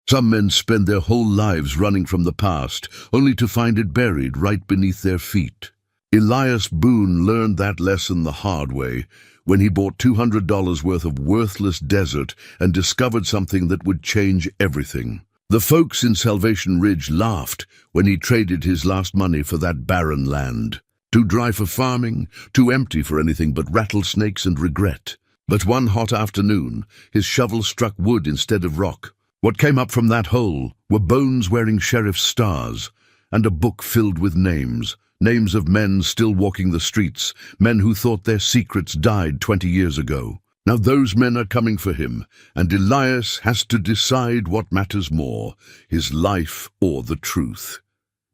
Some men spend their whole lives running from the past, only to find it buried right beneath their feet. Elias Boone learned that lesson the hard way when he bought $200 worth of worthless desert and discovered something that would change everything. The folks in Salvation Ridge laughed when he traded his last money for that barren land. Too dry for farming, too empty for anything but rattlesnakes and regret. But one hot afternoon, his shovel struck wood instead of rock. What came up from that hole were bones wearing sheriff's stars, and a book filled with names of men still walking the streets, men who thought their secrets died 20 years ago. Now those men are coming for him, and Elias has to decide what matters more, his life or the truth.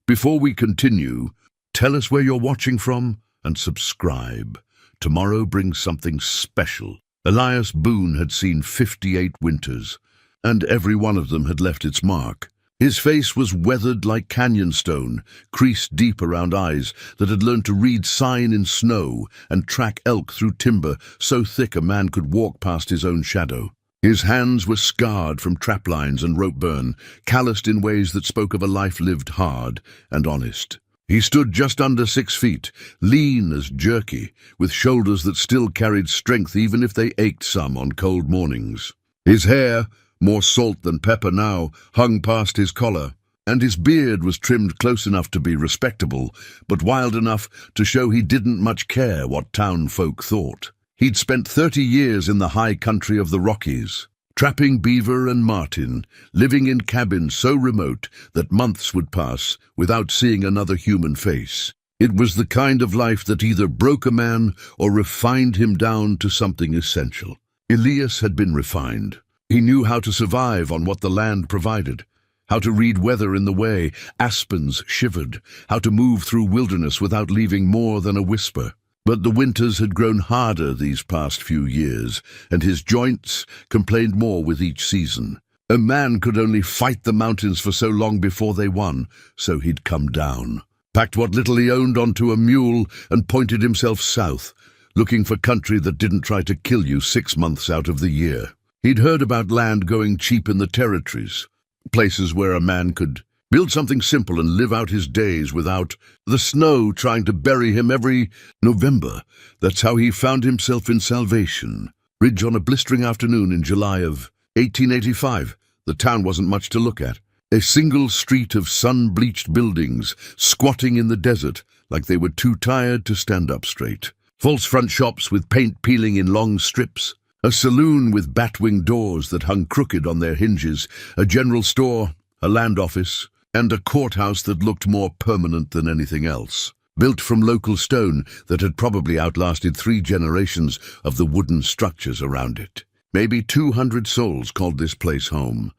Before we continue, tell us where you're watching from and subscribe. Tomorrow brings something special. Elias Boone had seen 58 winters, and every one of them had left its mark. His face was weathered like canyon stone, creased deep around eyes that had learned to read sign in snow and track elk through timber so thick a man could walk past his own shadow. His hands were scarred from trap lines and rope burn, calloused in ways that spoke of a life lived hard and honest. He stood just under 6 feet, lean as jerky, with shoulders that still carried strength even if they ached some on cold mornings. His hair, more salt than pepper now, hung past his collar, and his beard was trimmed close enough to be respectable, but wild enough to show he didn't much care what town folk thought. He'd spent 30 years in the high country of the Rockies, trapping beaver and marten, living in cabins so remote that months would pass without seeing another human face. It was the kind of life that either broke a man or refined him down to something essential. Elias had been refined. He knew how to survive on what the land provided, how to read weather in the way aspens shivered, how to move through wilderness without leaving more than a whisper. But the winters had grown harder these past few years, and his joints complained more with each season. A man could only fight the mountains for so long before they won, so he'd come down, packed what little he owned onto a mule, and pointed himself south, looking for country that didn't try to kill you 6 months out of the year. He'd heard about land going cheap in the territories, places where a man could build something simple and live out his days without the snow trying to bury him every November. That's how he found himself in Salvation Ridge on a blistering afternoon in July of 1885. The town wasn't much to look at. A single street of sun-bleached buildings squatting in the desert like they were too tired to stand up straight. False front shops with paint peeling in long strips. A saloon with bat-wing doors that hung crooked on their hinges, a general store, a land office, and a courthouse that looked more permanent than anything else, built from local stone that had probably outlasted 3 generations of the wooden structures around it. Maybe 200 souls called this place home.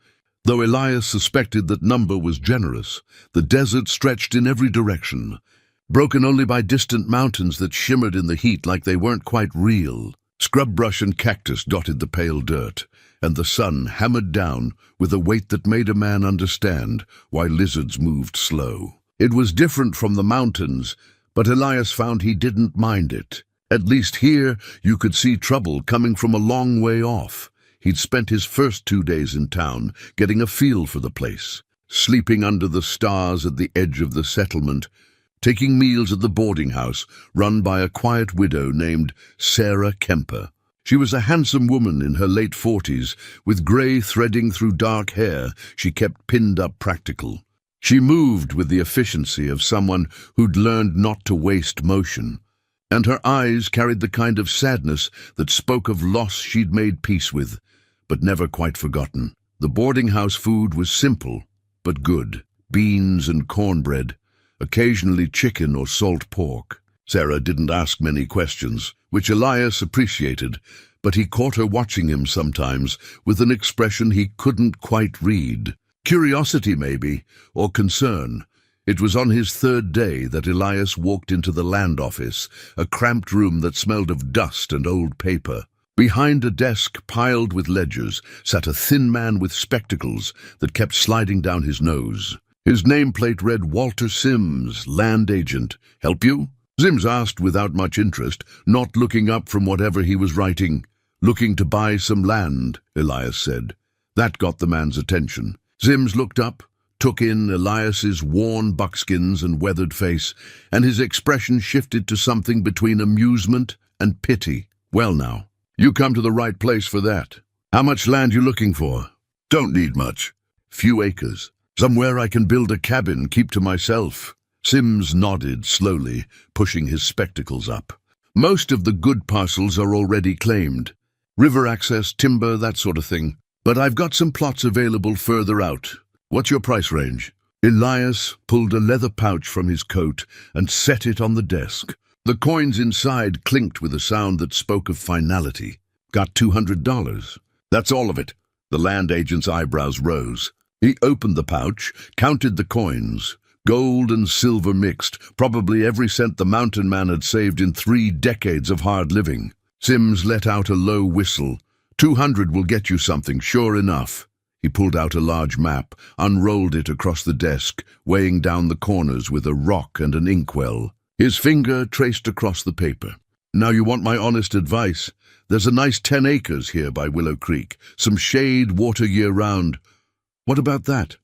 Though Elias suspected that number was generous, the desert stretched in every direction, broken only by distant mountains that shimmered in the heat like they weren't quite real. Scrub brush and cactus dotted the pale dirt, and the sun hammered down with a weight that made a man understand why lizards moved slow. It was different from the mountains, but Elias found he didn't mind it. At least here you could see trouble coming from a long way off. He'd spent his first 2 days in town getting a feel for the place, sleeping under the stars at the edge of the settlement, taking meals at the boarding house run by a quiet widow named Sarah Kemper. She was a handsome woman in her late 40s, with grey threading through dark hair she kept pinned up practical. She moved with the efficiency of someone who'd learned not to waste motion, and her eyes carried the kind of sadness that spoke of loss she'd made peace with, but never quite forgotten. The boarding house food was simple, but good. Beans and cornbread, occasionally chicken or salt pork. Sarah didn't ask many questions, which Elias appreciated, but he caught her watching him sometimes with an expression he couldn't quite read. Curiosity, maybe, or concern. It was on his 3rd day that Elias walked into the land office, a cramped room that smelled of dust and old paper. Behind a desk piled with ledgers sat a thin man with spectacles that kept sliding down his nose. His nameplate read Walter Sims, land agent. Help you? Sims asked without much interest, not looking up from whatever he was writing. Looking to buy some land, Elias said. That got the man's attention. Sims looked up, took in Elias's worn buckskins and weathered face, and his expression shifted to something between amusement and pity. Well now, you come to the right place for that. How much land you looking for? Don't need much. Few acres. Somewhere I can build a cabin, keep to myself. Sims nodded slowly, pushing his spectacles up. Most of the good parcels are already claimed. River access, timber, that sort of thing. But I've got some plots available further out. What's your price range? Elias pulled a leather pouch from his coat and set it on the desk. The coins inside clinked with a sound that spoke of finality. Got $200. That's all of it. The land agent's eyebrows rose. He opened the pouch, counted the coins. Gold and silver mixed, probably every cent the mountain man had saved in 3 decades of hard living. Sims let out a low whistle. 200 will get you something, sure enough. He pulled out a large map, unrolled it across the desk, weighing down the corners with a rock and an inkwell. His finger traced across the paper. Now you want my honest advice. There's a nice 10 acres here by Willow Creek. Some shade, water year-round. What about that?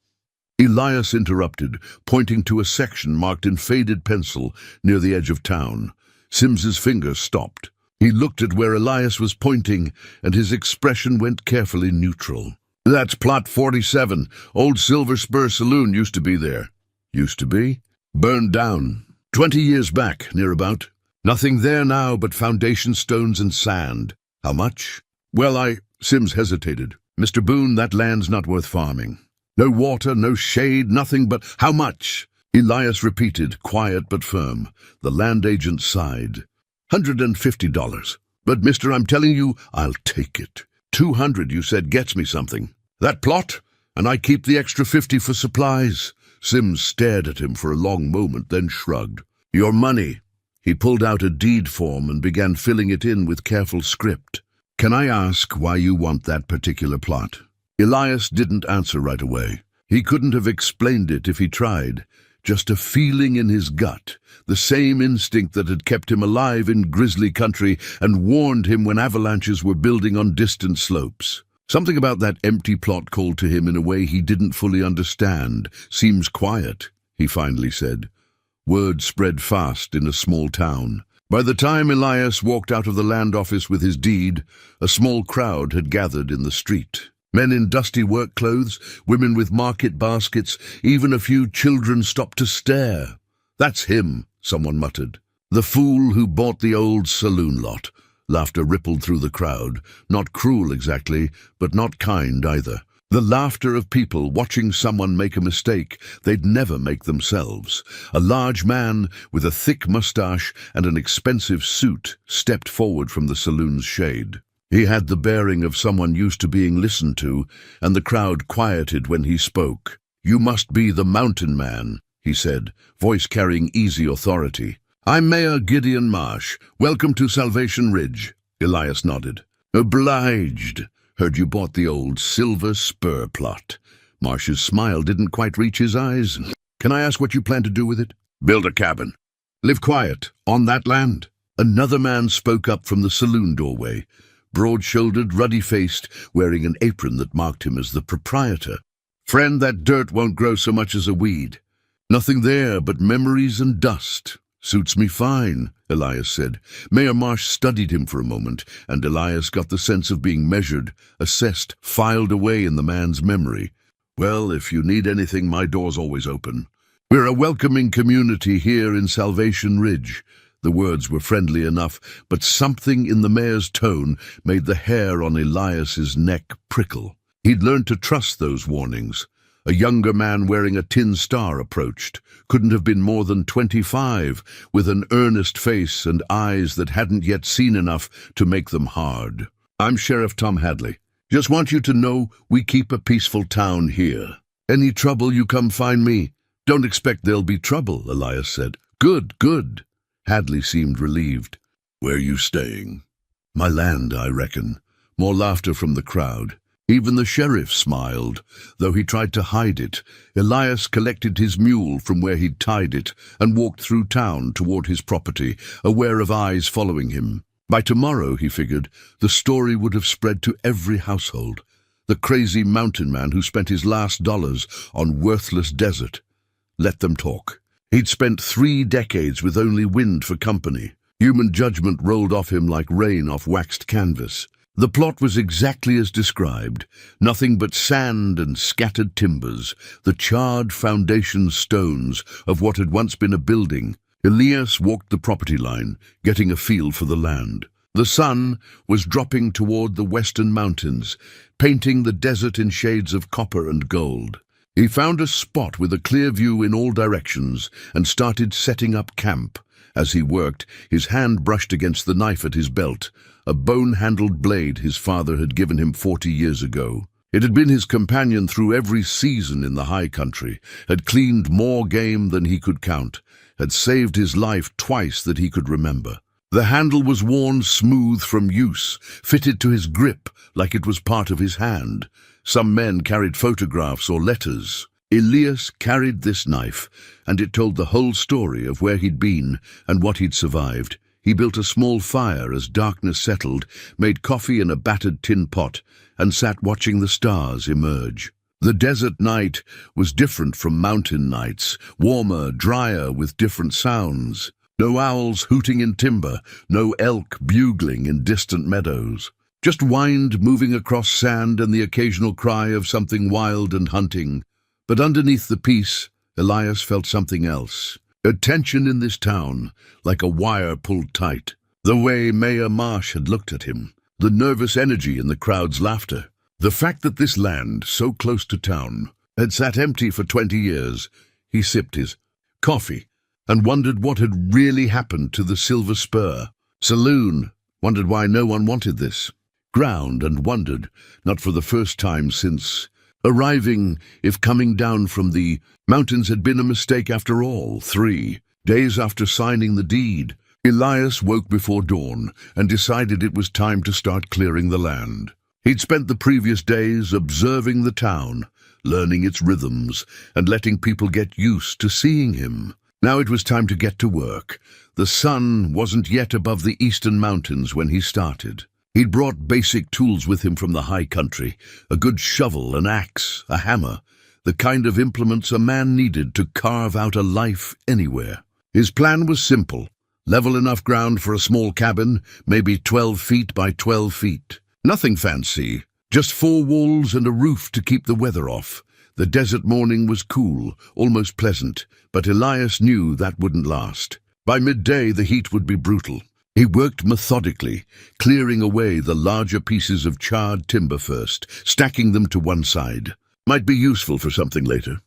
Elias interrupted, pointing to a section marked in faded pencil near the edge of town. Sims's finger stopped. He looked at where Elias was pointing, and his expression went carefully neutral. That's Plot 47. Old Silver Spur Saloon used to be there. Used to be? Burned down. 20 years back, near about. Nothing there now but foundation stones and sand. How much? Well, Sims hesitated. Mr. Boone, that land's not worth farming. No water, no shade, nothing but how much? Elias repeated, quiet but firm. The land agent sighed. $150. But, mister, I'm telling you, I'll take it. 200, you said, gets me something. That plot? And I keep the extra 50 for supplies. Sims stared at him for a long moment, then shrugged. Your money. He pulled out a deed form and began filling it in with careful script. Can I ask why you want that particular plot? Elias didn't answer right away. He couldn't have explained it if he tried. Just a feeling in his gut, the same instinct that had kept him alive in grizzly country and warned him when avalanches were building on distant slopes. Something about that empty plot called to him in a way he didn't fully understand. Seems quiet, he finally said. Word spread fast in a small town. By the time Elias walked out of the land office with his deed, a small crowd had gathered in the street. Men in dusty work clothes, women with market baskets, even a few children stopped to stare. That's him, someone muttered. The fool who bought the old saloon lot. Laughter rippled through the crowd, not cruel exactly, but not kind either. The laughter of people watching someone make a mistake they'd never make themselves. A large man with a thick mustache and an expensive suit stepped forward from the saloon's shade. He had the bearing of someone used to being listened to, and the crowd quieted when he spoke. You must be the mountain man, he said, voice carrying easy authority. I'm Mayor Gideon Marsh. Welcome to Salvation Ridge. Elias nodded. Obliged. Heard you bought the old Silver Spur plot. Marsh's smile didn't quite reach his eyes. Can I ask what you plan to do with it? Build a cabin. Live quiet, on that land. Another man spoke up from the saloon doorway, broad-shouldered, ruddy-faced, wearing an apron that marked him as the proprietor. Friend, that dirt won't grow so much as a weed. Nothing there but memories and dust. Suits me fine, Elias said. Mayor Marsh studied him for a moment, and Elias got the sense of being measured, assessed, filed away in the man's memory. Well, if you need anything, my door's always open. We're a welcoming community here in Salvation Ridge. The words were friendly enough, but something in the mayor's tone made the hair on Elias's neck prickle. He'd learned to trust those warnings. A younger man wearing a tin star approached. Couldn't have been more than 25, with an earnest face and eyes that hadn't yet seen enough to make them hard. I'm Sheriff Tom Hadley. Just want you to know we keep a peaceful town here. Any trouble, you come find me. Don't expect there'll be trouble, Elias said. Good, good. Hadley seemed relieved. Where you staying? My land, I reckon. More laughter from the crowd. Even the sheriff smiled, though he tried to hide it. Elias collected his mule from where he'd tied it and walked through town toward his property, aware of eyes following him. By tomorrow, he figured, the story would have spread to every household. the crazy mountain man who spent his last dollars on worthless desert. Let them talk. He'd spent 3 decades with only wind for company. Human judgment rolled off him like rain off waxed canvas. The plot was exactly as described. Nothing but sand and scattered timbers, the charred foundation stones of what had once been a building. Elias walked the property line, getting a feel for the land. The sun was dropping toward the western mountains, painting the desert in shades of copper and gold. He found a spot with a clear view in all directions and started setting up camp. As he worked, his hand brushed against the knife at his belt, a bone-handled blade his father had given him 40 years ago. It had been his companion through every season in the high country, had cleaned more game than he could count, had saved his life twice that he could remember. The handle was worn smooth from use, fitted to his grip like it was part of his hand. Some men carried photographs or letters. Elias carried this knife, and it told the whole story of where he'd been and what he'd survived. He built a small fire as darkness settled, made coffee in a battered tin pot, and sat watching the stars emerge. The desert night was different from mountain nights, warmer, drier, with different sounds. No owls hooting in timber, no elk bugling in distant meadows. Just wind moving across sand and the occasional cry of something wild and hunting. But underneath the peace, Elias felt something else. A tension in this town, like a wire pulled tight. The way Mayor Marsh had looked at him, the nervous energy in the crowd's laughter. The fact that this land, so close to town, had sat empty for 20 years. He sipped his coffee and wondered what had really happened to the Silver Spur. Saloon, wondered why no one wanted this. Ground and wondered, not for the first time since arriving, if coming down from the mountains had been a mistake after all. 3 days after signing the deed, Elias woke before dawn and decided it was time to start clearing the land. He'd spent the previous days observing the town, learning its rhythms, and letting people get used to seeing him. Now it was time to get to work. The sun wasn't yet above the eastern mountains when he started. He'd brought basic tools with him from the high country, a good shovel, an axe, a hammer, the kind of implements a man needed to carve out a life anywhere. His plan was simple: level enough ground for a small cabin, maybe 12 feet by 12 feet. Nothing fancy, just 4 walls and a roof to keep the weather off. The desert morning was cool, almost pleasant, but Elias knew that wouldn't last. By midday, the heat would be brutal. He worked methodically, clearing away the larger pieces of charred timber first, stacking them to one side. Might be useful for something later.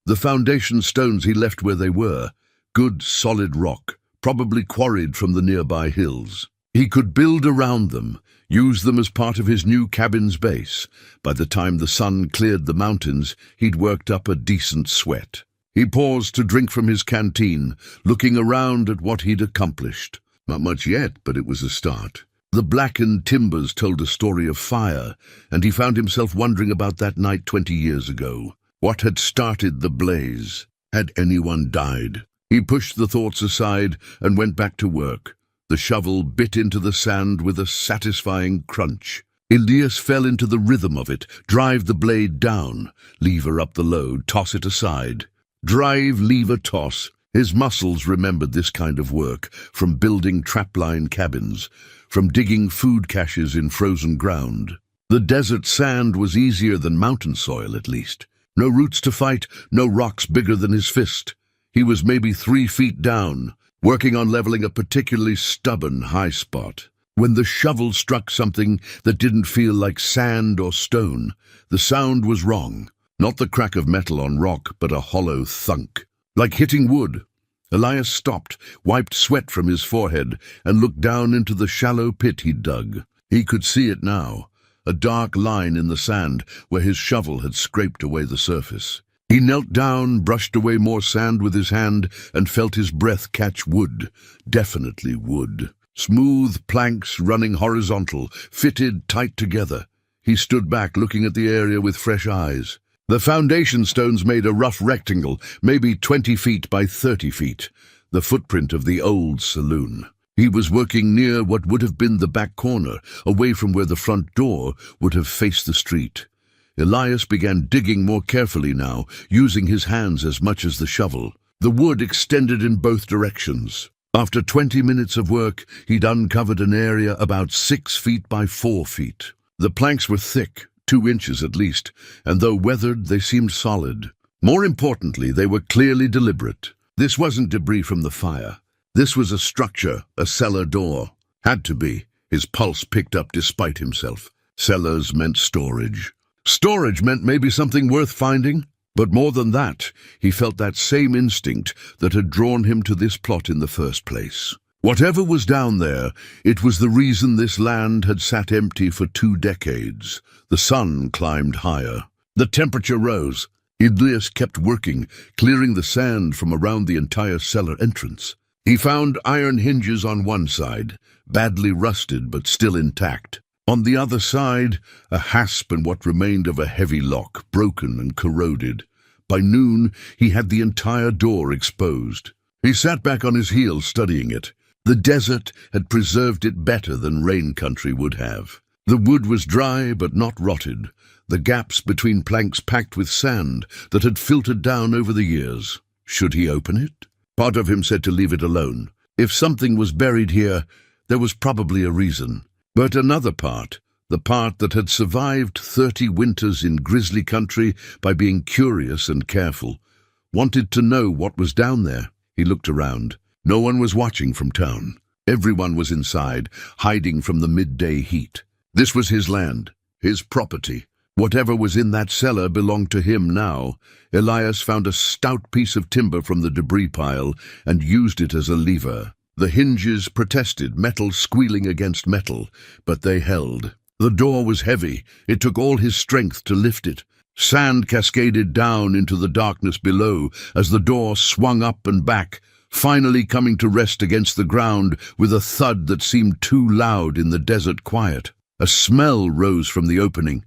The foundation stones he left where they were, good solid rock, probably quarried from the nearby hills. He could build around them, use them as part of his new cabin's base. By the time the sun cleared the mountains, he'd worked up a decent sweat. He paused to drink from his canteen, looking around at what he'd accomplished. Not much yet, but it was a start. The blackened timbers told a story of fire, and he found himself wondering about that night 20 years ago. What had started the blaze? Had anyone died? He pushed the thoughts aside and went back to work. The shovel bit into the sand with a satisfying crunch. Elias fell into the rhythm of it, drive the blade down, lever up the load, toss it aside. Drive, lever, toss. His muscles remembered this kind of work, from building trapline cabins, from digging food caches in frozen ground. The desert sand was easier than mountain soil, at least. No roots to fight, no rocks bigger than his fist. He was maybe 3 feet down, working on leveling a particularly stubborn high spot. When the shovel struck something that didn't feel like sand or stone, the sound was wrong. Not the crack of metal on rock, but a hollow thunk. Like hitting wood. Elias stopped, wiped sweat from his forehead, and looked down into the shallow pit he'd dug. He could see it now, a dark line in the sand where his shovel had scraped away the surface. He knelt down, brushed away more sand with his hand, and felt his breath catch wood. Definitely wood. Smooth planks running horizontal, fitted tight together. He stood back, looking at the area with fresh eyes. The foundation stones made a rough rectangle, maybe 20 feet by 30 feet, the footprint of the old saloon. He was working near what would have been the back corner, away from where the front door would have faced the street. Elias began digging more carefully now, using his hands as much as the shovel. The wood extended in both directions. After 20 minutes of work, he'd uncovered an area about 6 feet by 4 feet. The planks were thick, 2 inches at least, and though weathered, they seemed solid. More importantly, they were clearly deliberate. This wasn't debris from the fire. This was a structure, a cellar door. Had to be. His pulse picked up despite himself. Cellars meant storage. Storage meant maybe something worth finding. But more than that, he felt that same instinct that had drawn him to this plot in the first place. Whatever was down there, it was the reason this land had sat empty for 2 decades. The sun climbed higher. The temperature rose. Elias kept working, clearing the sand from around the entire cellar entrance. He found iron hinges on one side, badly rusted but still intact. On the other side, a hasp and what remained of a heavy lock, broken and corroded. By noon, he had the entire door exposed. He sat back on his heels studying it. The desert had preserved it better than rain country would have. The wood was dry but not rotted, the gaps between planks packed with sand that had filtered down over the years. Should he open it? Part of him said to leave it alone. If something was buried here, there was probably a reason. But another part, the part that had survived 30 winters in grisly country by being curious and careful, wanted to know what was down there. He looked around. No one was watching from town. Everyone was inside, hiding from the midday heat. This was his land, his property. Whatever was in that cellar belonged to him now. Elias found a stout piece of timber from the debris pile and used it as a lever. The hinges protested, metal squealing against metal, but they held. The door was heavy. It took all his strength to lift it. Sand cascaded down into the darkness below as the door swung up and back, finally coming to rest against the ground with a thud that seemed too loud in the desert quiet. A smell rose from the opening.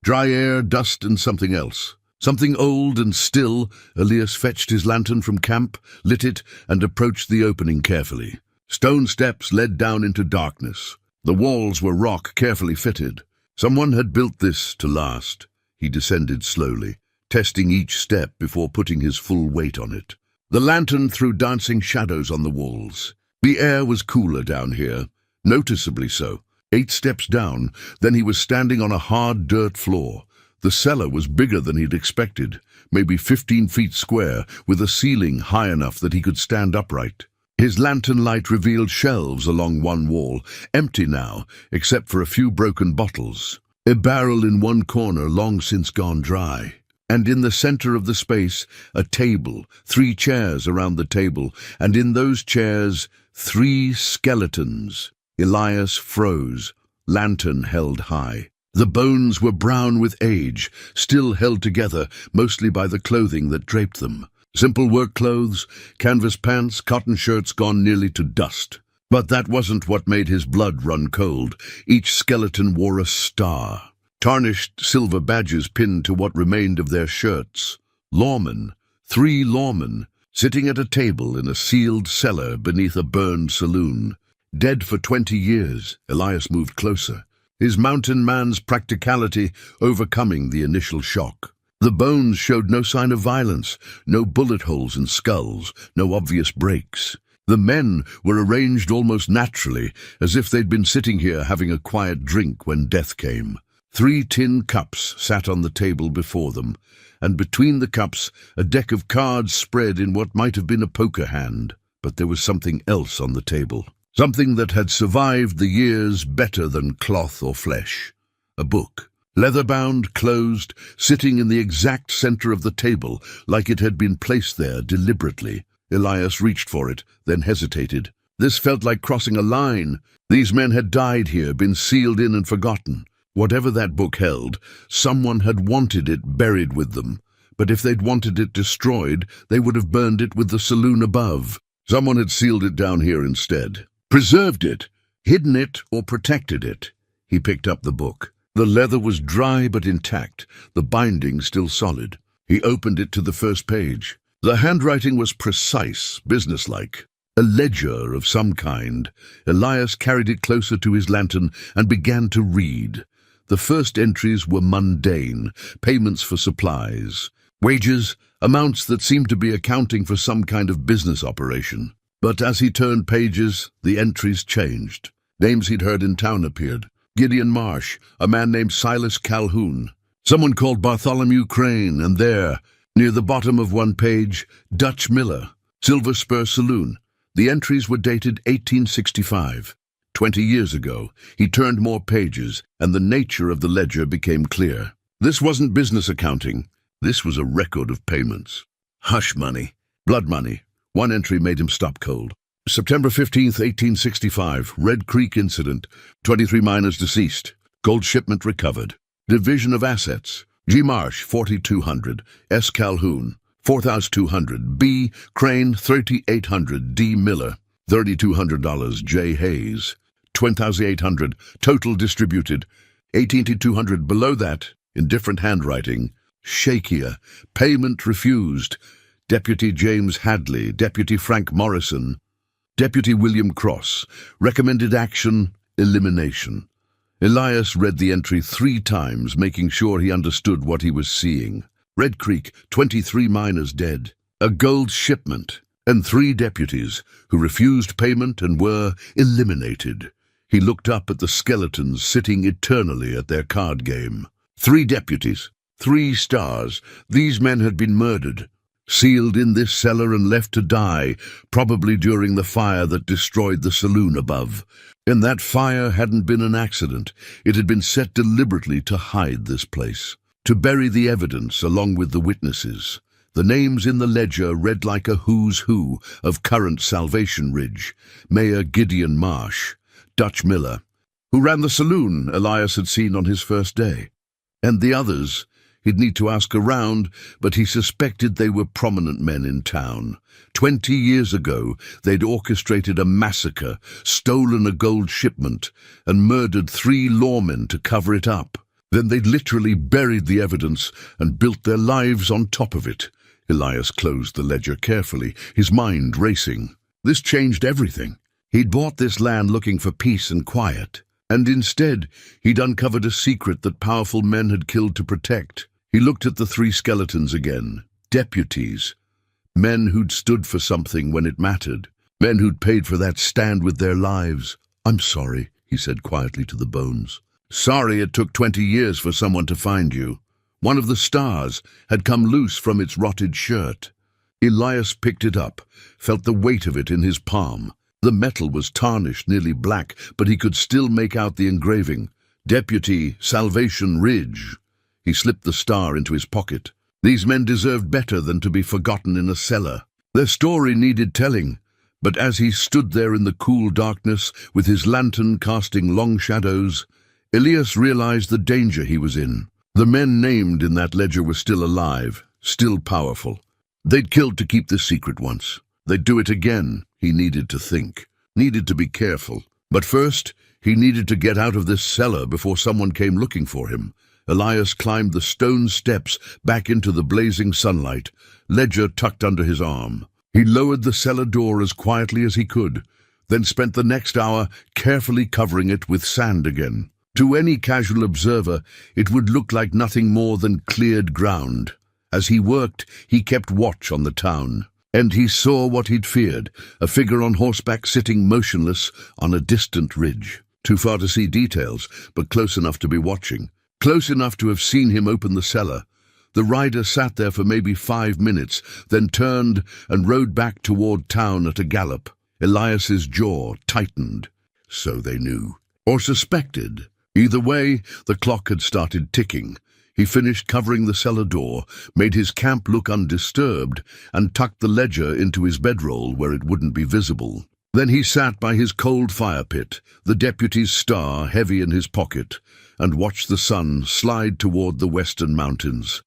Dry air, dust, and something else. Something old and still. Elias fetched his lantern from camp, lit it, and approached the opening carefully. Stone steps led down into darkness. The walls were rock, carefully fitted. Someone had built this to last. He descended slowly, testing each step before putting his full weight on it. The lantern threw dancing shadows on the walls. The air was cooler down here, noticeably so. 8 steps down, then he was standing on a hard dirt floor. The cellar was bigger than he'd expected, maybe 15 feet square, with a ceiling high enough that he could stand upright. His lantern light revealed shelves along one wall, empty now, except for a few broken bottles. A barrel in one corner long since gone dry. And in the center of the space, a table, 3 chairs around the table, and in those chairs, 3 skeletons. Elias froze, lantern held high. The bones were brown with age, still held together, mostly by the clothing that draped them. Simple work clothes, canvas pants, cotton shirts gone nearly to dust. But that wasn't what made his blood run cold. Each skeleton wore a star. Tarnished silver badges pinned to what remained of their shirts. Lawmen, 3 lawmen, sitting at a table in a sealed cellar beneath a burned saloon. Dead for 20 years, Elias moved closer, his mountain man's practicality overcoming the initial shock. The bones showed no sign of violence, no bullet holes in skulls, no obvious breaks. The men were arranged almost naturally, as if they'd been sitting here having a quiet drink when death came. 3 tin cups sat on the table before them, and between the cups a deck of cards spread in what might have been a poker hand. But there was something else on the table. Something that had survived the years better than cloth or flesh. A book, leather-bound, closed, sitting in the exact center of the table, like it had been placed there deliberately. Elias reached for it, then hesitated. This felt like crossing a line. These men had died here, been sealed in and forgotten. Whatever that book held, someone had wanted it buried with them. But if they'd wanted it destroyed, they would have burned it with the saloon above. Someone had sealed it down here instead. Preserved it, hidden it, or protected it. He picked up the book. The leather was dry but intact, the binding still solid. He opened it to the first page. The handwriting was precise, businesslike. A ledger of some kind. Elias carried it closer to his lantern and began to read. The first entries were mundane, payments for supplies, wages, amounts that seemed to be accounting for some kind of business operation. But as he turned pages, the entries changed. Names he'd heard in town appeared. Gideon Marsh, a man named Silas Calhoun, someone called Bartholomew Crane, and there, near the bottom of one page, Dutch Miller, Silver Spur Saloon. The entries were dated 1865. 20 years ago, he turned more pages, and the nature of the ledger became clear. This wasn't business accounting. This was a record of payments. Hush money. Blood money. One entry made him stop cold. September 15th, 1865, Red Creek incident. 23 miners deceased. Gold shipment recovered. Division of assets. G. Marsh, 4,200. S. Calhoun, 4,200. B. Crane, 3,800. D. Miller, $3,200. J. Hayes, 20,800. Total distributed, 18,200. Below that, in different handwriting, shakier. Payment refused. Deputy James Hadley, Deputy Frank Morrison, Deputy William Cross. Recommended action, elimination. Elias read the entry 3 times, making sure he understood what he was seeing. Red Creek, 23 miners dead. A gold shipment, and 3 deputies who refused payment and were eliminated. He looked up at the skeletons sitting eternally at their card game. 3 deputies, 3 stars. These men had been murdered, sealed in this cellar and left to die, probably during the fire that destroyed the saloon above. And that fire hadn't been an accident. It had been set deliberately to hide this place, to bury the evidence along with the witnesses. The names in the ledger read like a who's who of current Salvation Ridge. Mayor Gideon Marsh, Dutch Miller, who ran the saloon Elias had seen on his first day. And the others, he'd need to ask around, but he suspected they were prominent men in town. 20 years ago, they'd orchestrated a massacre, stolen a gold shipment, and murdered 3 lawmen to cover it up. Then they'd literally buried the evidence and built their lives on top of it. Elias closed the ledger carefully, his mind racing. This changed everything. He'd bought this land looking for peace and quiet, and instead, he'd uncovered a secret that powerful men had killed to protect. He looked at the 3 skeletons again. Deputies. Men who'd stood for something when it mattered. Men who'd paid for that stand with their lives. "I'm sorry," he said quietly to the bones. "Sorry it took 20 years for someone to find you." One of the stars had come loose from its rotted shirt. Elias picked it up, felt the weight of it in his palm. The metal was tarnished, nearly black, but he could still make out the engraving. Deputy Salvation Ridge. He slipped the star into his pocket. These men deserved better than to be forgotten in a cellar. Their story needed telling, but as he stood there in the cool darkness, with his lantern casting long shadows, Elias realized the danger he was in. The men named in that ledger were still alive, still powerful. They'd killed to keep this secret once. They'd do it again. He needed to think, needed to be careful. But first, he needed to get out of this cellar before someone came looking for him. Elias climbed the stone steps back into the blazing sunlight, ledger tucked under his arm. He lowered the cellar door as quietly as he could, then spent the next hour carefully covering it with sand again. To any casual observer, it would look like nothing more than cleared ground. As he worked, he kept watch on the town. And he saw what he'd feared, a figure on horseback sitting motionless on a distant ridge. Too far to see details, but close enough to be watching. Close enough to have seen him open the cellar. The rider sat there for maybe 5 minutes, then turned and rode back toward town at a gallop. Elias's jaw tightened. So they knew. Or suspected. Either way, the clock had started ticking. He finished covering the cellar door, made his camp look undisturbed, and tucked the ledger into his bedroll where it wouldn't be visible. Then he sat by his cold fire pit, the deputy's star heavy in his pocket, and watched the sun slide toward the western mountains.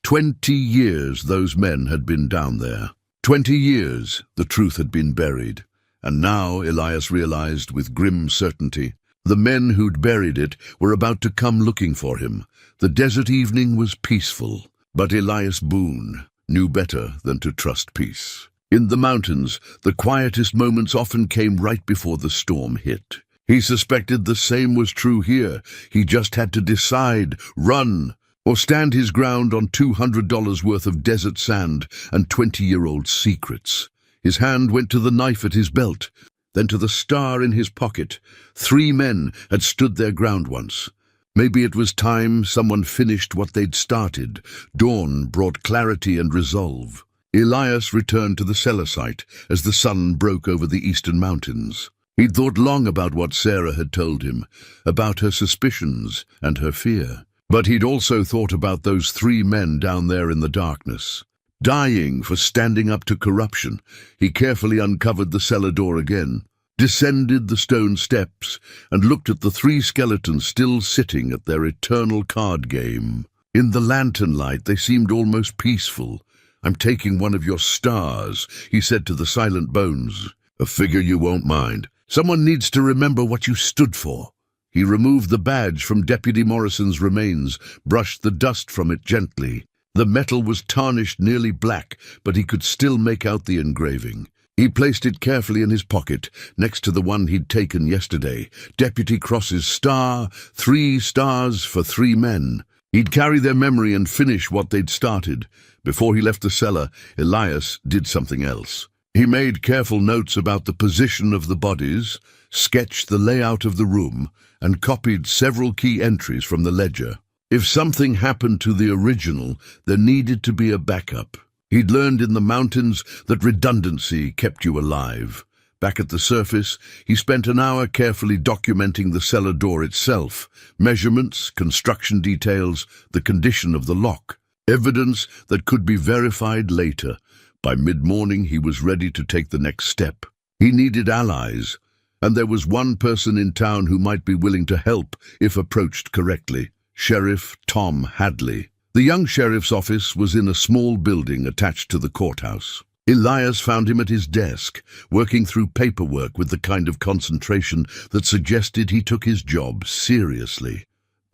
20 years those men had been down there. 20 years the truth had been buried. And now, Elias realized with grim certainty, the men who'd buried it were about to come looking for him. The desert evening was peaceful, but Elias Boone knew better than to trust peace. In the mountains, the quietest moments often came right before the storm hit. He suspected the same was true here. He just had to decide, run, or stand his ground on $200 worth of desert sand and 20-year-old secrets. His hand went to the knife at his belt, then to the star in his pocket. 3 men had stood their ground once. Maybe it was time someone finished what they'd started. Dawn brought clarity and resolve. Elias returned to the cellar site as the sun broke over the eastern mountains. He'd thought long about what Sarah had told him, about her suspicions and her fear. But he'd also thought about those 3 men down there in the darkness, dying for standing up to corruption. He carefully uncovered the cellar door again, descended the stone steps, and looked at the 3 skeletons still sitting at their eternal card game. In the lantern light, they seemed almost peaceful. "I'm taking one of your stars," he said to the silent bones. "A figure you won't mind. Someone needs to remember what you stood for." He removed the badge from Deputy Morrison's remains, brushed the dust from it gently. The metal was tarnished nearly black, but he could still make out the engraving. He placed it carefully in his pocket, next to the one he'd taken yesterday. Deputy Cross's star, 3 stars for 3 men. He'd carry their memory and finish what they'd started. Before he left the cellar, Elias did something else. He made careful notes about the position of the bodies, sketched the layout of the room, and copied several key entries from the ledger. If something happened to the original, there needed to be a backup. He'd learned in the mountains that redundancy kept you alive. Back at the surface, he spent an hour carefully documenting the cellar door itself, measurements, construction details, the condition of the lock, evidence that could be verified later. By mid-morning, he was ready to take the next step. He needed allies, and there was one person in town who might be willing to help if approached correctly: Sheriff Tom Hadley. The young sheriff's office was in a small building attached to the courthouse. Elias found him at his desk, working through paperwork with the kind of concentration that suggested he took his job seriously.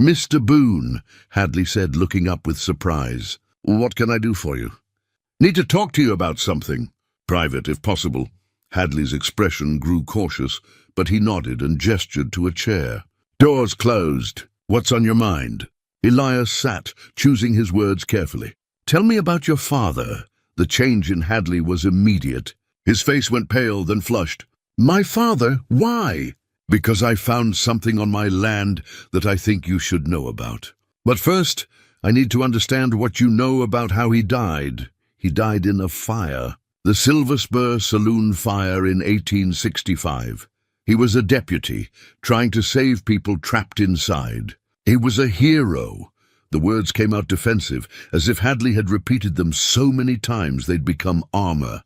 "Mr. Boone," Hadley said, looking up with surprise. "What can I do for you?" "Need to talk to you about something. Private, if possible." Hadley's expression grew cautious, but he nodded and gestured to a chair. "Doors closed. What's on your mind?" Elias sat, choosing his words carefully. "Tell me about your father." The change in Hadley was immediate. His face went pale, then flushed. "My father? Why?" "Because I found something on my land that I think you should know about. But first, I need to understand what you know about how he died." "He died in a fire. The Silver Spur Saloon fire in 1865. He was a deputy, trying to save people trapped inside. He was a hero." The words came out defensive, as if Hadley had repeated them so many times they'd become armor.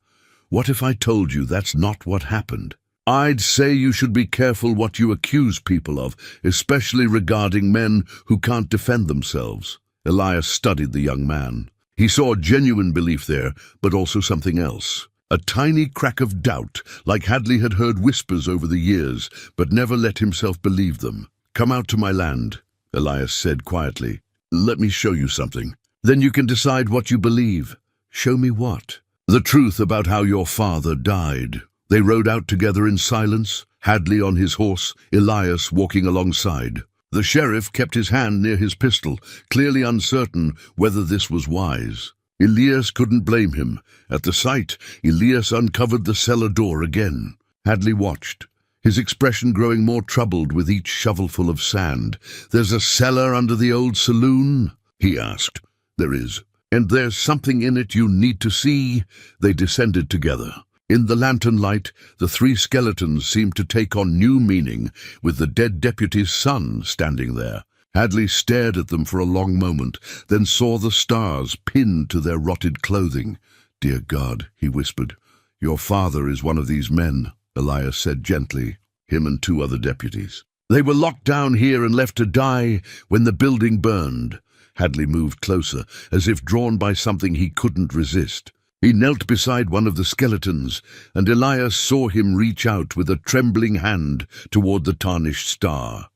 "What if I told you that's not what happened?" "I'd say you should be careful what you accuse people of, especially regarding men who can't defend themselves." Elias studied the young man. He saw genuine belief there, but also something else. A tiny crack of doubt, like Hadley had heard whispers over the years, but never let himself believe them. "Come out to my land," Elias said quietly. "Let me show you something. Then you can decide what you believe." "Show me what?" "The truth about how your father died." They rode out together in silence, Hadley on his horse, Elias walking alongside. The sheriff kept his hand near his pistol, clearly uncertain whether this was wise. Elias couldn't blame him. At the sight, Elias uncovered the cellar door again. Hadley watched, his expression growing more troubled with each shovelful of sand. "There's a cellar under the old saloon?" he asked. "There is. And there's something in it you need to see." They descended together. In the lantern light, the 3 skeletons seemed to take on new meaning, with the dead deputy's son standing there. Hadley stared at them for a long moment, then saw the stars pinned to their rotted clothing. "Dear God," he whispered, "your father is one of these men," Elias said gently. "Him and 2 other deputies. They were locked down here and left to die when the building burned." Hadley moved closer, as if drawn by something he couldn't resist. He knelt beside one of the skeletons, and Elias saw him reach out with a trembling hand toward the tarnished star.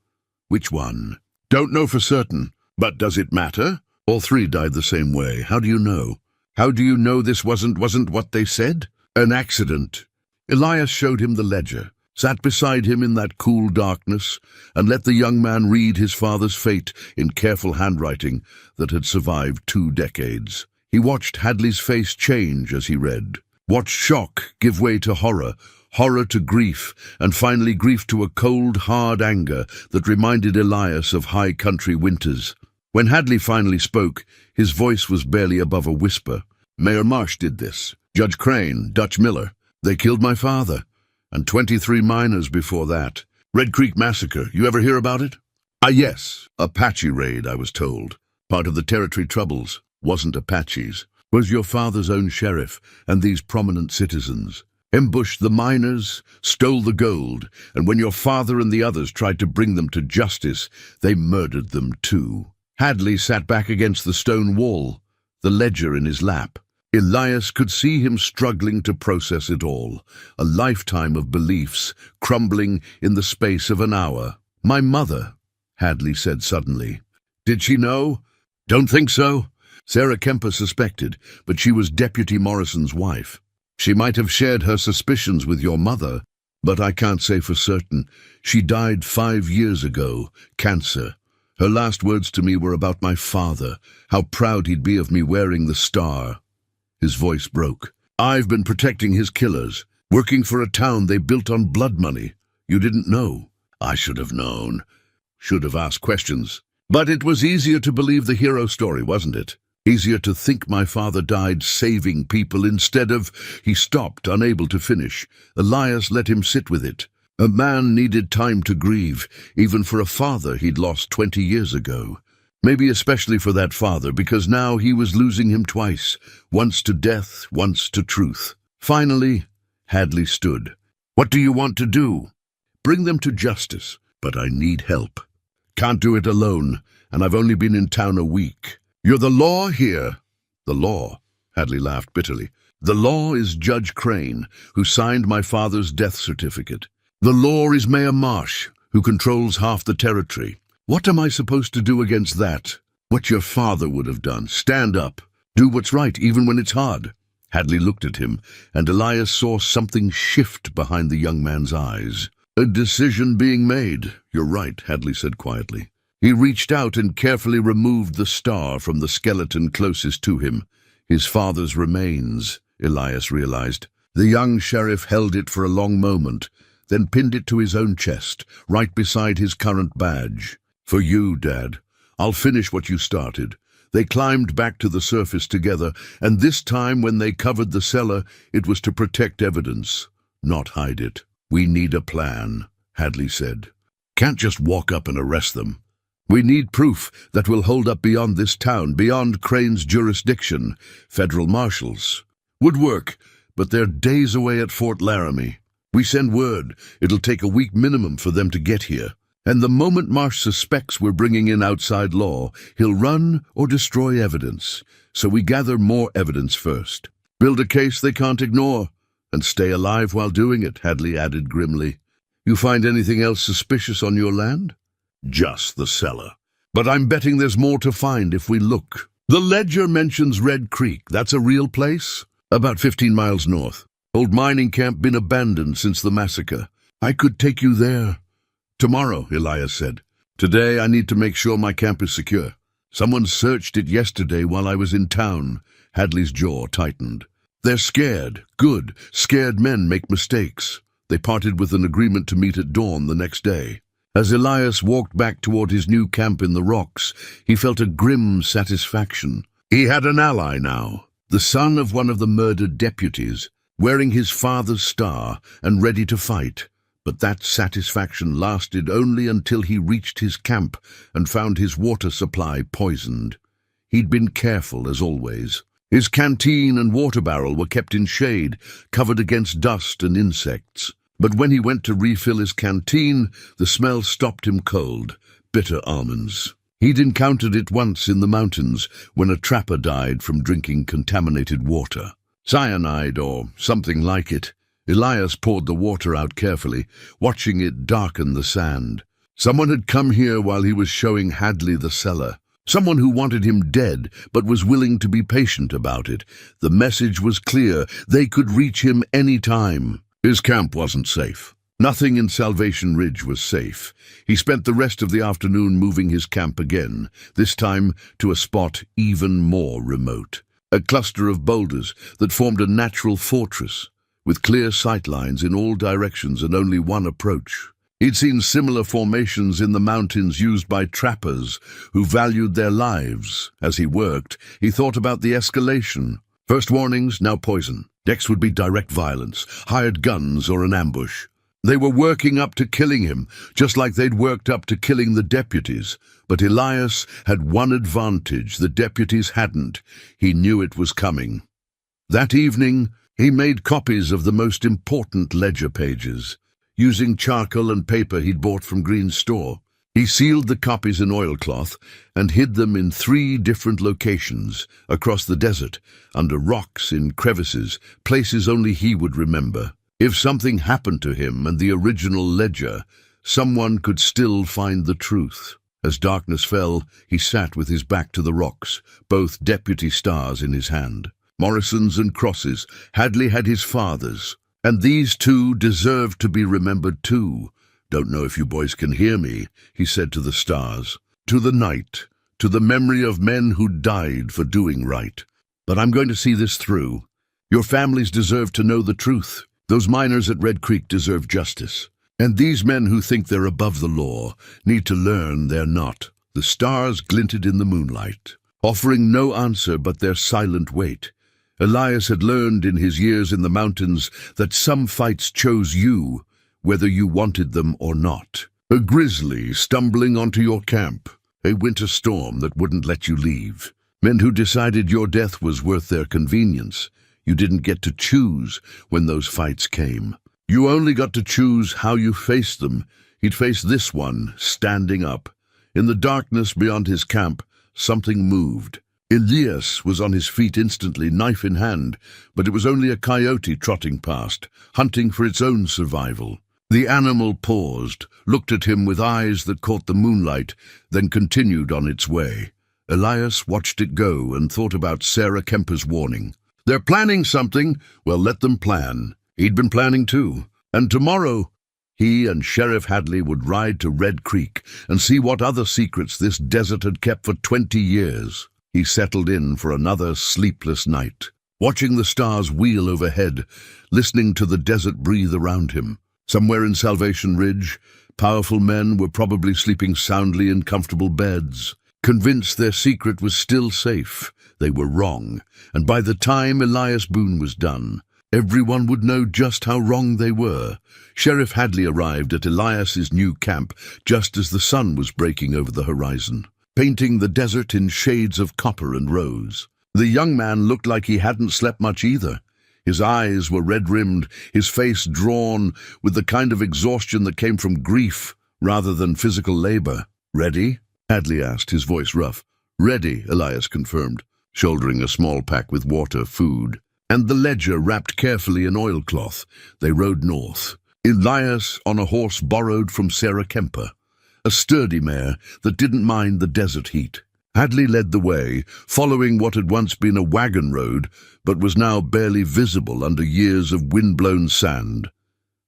"Which one?" "Don't know for certain. But does it matter? All 3 died the same way. How do you know?" "How do you know this wasn't what they said?" "An accident." Elias showed him the ledger. sat beside him in that cool darkness, and let the young man read his father's fate in careful handwriting that had survived 2 decades. He watched Hadley's face change as he read, watched shock give way to horror, horror to grief, and finally grief to a cold, hard anger that reminded Elias of high country winters. When Hadley finally spoke, his voice was barely above a whisper. Mayor Marsh did this. Judge Crane, Dutch Miller. They killed my father, and 23 miners before that. Red Creek Massacre, you ever hear about it? Yes, Apache raid, I was told. Part of the territory troubles. Wasn't Apaches. Was your father's own sheriff and these prominent citizens. Ambushed the miners, stole the gold, and when your father and the others tried to bring them to justice, they murdered them too. Hadley sat back against the stone wall, the ledger in his lap. Elias could see him struggling to process it all, a lifetime of beliefs crumbling in the space of an hour. My mother, Hadley said suddenly. Did she know? Don't think so. Sarah Kemper suspected, but she was Deputy Morrison's wife. She might have shared her suspicions with your mother, but I can't say for certain. She died 5 years ago, cancer. Her last words to me were about my father, how proud he'd be of me wearing the star. His voice broke. I've been protecting his killers, working for a town they built on blood money. You didn't know. I should have known. Should have asked questions. But it was easier to believe the hero story, wasn't it? Easier to think my father died saving people instead of... He stopped, unable to finish. Elias let him sit with it. A man needed time to grieve, even for a father he'd lost 20 years ago. Maybe especially for that father, because now he was losing him twice, once to death, once to truth. Finally, Hadley stood. What do you want to do? Bring them to justice, but I need help. Can't do it alone, and I've only been in town a week. You're the law here. The law, Hadley laughed bitterly. The law is Judge Crane, who signed my father's death certificate. The law is Mayor Marsh, who controls half the territory. What am I supposed to do against that? What your father would have done. Stand up. Do what's right, even when it's hard. Hadley looked at him, and Elias saw something shift behind the young man's eyes. A decision being made. You're right, Hadley said quietly. He reached out and carefully removed the star from the skeleton closest to him. His father's remains, Elias realized. The young sheriff held it for a long moment, then pinned it to his own chest, right beside his current badge. For you, Dad. I'll finish what you started. They climbed back to the surface together, and this time when they covered the cellar, it was to protect evidence, not hide it. We need a plan, Hadley said. Can't just walk up and arrest them. We need proof that will hold up beyond this town, beyond Crane's jurisdiction. Federal marshals. Would work, but they're days away at Fort Laramie. We send word. It'll take a week minimum for them to get here. And the moment Marsh suspects we're bringing in outside law, he'll run or destroy evidence. So we gather more evidence first. Build a case they can't ignore. And stay alive while doing it, Hadley added grimly. You find anything else suspicious on your land? Just the cellar. But I'm betting there's more to find if we look. The ledger mentions Red Creek. That's a real place? About 15 miles north. Old mining camp been abandoned since the massacre. I could take you there. Tomorrow, Elias said. Today I need to make sure my camp is secure. Someone searched it yesterday while I was in town. Hadley's jaw tightened. They're scared. Good. Scared men make mistakes. They parted with an agreement to meet at dawn the next day. As Elias walked back toward his new camp in the rocks, he felt a grim satisfaction. He had an ally now, the son of one of the murdered deputies, wearing his father's star and ready to fight. But that satisfaction lasted only until he reached his camp and found his water supply poisoned. He'd been careful, as always. His canteen and water barrel were kept in shade, covered against dust and insects. But when he went to refill his canteen, the smell stopped him cold. Bitter almonds. He'd encountered it once in the mountains when a trapper died from drinking contaminated water. Cyanide or something like it. Elias poured the water out carefully, watching it darken the sand. Someone had come here while he was showing Hadley the cellar. Someone who wanted him dead, but was willing to be patient about it. The message was clear. They could reach him any time. His camp wasn't safe. Nothing in Salvation Ridge was safe. He spent the rest of the afternoon moving his camp again, this time to a spot even more remote. A cluster of boulders that formed a natural fortress, with clear sightlines in all directions and only one approach. He'd seen similar formations in the mountains used by trappers who valued their lives. As he worked, he thought about the escalation. First warnings, now poison. Next would be direct violence, hired guns or an ambush. They were working up to killing him, just like they'd worked up to killing the deputies. But Elias had one advantage the deputies hadn't. He knew it was coming. That evening, he made copies of the most important ledger pages, using charcoal and paper he'd bought from Green's store. He sealed the copies in oilcloth and hid them in 3 different locations across the desert, under rocks, in crevices, places only he would remember. If something happened to him and the original ledger, someone could still find the truth. As darkness fell, he sat with his back to the rocks, both deputy stars in his hand. Morrison's and Cross's. Hadley had his father's. And these 2 deserved to be remembered too. "Don't know if you boys can hear me," he said to the stars. "To the night, to the memory of men who died for doing right. But I'm going to see this through. Your families deserve to know the truth. Those miners at Red Creek deserve justice. And these men who think they're above the law need to learn they're not." The stars glinted in the moonlight, offering no answer but their silent weight. Elias had learned in his years in the mountains that some fights chose you, whether you wanted them or not. A grizzly stumbling onto your camp, a winter storm that wouldn't let you leave. Men who decided your death was worth their convenience. You didn't get to choose when those fights came. You only got to choose how you faced them. He'd face this one, standing up. In the darkness beyond his camp, something moved. Elias was on his feet instantly, knife in hand, but it was only a coyote trotting past, hunting for its own survival. The animal paused, looked at him with eyes that caught the moonlight, then continued on its way. Elias watched it go and thought about Sarah Kemper's warning. They're planning something. Well, let them plan. He'd been planning too. And tomorrow, he and Sheriff Hadley would ride to Red Creek and see what other secrets this desert had kept for 20 years. He settled in for another sleepless night, watching the stars wheel overhead, listening to the desert breathe around him. Somewhere in Salvation Ridge, powerful men were probably sleeping soundly in comfortable beds, convinced their secret was still safe. They were wrong, and by the time Elias Boone was done, everyone would know just how wrong they were. Sheriff Hadley arrived at Elias's new camp just as the sun was breaking over the horizon, painting the desert in shades of copper and rose. The young man looked like he hadn't slept much either. His eyes were red-rimmed, his face drawn with the kind of exhaustion that came from grief rather than physical labor. "Ready?" Hadley asked, his voice rough. "Ready," Elias confirmed, shouldering a small pack with water, food, and the ledger wrapped carefully in oilcloth. They rode north. Elias on a horse borrowed from Sarah Kemper, a sturdy mare that didn't mind the desert heat. Hadley led the way, following what had once been a wagon road, but was now barely visible under years of wind-blown sand.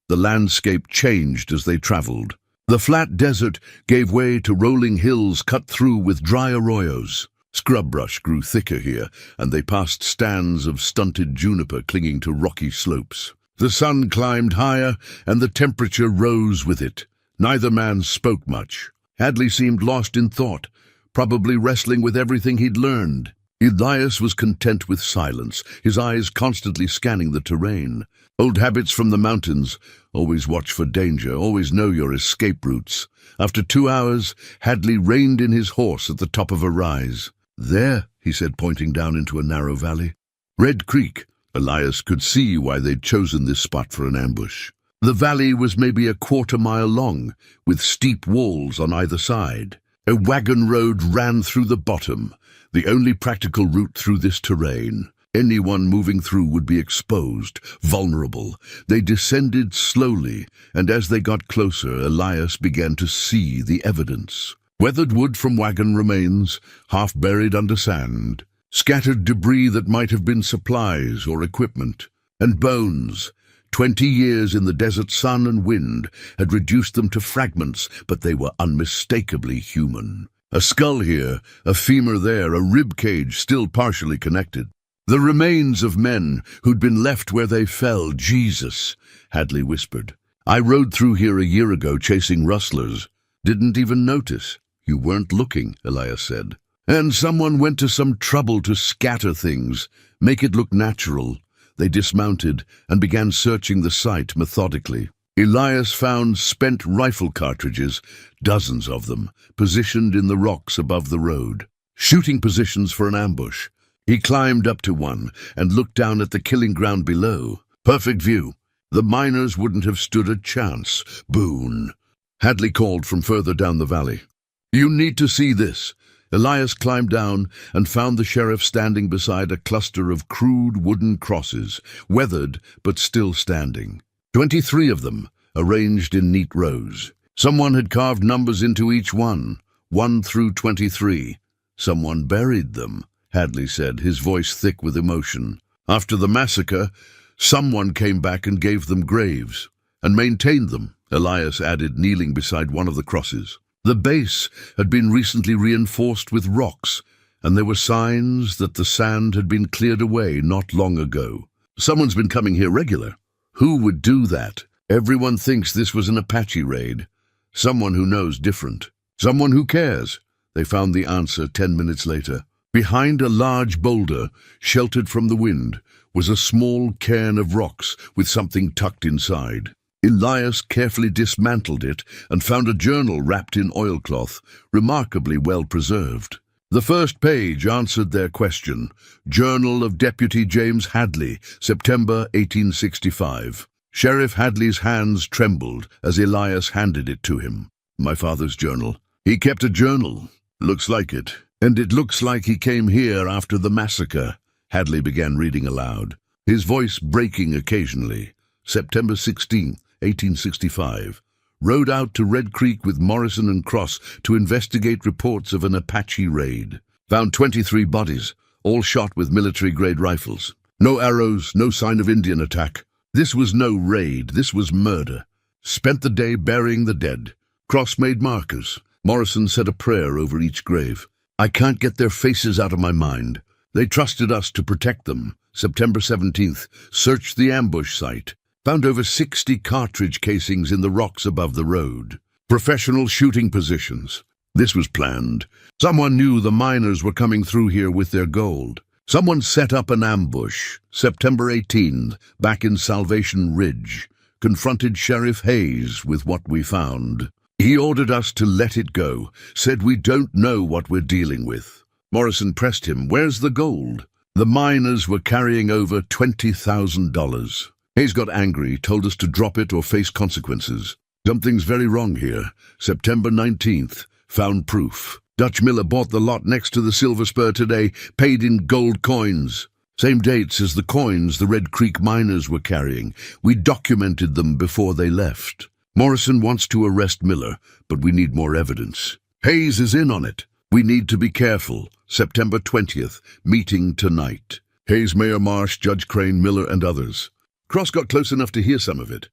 The landscape changed as they traveled. The flat desert gave way to rolling hills cut through with dry arroyos. Scrub brush grew thicker here, and they passed stands of stunted juniper clinging to rocky slopes. The sun climbed higher, and the temperature rose with it. Neither man spoke much. Hadley seemed lost in thought, probably wrestling with everything he'd learned. Elias was content with silence, his eyes constantly scanning the terrain. Old habits from the mountains: always watch for danger, always know your escape routes. After 2 hours, Hadley reined in his horse at the top of a rise. "There," he said, pointing down into a narrow valley. Red Creek. Elias could see why they'd chosen this spot for an ambush. The valley was maybe a quarter-mile long, with steep walls on either side. A wagon road ran through the bottom, the only practical route through this terrain. Anyone moving through would be exposed, vulnerable. They descended slowly, and as they got closer, Elias began to see the evidence. Weathered wood from wagon remains, half buried under sand, scattered debris that might have been supplies or equipment, and bones, 20 years in the desert sun and wind had reduced them to fragments, but they were unmistakably human. A skull here, a femur there, a rib cage still partially connected. The remains of men who'd been left where they fell. Jesus, Hadley whispered. I rode through here a year ago chasing rustlers. Didn't even notice. You weren't looking, Elias said. And someone went to some trouble to scatter things, make it look natural. They dismounted and began searching the site methodically. Elias found spent rifle cartridges, dozens of them, positioned in the rocks above the road. Shooting positions for an ambush. He climbed up to one and looked down at the killing ground below. Perfect view. The miners wouldn't have stood a chance. Boone. Hadley called from further down the valley. You need to see this. Elias climbed down and found the sheriff standing beside a cluster of crude wooden crosses, weathered but still standing. 23 of them, arranged in neat rows. Someone had carved numbers into each one, 1 through 23. Someone buried them, Hadley said, his voice thick with emotion. After the massacre, someone came back and gave them graves, and maintained them, Elias added, kneeling beside one of the crosses. The base had been recently reinforced with rocks, and there were signs that the sand had been cleared away not long ago. Someone's been coming here regular. Who would do that? Everyone thinks this was an Apache raid. Someone who knows different. Someone who cares. They found the answer 10 minutes later. Behind a large boulder, sheltered from the wind, was a small cairn of rocks with something tucked inside. Elias carefully dismantled it and found a journal wrapped in oilcloth, remarkably well preserved. The first page answered their question. Journal of Deputy James Hadley, September 1865. Sheriff Hadley's hands trembled as Elias handed it to him. My father's journal. He kept a journal. Looks like it. And it looks like he came here after the massacre. Hadley began reading aloud, his voice breaking occasionally. September 16, 1865. Rode out to Red Creek with Morrison and Cross to investigate reports of an Apache raid. Found 23 bodies, all shot with military-grade rifles. No arrows, no sign of Indian attack. This was no raid, this was murder. Spent the day burying the dead. Cross made markers. Morrison said a prayer over each grave. I can't get their faces out of my mind. They trusted us to protect them. September 17th, searched the ambush site. Found over 60 cartridge casings in the rocks above the road. Professional shooting positions. This was planned. Someone knew the miners were coming through here with their gold. Someone set up an ambush. September 18th, back in Salvation Ridge. Confronted Sheriff Hayes with what we found. He ordered us to let it go, said we don't know what we're dealing with. Morrison pressed him, where's the gold? The miners were carrying over $20,000. Hayes got angry, told us to drop it or face consequences. Something's very wrong here. September 19th, found proof. Dutch Miller bought the lot next to the Silver Spur today, paid in gold coins. Same dates as the coins the Red Creek miners were carrying. We documented them before they left. Morrison wants to arrest Miller, but we need more evidence. Hayes is in on it. We need to be careful. September 20th, meeting tonight. Hayes, Mayor Marsh, Judge Crane, Miller, and others. Cross got close enough to hear some of it.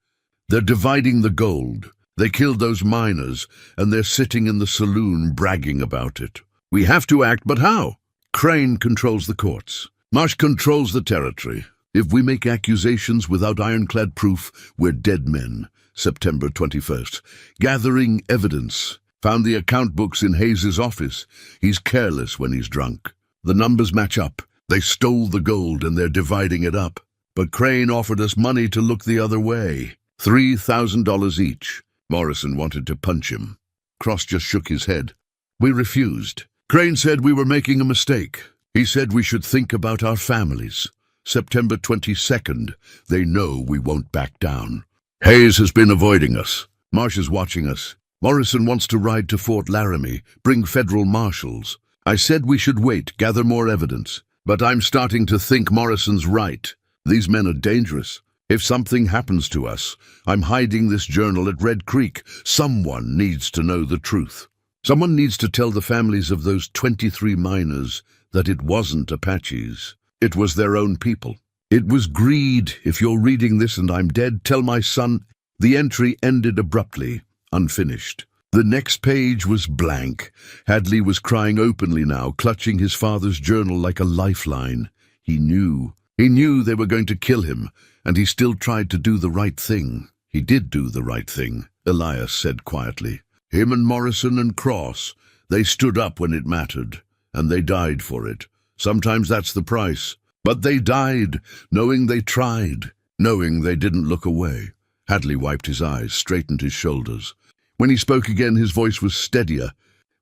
They're dividing the gold. They killed those miners, and they're sitting in the saloon bragging about it. We have to act, but how? Crane controls the courts. Marsh controls the territory. If we make accusations without ironclad proof, we're dead men. September 21st. Gathering evidence. Found the account books in Hayes's office. He's careless when he's drunk. The numbers match up. They stole the gold and they're dividing it up. But Crane offered us money to look the other way. $3,000 each. Morrison wanted to punch him. Cross just shook his head. We refused. Crane said we were making a mistake. He said we should think about our families. September 22nd. They know we won't back down. Hayes has been avoiding us. Marsh is watching us. Morrison wants to ride to Fort Laramie, bring federal marshals. I said we should wait, gather more evidence. But I'm starting to think Morrison's right. These men are dangerous. If something happens to us, I'm hiding this journal at Red Creek. Someone needs to know the truth. Someone needs to tell the families of those 23 miners that it wasn't Apaches. It was their own people. It was greed. If you're reading this and I'm dead, tell my son. The entry ended abruptly, unfinished. The next page was blank. Hadley was crying openly now, clutching his father's journal like a lifeline. He knew they were going to kill him, and he still tried to do the right thing. He did do the right thing, Elias said quietly. Him and Morrison and Cross, they stood up when it mattered, and they died for it. Sometimes that's the price. But they died, knowing they tried, knowing they didn't look away. Hadley wiped his eyes, straightened his shoulders. When he spoke again, his voice was steadier.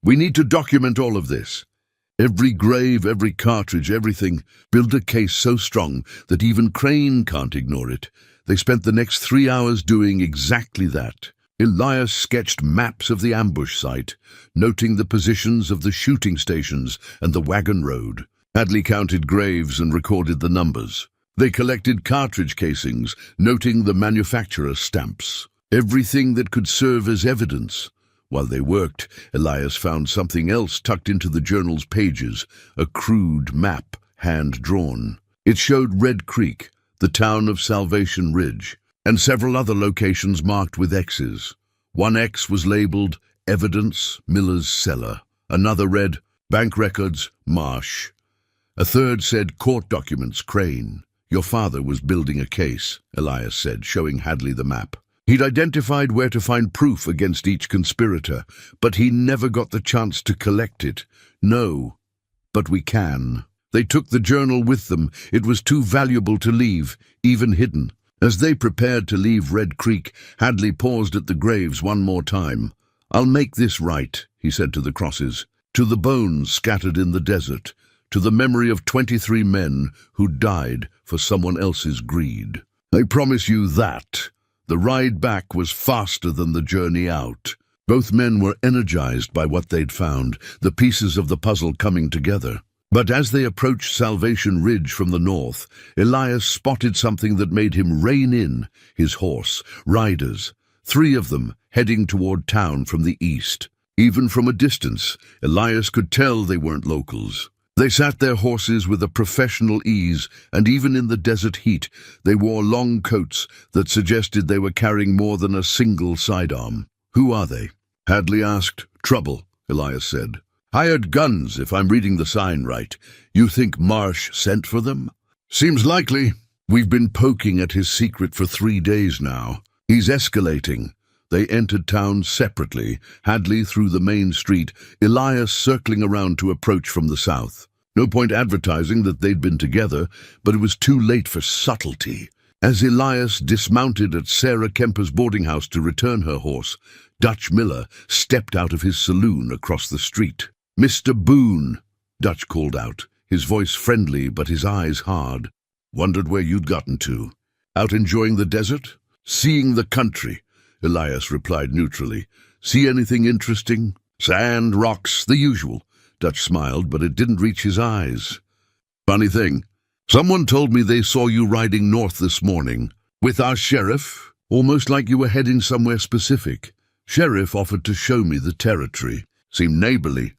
We need to document all of this. Every grave, every cartridge, everything. Build a case so strong that even Crane can't ignore it. They spent the next 3 hours doing exactly that. Elias sketched maps of the ambush site, noting the positions of the shooting stations and the wagon road. Hadley counted graves and recorded the numbers. They collected cartridge casings, noting the manufacturer's stamps. Everything that could serve as evidence. While they worked, Elias found something else tucked into the journal's pages, a crude map, hand-drawn. It showed Red Creek, the town of Salvation Ridge, and several other locations marked with X's. One X was labeled Evidence, Miller's Cellar. Another read Bank Records, Marsh. A third said Court Documents, Crane. Your father was building a case, Elias said, showing Hadley the map. He'd identified where to find proof against each conspirator, but he never got the chance to collect it. No, but we can. They took the journal with them. It was too valuable to leave, even hidden. As they prepared to leave Red Creek, Hadley paused at the graves one more time. I'll make this right, he said to the crosses, to the bones scattered in the desert, to the memory of 23 men who died for someone else's greed. I promise you that. The ride back was faster than the journey out. Both men were energized by what they'd found, the pieces of the puzzle coming together. But as they approached Salvation Ridge from the north, Elias spotted something that made him rein in his horse, riders, 3 of them heading toward town from the east. Even from a distance, Elias could tell they weren't locals. They sat their horses with a professional ease, and even in the desert heat, they wore long coats that suggested they were carrying more than a single sidearm. Who are they? Hadley asked. Trouble, Elias said. Hired guns, if I'm reading the sign right. You think Marsh sent for them? Seems likely. We've been poking at his secret for 3 days now. He's escalating. They entered town separately, Hadley through the main street, Elias circling around to approach from the south. No point advertising that they'd been together, but it was too late for subtlety. As Elias dismounted at Sarah Kemper's boarding house to return her horse, Dutch Miller stepped out of his saloon across the street. Mr. Boone, Dutch called out, his voice friendly but his eyes hard. Wondered where you'd gotten to. Out enjoying the desert? Seeing the country, Elias replied neutrally. See anything interesting? Sand, rocks, the usual. Dutch smiled, but it didn't reach his eyes. Funny thing, someone told me they saw you riding north this morning. With our sheriff? Almost like you were heading somewhere specific. Sheriff offered to show me the territory. Seemed neighborly.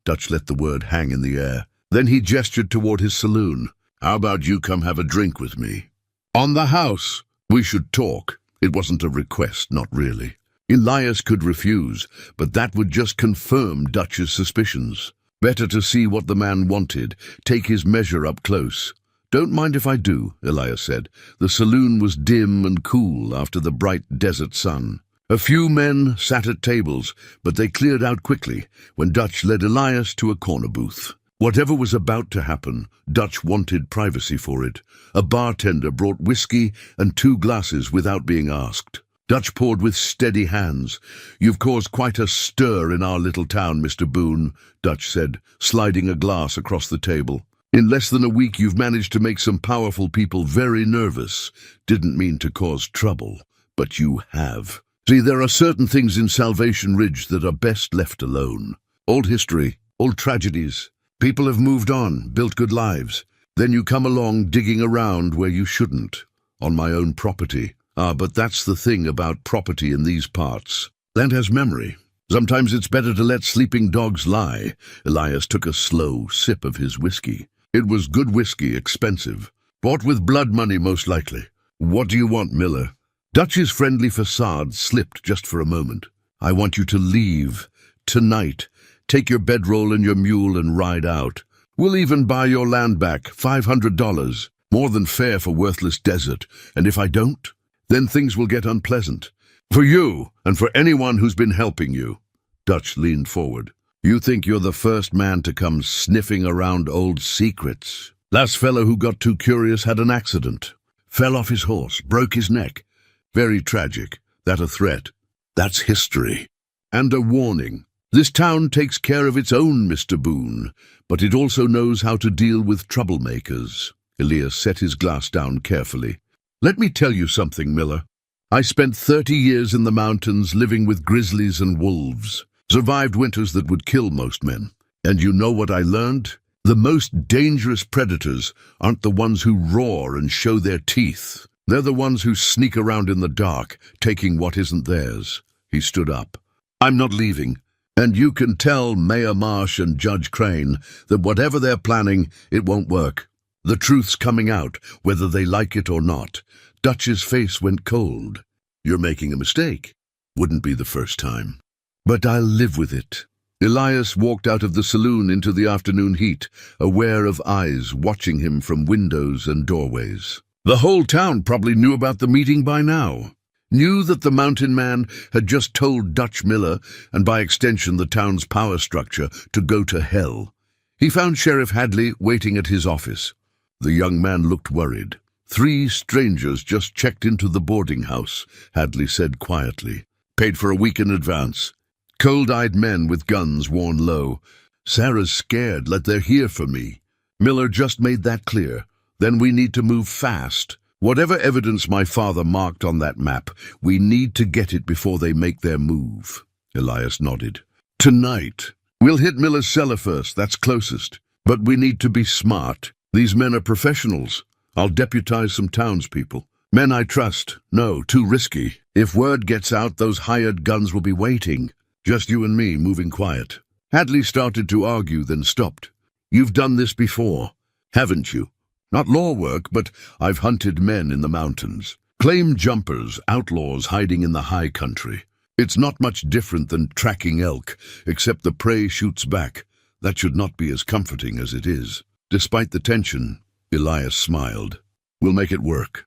Dutch let the word hang in the air. Then he gestured toward his saloon. How about you come have a drink with me? On the house. We should talk. It wasn't a request, not really. Elias could refuse, but that would just confirm Dutch's suspicions. Better to see what the man wanted, take his measure up close. Don't mind if I do, Elias said. The saloon was dim and cool after the bright desert sun. A few men sat at tables, but they cleared out quickly when Dutch led Elias to a corner booth. Whatever was about to happen, Dutch wanted privacy for it. A bartender brought whiskey and 2 glasses without being asked. Dutch poured with steady hands. You've caused quite a stir in our little town, Mr. Boone, Dutch said, sliding a glass across the table. In less than a week you've managed to make some powerful people very nervous. Didn't mean to cause trouble, but you have. See, there are certain things in Salvation Ridge that are best left alone. Old history, old tragedies. People have moved on, built good lives. Then you come along digging around where you shouldn't. On my own property. But that's the thing about property in these parts. Land has memory. Sometimes it's better to let sleeping dogs lie. Elias took a slow sip of his whiskey. It was good whiskey, expensive. Bought with blood money, most likely. What do you want, Miller? Dutch's friendly facade slipped just for a moment. I want you to leave. Tonight. Take your bedroll and your mule and ride out. We'll even buy your land back, $500. More than fair for worthless desert. And if I don't, then things will get unpleasant. For you, and for anyone who's been helping you. Dutch leaned forward. You think you're the first man to come sniffing around old secrets. Last fellow who got too curious had an accident. Fell off his horse, broke his neck. Very tragic. That a threat. That's history. And a warning. This town takes care of its own, Mr. Boone, but it also knows how to deal with troublemakers. Elias set his glass down carefully. Let me tell you something, Miller. I spent 30 years in the mountains living with grizzlies and wolves. Survived winters that would kill most men. And you know what I learned? The most dangerous predators aren't the ones who roar and show their teeth. They're the ones who sneak around in the dark, taking what isn't theirs. He stood up. I'm not leaving. And you can tell Mayor Marsh and Judge Crane that whatever they're planning, it won't work. The truth's coming out, whether they like it or not. Dutch's face went cold. You're making a mistake. Wouldn't be the first time. But I'll live with it. Elias walked out of the saloon into the afternoon heat, aware of eyes watching him from windows and doorways. The whole town probably knew about the meeting by now. Knew that the mountain man had just told Dutch Miller, and by extension the town's power structure, to go to hell. He found Sheriff Hadley waiting at his office. The young man looked worried. 3 strangers just checked into the boarding house, Hadley said quietly. Paid for a week in advance. Cold-eyed men with guns worn low. Sarah's scared, let her hear from me. Miller just made that clear. Then we need to move fast. Whatever evidence my father marked on that map, we need to get it before they make their move. Elias nodded. Tonight. We'll hit Miller's cellar first, that's closest. But we need to be smart. These men are professionals. I'll deputize some townspeople. Men I trust. No, too risky. If word gets out, those hired guns will be waiting. Just you and me, moving quiet. Hadley started to argue, then stopped. You've done this before, haven't you? Not law work, but I've hunted men in the mountains. Claim jumpers, outlaws hiding in the high country. It's not much different than tracking elk, except the prey shoots back. That should not be as comforting as it is. Despite the tension, Elias smiled. We'll make it work.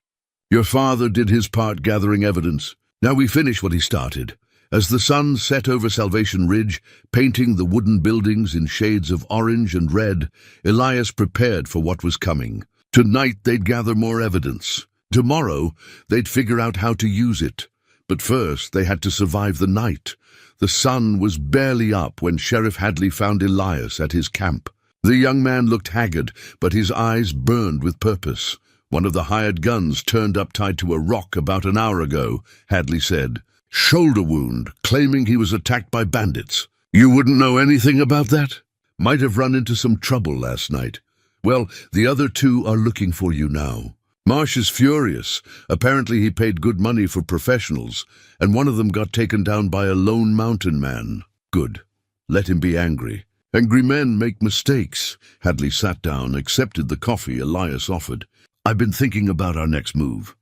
Your father did his part gathering evidence. Now we finish what he started. As the sun set over Salvation Ridge, painting the wooden buildings in shades of orange and red, Elias prepared for what was coming. Tonight they'd gather more evidence. Tomorrow they'd figure out how to use it. But first they had to survive the night. The sun was barely up when Sheriff Hadley found Elias at his camp. The young man looked haggard, but his eyes burned with purpose. One of the hired guns turned up tied to a rock about an hour ago, Hadley said. Shoulder wound, claiming he was attacked by bandits. You wouldn't know anything about that? Might have run into some trouble last night. Well, the other 2 are looking for you now. Marsh is furious. Apparently he paid good money for professionals, and one of them got taken down by a lone mountain man. Good. Let him be angry. Angry men make mistakes. Hadley sat down, accepted the coffee Elias offered. I've been thinking about our next move.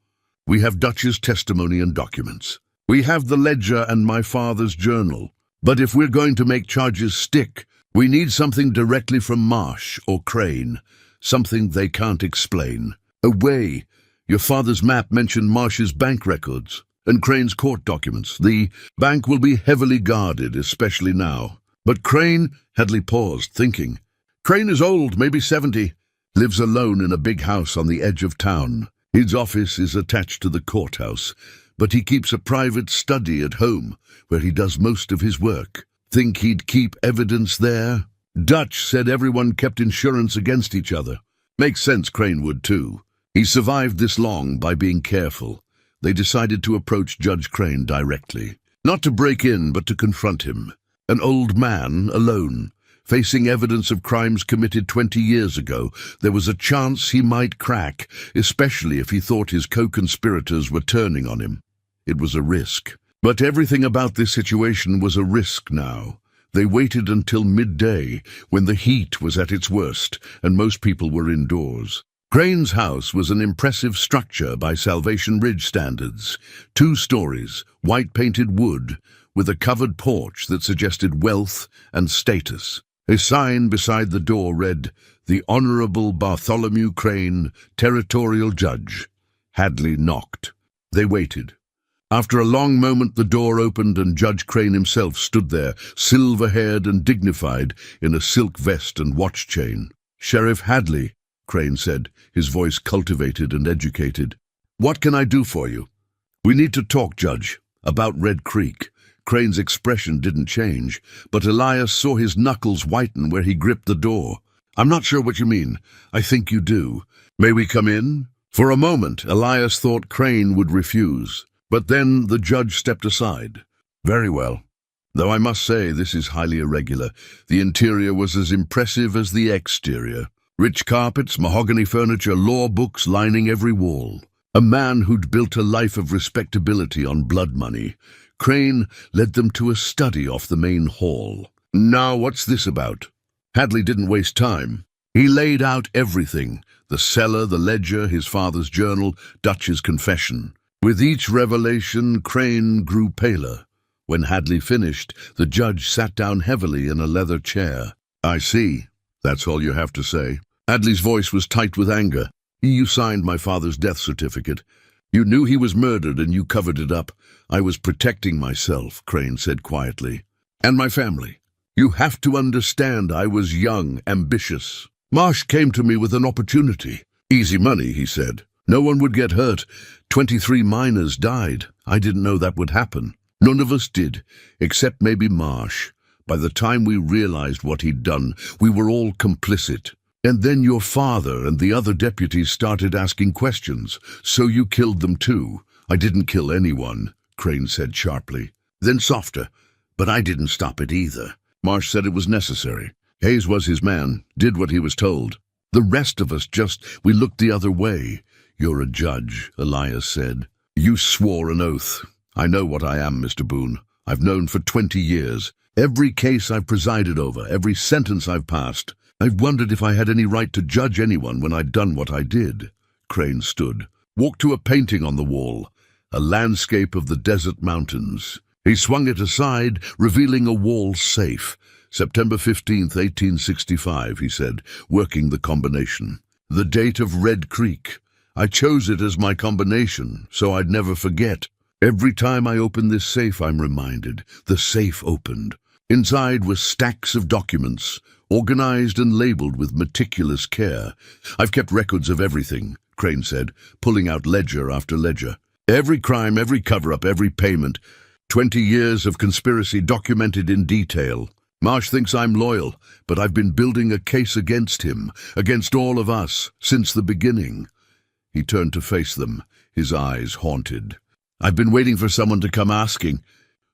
We have Dutch's testimony and documents. We have the ledger and my father's journal. But if we're going to make charges stick, we need something directly from Marsh or Crane. Something they can't explain. A way. Your father's map mentioned Marsh's bank records and Crane's court documents. The bank will be heavily guarded, especially now. But Crane, Hadley paused, thinking. Crane is old, maybe 70. Lives alone in a big house on the edge of town. His office is attached to the courthouse, but he keeps a private study at home, where he does most of his work. Think he'd keep evidence there? Dutch said everyone kept insurance against each other. Makes sense Crane would too. He survived this long by being careful. They decided to approach Judge Crane directly. Not to break in, but to confront him. An old man, alone, facing evidence of crimes committed 20 years ago. There was a chance he might crack, especially if he thought his co-conspirators were turning on him. It was a risk. But everything about this situation was a risk now. They waited until midday, when the heat was at its worst, and most people were indoors. Crane's house was an impressive structure by Salvation Ridge standards. 2 stories, white-painted wood, with a covered porch that suggested wealth and status. A sign beside the door read, "The Honorable Bartholomew Crane, Territorial Judge." Hadley knocked. They waited. After a long moment, the door opened and Judge Crane himself stood there, silver-haired and dignified, in a silk vest and watch chain. "Sheriff Hadley," Crane said, his voice cultivated and educated. "What can I do for you?" "We need to talk, Judge, about Red Creek." Crane's expression didn't change, but Elias saw his knuckles whiten where he gripped the door. "I'm not sure what you mean. I think you do. May we come in?" For a moment, Elias thought Crane would refuse, but then the judge stepped aside. "Very well. Though I must say this is highly irregular. The interior was as impressive as the exterior. Rich carpets, mahogany furniture, law books lining every wall. A man who'd built a life of respectability on blood money. Crane led them to a study off the main hall. "Now what's this about?" Hadley didn't waste time. He laid out everything: the cellar, the ledger, his father's journal, Dutch's confession. With each revelation, Crane grew paler. When Hadley finished, the judge sat down heavily in a leather chair. "I see. That's all you have to say." Hadley's voice was tight with anger. "You signed my father's death certificate. You knew he was murdered and you covered it up." "I was protecting myself," Crane said quietly. "And my family. You have to understand I was young, ambitious. Marsh came to me with an opportunity. Easy money," he said. "No one would get hurt. 23 miners died. I didn't know that would happen. None of us did, except maybe Marsh. By the time we realized what he'd done, we were all complicit. And then your father and the other deputies started asking questions. So you killed them too." "I didn't kill anyone," Crane said sharply. Then softer, "But I didn't stop it either. Marsh said it was necessary. Hayes was his man, did what he was told. The rest of us we looked the other way." "You're a judge," Elias said. "You swore an oath. I know what I am, Mr. Boone. I've known for 20 years. Every case I've presided over, every sentence I've passed. I've wondered if I had any right to judge anyone when I'd done what I did." Crane stood, walked to a painting on the wall, a landscape of the desert mountains. He swung it aside, revealing a wall safe. "September 15th, 1865, he said, working the combination. "The date of Red Creek. I chose it as my combination, so I'd never forget. Every time I open this safe, I'm reminded. The safe opened. Inside were stacks of documents, organized and labeled with meticulous care. I've kept records of everything," Crane said, pulling out ledger after ledger. "Every crime, every cover-up, every payment. 20 years of conspiracy documented in detail. Marsh thinks I'm loyal, but I've been building a case against him, against all of us, since the beginning." He turned to face them, his eyes haunted. "I've been waiting for someone to come asking.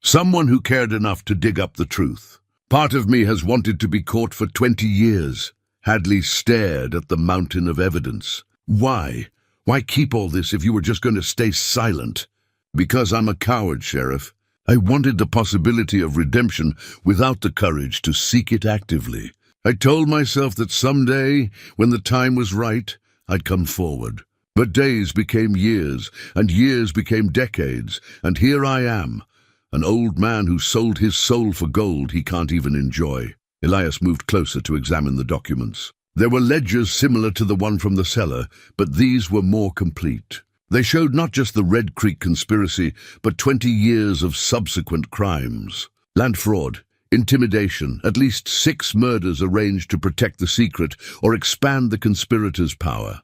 Someone who cared enough to dig up the truth. Part of me has wanted to be caught for 20 years. Hadley stared at the mountain of evidence. "Why? Why keep all this if you were just going to stay silent?" "Because I'm a coward, Sheriff. I wanted the possibility of redemption without the courage to seek it actively. I told myself that someday, when the time was right, I'd come forward. But days became years, and years became decades, and here I am, an old man who sold his soul for gold he can't even enjoy." Elias moved closer to examine the documents. There were ledgers similar to the one from the cellar, but these were more complete. They showed not just the Red Creek conspiracy, but 20 years of subsequent crimes. Land fraud, intimidation, at least 6 murders arranged to protect the secret or expand the conspirators' power.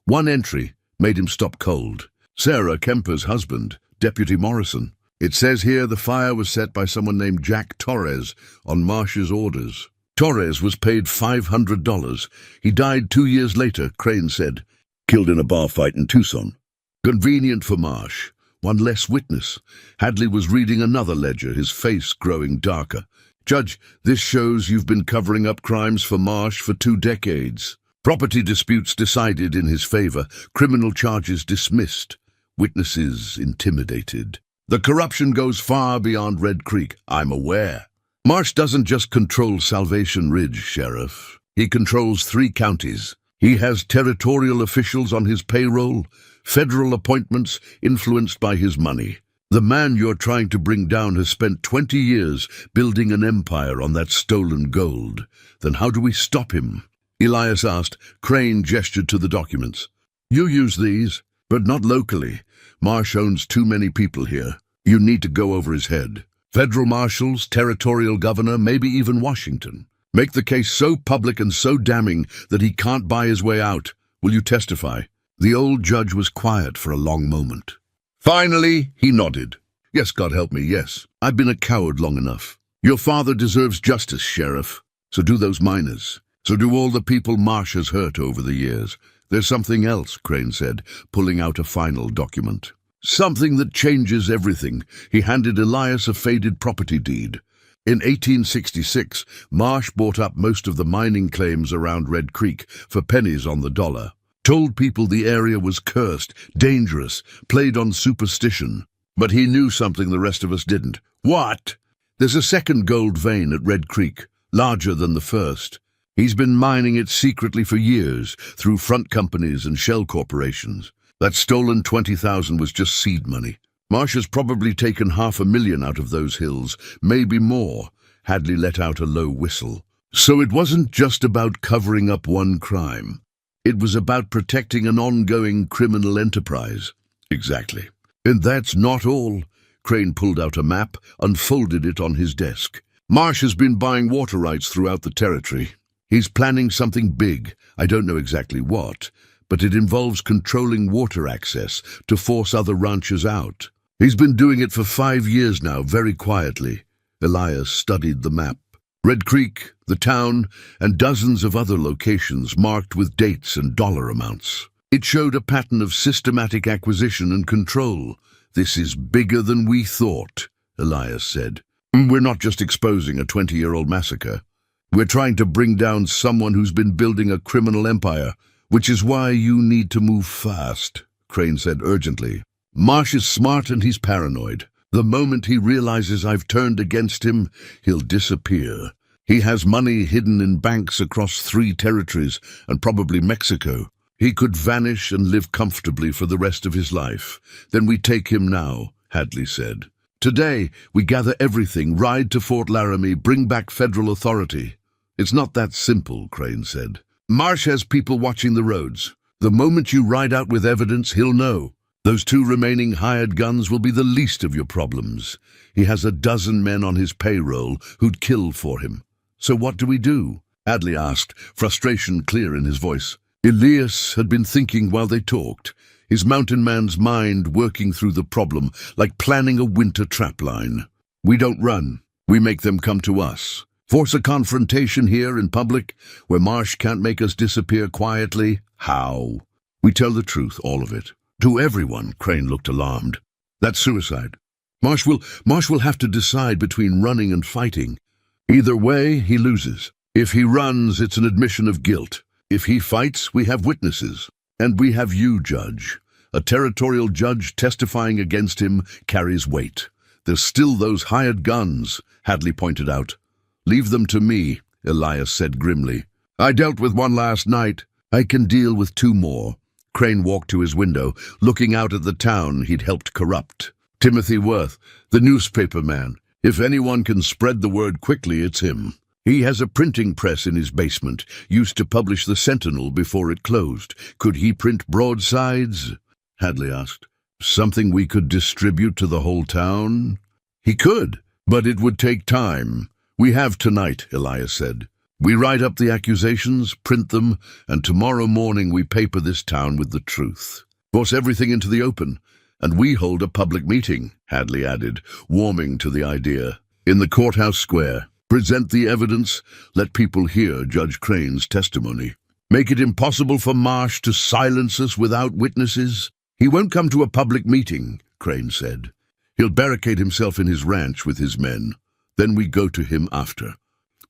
One entry made him stop cold. Sarah Kemper's husband, Deputy Morrison. It says here the fire was set by someone named Jack Torres on Marsh's orders. Torres was paid $500. He died 2 years later, Crane said. Killed in a bar fight in Tucson. Convenient for Marsh. One less witness. Hadley was reading another ledger, his face growing darker. "Judge, this shows you've been covering up crimes for Marsh for 2 decades. Property disputes decided in his favor, criminal charges dismissed, witnesses intimidated. The corruption goes far beyond Red Creek, I'm aware. Marsh doesn't just control Salvation Ridge, Sheriff. He controls 3 counties. He has territorial officials on his payroll, federal appointments influenced by his money. The man you're trying to bring down has spent 20 years building an empire on that stolen gold. Then how do we stop him? Elias asked. Crane gestured to the documents. You use these, but not locally. Marsh owns too many people here. You need to go over his head. Federal marshals, territorial governor, maybe even Washington. Make the case so public and so damning that he can't buy his way out. Will you testify? The old judge was quiet for a long moment. Finally, he nodded. Yes, God help me, yes. I've been a coward long enough. Your father deserves justice, Sheriff. So do those miners. So do all the people Marsh has hurt over the years. There's something else, Crane said, pulling out a final document. Something that changes everything. He handed Elias a faded property deed. In 1866, Marsh bought up most of the mining claims around Red Creek for pennies on the dollar. Told people the area was cursed, dangerous, played on superstition. But he knew something the rest of us didn't. What? There's a second gold vein at Red Creek, larger than the first. He's been mining it secretly for years, through front companies and shell corporations. That stolen $20,000 was just seed money. Marsh has probably taken $500,000 out of those hills, maybe more. Hadley let out a low whistle. So it wasn't just about covering up one crime. It was about protecting an ongoing criminal enterprise. Exactly. And that's not all. Crane pulled out a map, unfolded it on his desk. Marsh has been buying water rights throughout the territory. He's planning something big. I don't know exactly what, but it involves controlling water access to force other ranchers out. He's been doing it for 5 years now, very quietly. Elias studied the map. Red Creek, the town, and dozens of other locations marked with dates and dollar amounts. It showed a pattern of systematic acquisition and control. This is bigger than we thought, Elias said. We're not just exposing a 20-year-old massacre. We're trying to bring down someone who's been building a criminal empire, which is why you need to move fast, Crane said urgently. Marsh is smart and he's paranoid. The moment he realizes I've turned against him, he'll disappear. He has money hidden in banks across 3 territories and probably Mexico. He could vanish and live comfortably for the rest of his life. Then we take him now, Hadley said. Today, we gather everything, ride to Fort Laramie, bring back federal authority. It's not that simple, Crane said. Marsh has people watching the roads. The moment you ride out with evidence, he'll know. Those 2 remaining hired guns will be the least of your problems. He has a dozen men on his payroll who'd kill for him. So what do we do? Hadley asked, frustration clear in his voice. Elias had been thinking while they talked, his mountain man's mind working through the problem like planning a winter trapline. We don't run. We make them come to us. Force a confrontation here in public where Marsh can't make us disappear quietly? How? We tell the truth, all of it. To everyone, Crane looked alarmed. That's suicide. Marsh will have to decide between running and fighting. Either way, he loses. If he runs, it's an admission of guilt. If he fights, we have witnesses. And we have you, Judge. A territorial judge testifying against him carries weight. There's still those hired guns, Hadley pointed out. Leave them to me, Elias said grimly. I dealt with one last night. I can deal with 2 more. Crane walked to his window, looking out at the town he'd helped corrupt. Timothy Worth, the newspaper man. If anyone can spread the word quickly, it's him. He has a printing press in his basement, used to publish the Sentinel before it closed. Could he print broadsides? Hadley asked. Something we could distribute to the whole town? He could, but it would take time. We have tonight, Elias said. We write up the accusations, print them, and tomorrow morning we paper this town with the truth. Force everything into the open, and we hold a public meeting, Hadley added, warming to the idea. In the courthouse square. Present the evidence, let people hear Judge Crane's testimony. Make it impossible for Marsh to silence us without witnesses. He won't come to a public meeting, Crane said. He'll barricade himself in his ranch with his men. Then we go to him after.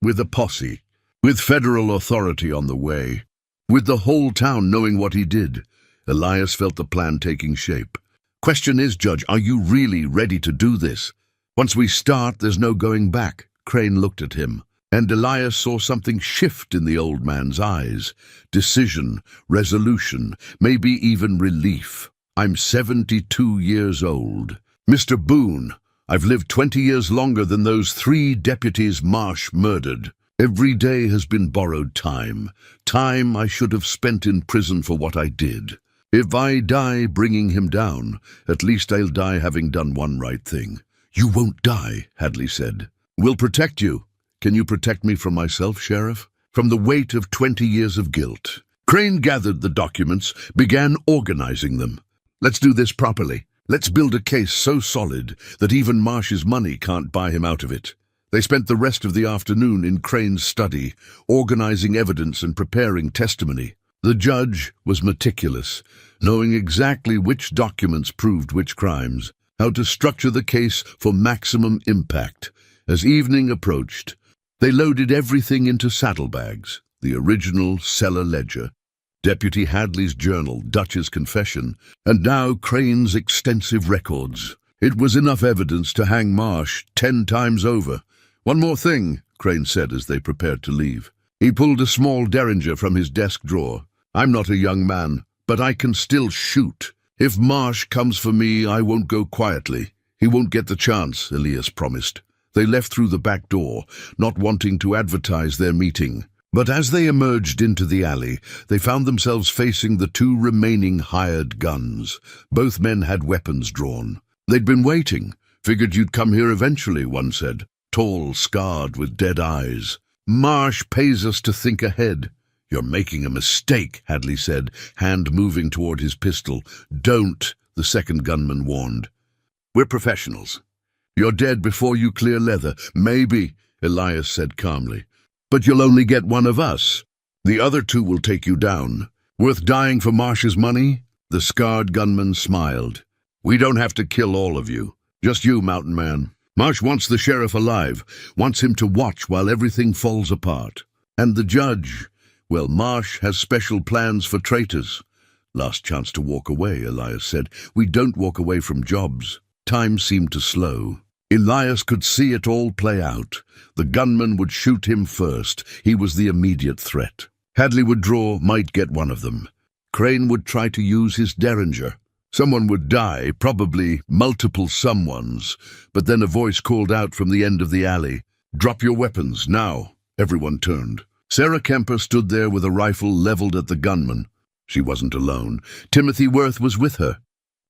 With a posse. With federal authority on the way. With the whole town knowing what he did. Elias felt the plan taking shape. Question is, Judge, are you really ready to do this? Once we start, there's no going back. Crane looked at him. And Elias saw something shift in the old man's eyes. Decision, resolution, maybe even relief. I'm 72 years old. Mr. Boone, I've lived 20 years longer than those 3 deputies Marsh murdered. Every day has been borrowed time. Time I should have spent in prison for what I did. If I die bringing him down, at least I'll die having done one right thing. You won't die, Hadley said. We'll protect you. Can you protect me from myself, Sheriff? From the weight of 20 years of guilt. Crane gathered the documents, began organizing them. Let's do this properly. Let's build a case so solid that even Marsh's money can't buy him out of it. They spent the rest of the afternoon in Crane's study, organizing evidence and preparing testimony. The judge was meticulous, knowing exactly which documents proved which crimes, how to structure the case for maximum impact. As evening approached, they loaded everything into saddlebags, the original cellar ledger, Deputy Hadley's journal, Dutch's confession, and now Crane's extensive records. It was enough evidence to hang Marsh 10 times over. One more thing, Crane said as they prepared to leave. He pulled a small derringer from his desk drawer. I'm not a young man, but I can still shoot. If Marsh comes for me, I won't go quietly. He won't get the chance, Elias promised. They left through the back door, not wanting to advertise their meeting. But as they emerged into the alley, they found themselves facing the 2 remaining hired guns. Both men had weapons drawn. They'd been waiting. Figured you'd come here eventually, one said. Tall, scarred, with dead eyes. Marsh pays us to think ahead. You're making a mistake, Hadley said, hand moving toward his pistol. Don't, the second gunman warned. We're professionals. You're dead before you clear leather. Maybe, Elias said calmly. But you'll only get one of us. The other 2 will take you down. Worth dying for Marsh's money? The scarred gunman smiled. We don't have to kill all of you. Just you, Mountain Man. Marsh wants the sheriff alive, wants him to watch while everything falls apart. And the judge, well, Marsh has special plans for traitors. Last chance to walk away, Elias said. We don't walk away from jobs. Time seemed to slow. Elias could see it all play out. The gunman would shoot him first. He was the immediate threat. Hadley would draw, might get one of them. Crane would try to use his derringer. Someone would die, probably multiple someones, but then a voice called out from the end of the alley. Drop your weapons, now. Everyone turned. Sarah Kemper stood there with a rifle leveled at the gunman. She wasn't alone. Timothy Worth was with her.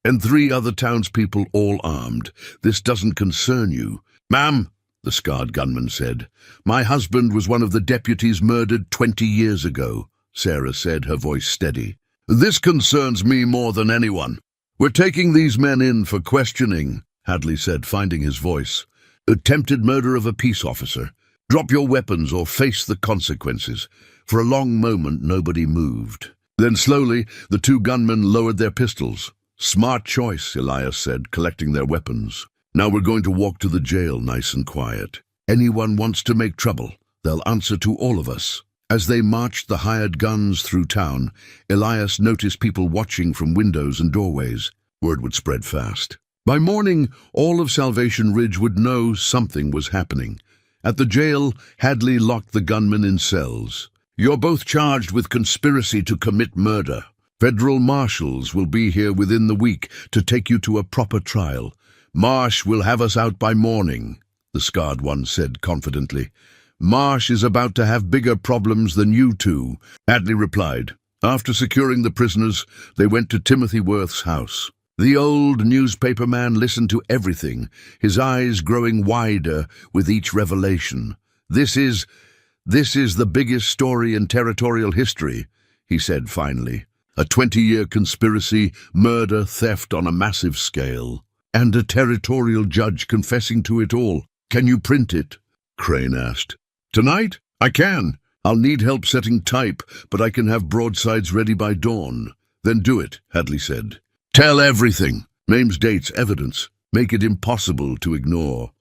And 3 other townspeople, all armed. This doesn't concern you. Ma'am, the scarred gunman said. My husband was one of the deputies murdered 20 years ago, Sarah said, her voice steady. This concerns me more than anyone. We're taking these men in for questioning, Hadley said, finding his voice. Attempted murder of a peace officer. Drop your weapons or face the consequences. For a long moment, nobody moved. Then slowly, the 2 gunmen lowered their pistols. Smart choice, Elias said, collecting their weapons. Now we're going to walk to the jail nice and quiet. Anyone wants to make trouble, they'll answer to all of us. As they marched the hired guns through town, Elias noticed people watching from windows and doorways. Word would spread fast. By morning, all of Salvation Ridge would know something was happening. At the jail, Hadley locked the gunmen in cells. You're both charged with conspiracy to commit murder. Federal marshals will be here within the week to take you to a proper trial. Marsh will have us out by morning, the scarred one said confidently. Marsh is about to have bigger problems than you 2, Hadley replied. After securing the prisoners, they went to Timothy Worth's house. The old newspaper man listened to everything, his eyes growing wider with each revelation. This is the biggest story in territorial history, he said finally. A 20-year conspiracy, murder, theft on a massive scale. And a territorial judge confessing to it all. Can you print it? Crane asked. Tonight? I can. I'll need help setting type, but I can have broadsides ready by dawn. Then do it, Hadley said. Tell everything. Names, dates, evidence. Make it impossible to ignore.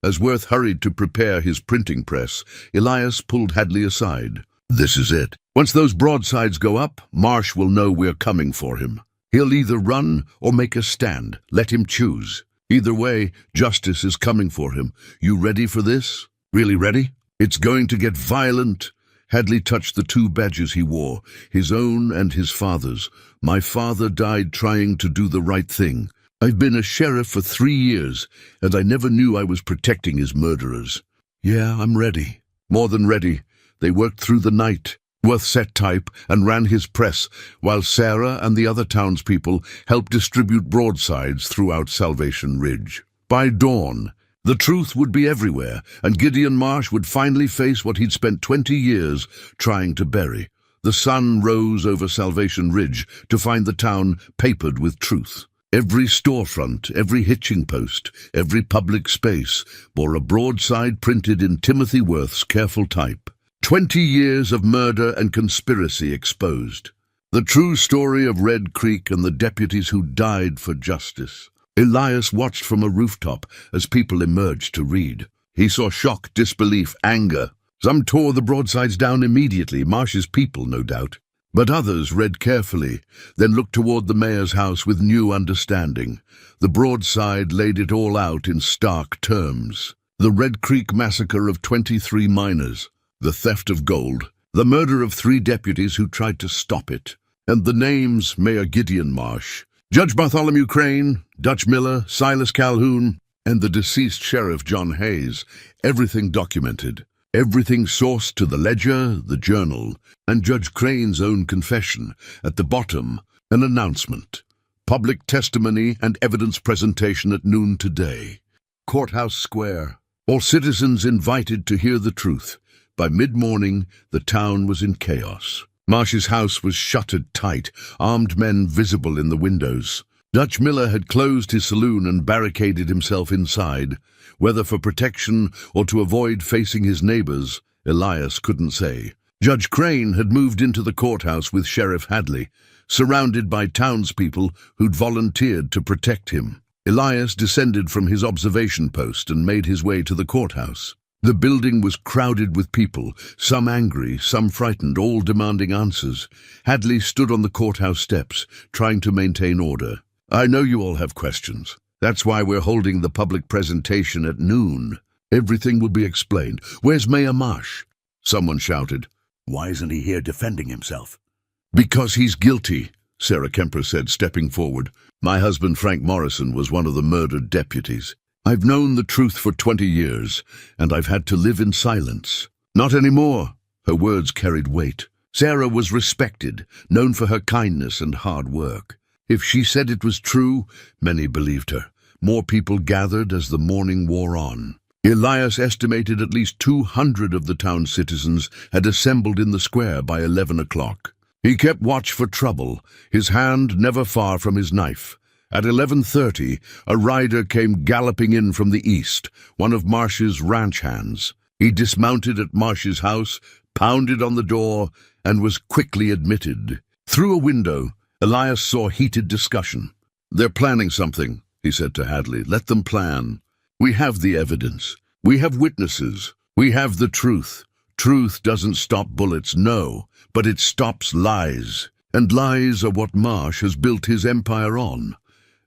As Worth hurried to prepare his printing press, Elias pulled Hadley aside. This is it. Once those broadsides go up, Marsh will know we're coming for him. He'll either run or make a stand. Let him choose. Either way, justice is coming for him. You ready for this? Really ready? It's going to get violent. Hadley touched the two badges he wore, his own and his father's. My father died trying to do the right thing. I've been a sheriff for 3 years, and I never knew I was protecting his murderers. Yeah, I'm ready. More than ready. They worked through the night. Worth set type and ran his press, while Sarah and the other townspeople helped distribute broadsides throughout Salvation Ridge. By dawn, the truth would be everywhere, and Gideon Marsh would finally face what he'd spent 20 years trying to bury. The sun rose over Salvation Ridge to find the town papered with truth. Every storefront, every hitching post, every public space bore a broadside printed in Timothy Worth's careful type. 20 years of murder and conspiracy exposed. The true story of Red Creek and the deputies who died for justice. Elias watched from a rooftop as people emerged to read. He saw shock, disbelief, anger. Some tore the broadsides down immediately, Marsh's people, no doubt. But others read carefully, then looked toward the mayor's house with new understanding. The broadside laid it all out in stark terms. The Red Creek massacre of 23 miners, the theft of gold, the murder of 3 deputies who tried to stop it, and the names Mayor Gideon Marsh, Judge Bartholomew Crane, Dutch Miller, Silas Calhoun, and the deceased Sheriff John Hayes, everything documented. Everything sourced to the ledger, the journal, and Judge Crane's own confession. At the bottom, an announcement. Public testimony and evidence presentation at noon today. Courthouse Square. All citizens invited to hear the truth. By mid-morning, the town was in chaos. Marsh's house was shuttered tight, armed men visible in the windows. Dutch Miller had closed his saloon and barricaded himself inside. Whether for protection or to avoid facing his neighbors, Elias couldn't say. Judge Crane had moved into the courthouse with Sheriff Hadley, surrounded by townspeople who'd volunteered to protect him. Elias descended from his observation post and made his way to the courthouse. The building was crowded with people, some angry, some frightened, all demanding answers. Hadley stood on the courthouse steps, trying to maintain order. I know you all have questions. That's why we're holding the public presentation at noon. Everything will be explained. Where's Mayor Marsh? Someone shouted. Why isn't he here defending himself? Because he's guilty, Sarah Kemper said, stepping forward. My husband Frank Morrison was one of the murdered deputies. I've known the truth for 20 years, and I've had to live in silence. Not anymore. Her words carried weight. Sarah was respected, known for her kindness and hard work. If she said it was true, many believed her. More people gathered as the morning wore on. Elias estimated at least 200 of the town's citizens had assembled in the square by 11 o'clock. He kept watch for trouble, his hand never far from his knife. At 11:30, a rider came galloping in from the east, one of Marsh's ranch hands. He dismounted at Marsh's house, pounded on the door, and was quickly admitted. Through a window, Elias saw heated discussion. They're planning something, he said to Hadley. Let them plan. We have the evidence. We have witnesses. We have the truth. Truth doesn't stop bullets, no, but it stops lies. And lies are what Marsh has built his empire on.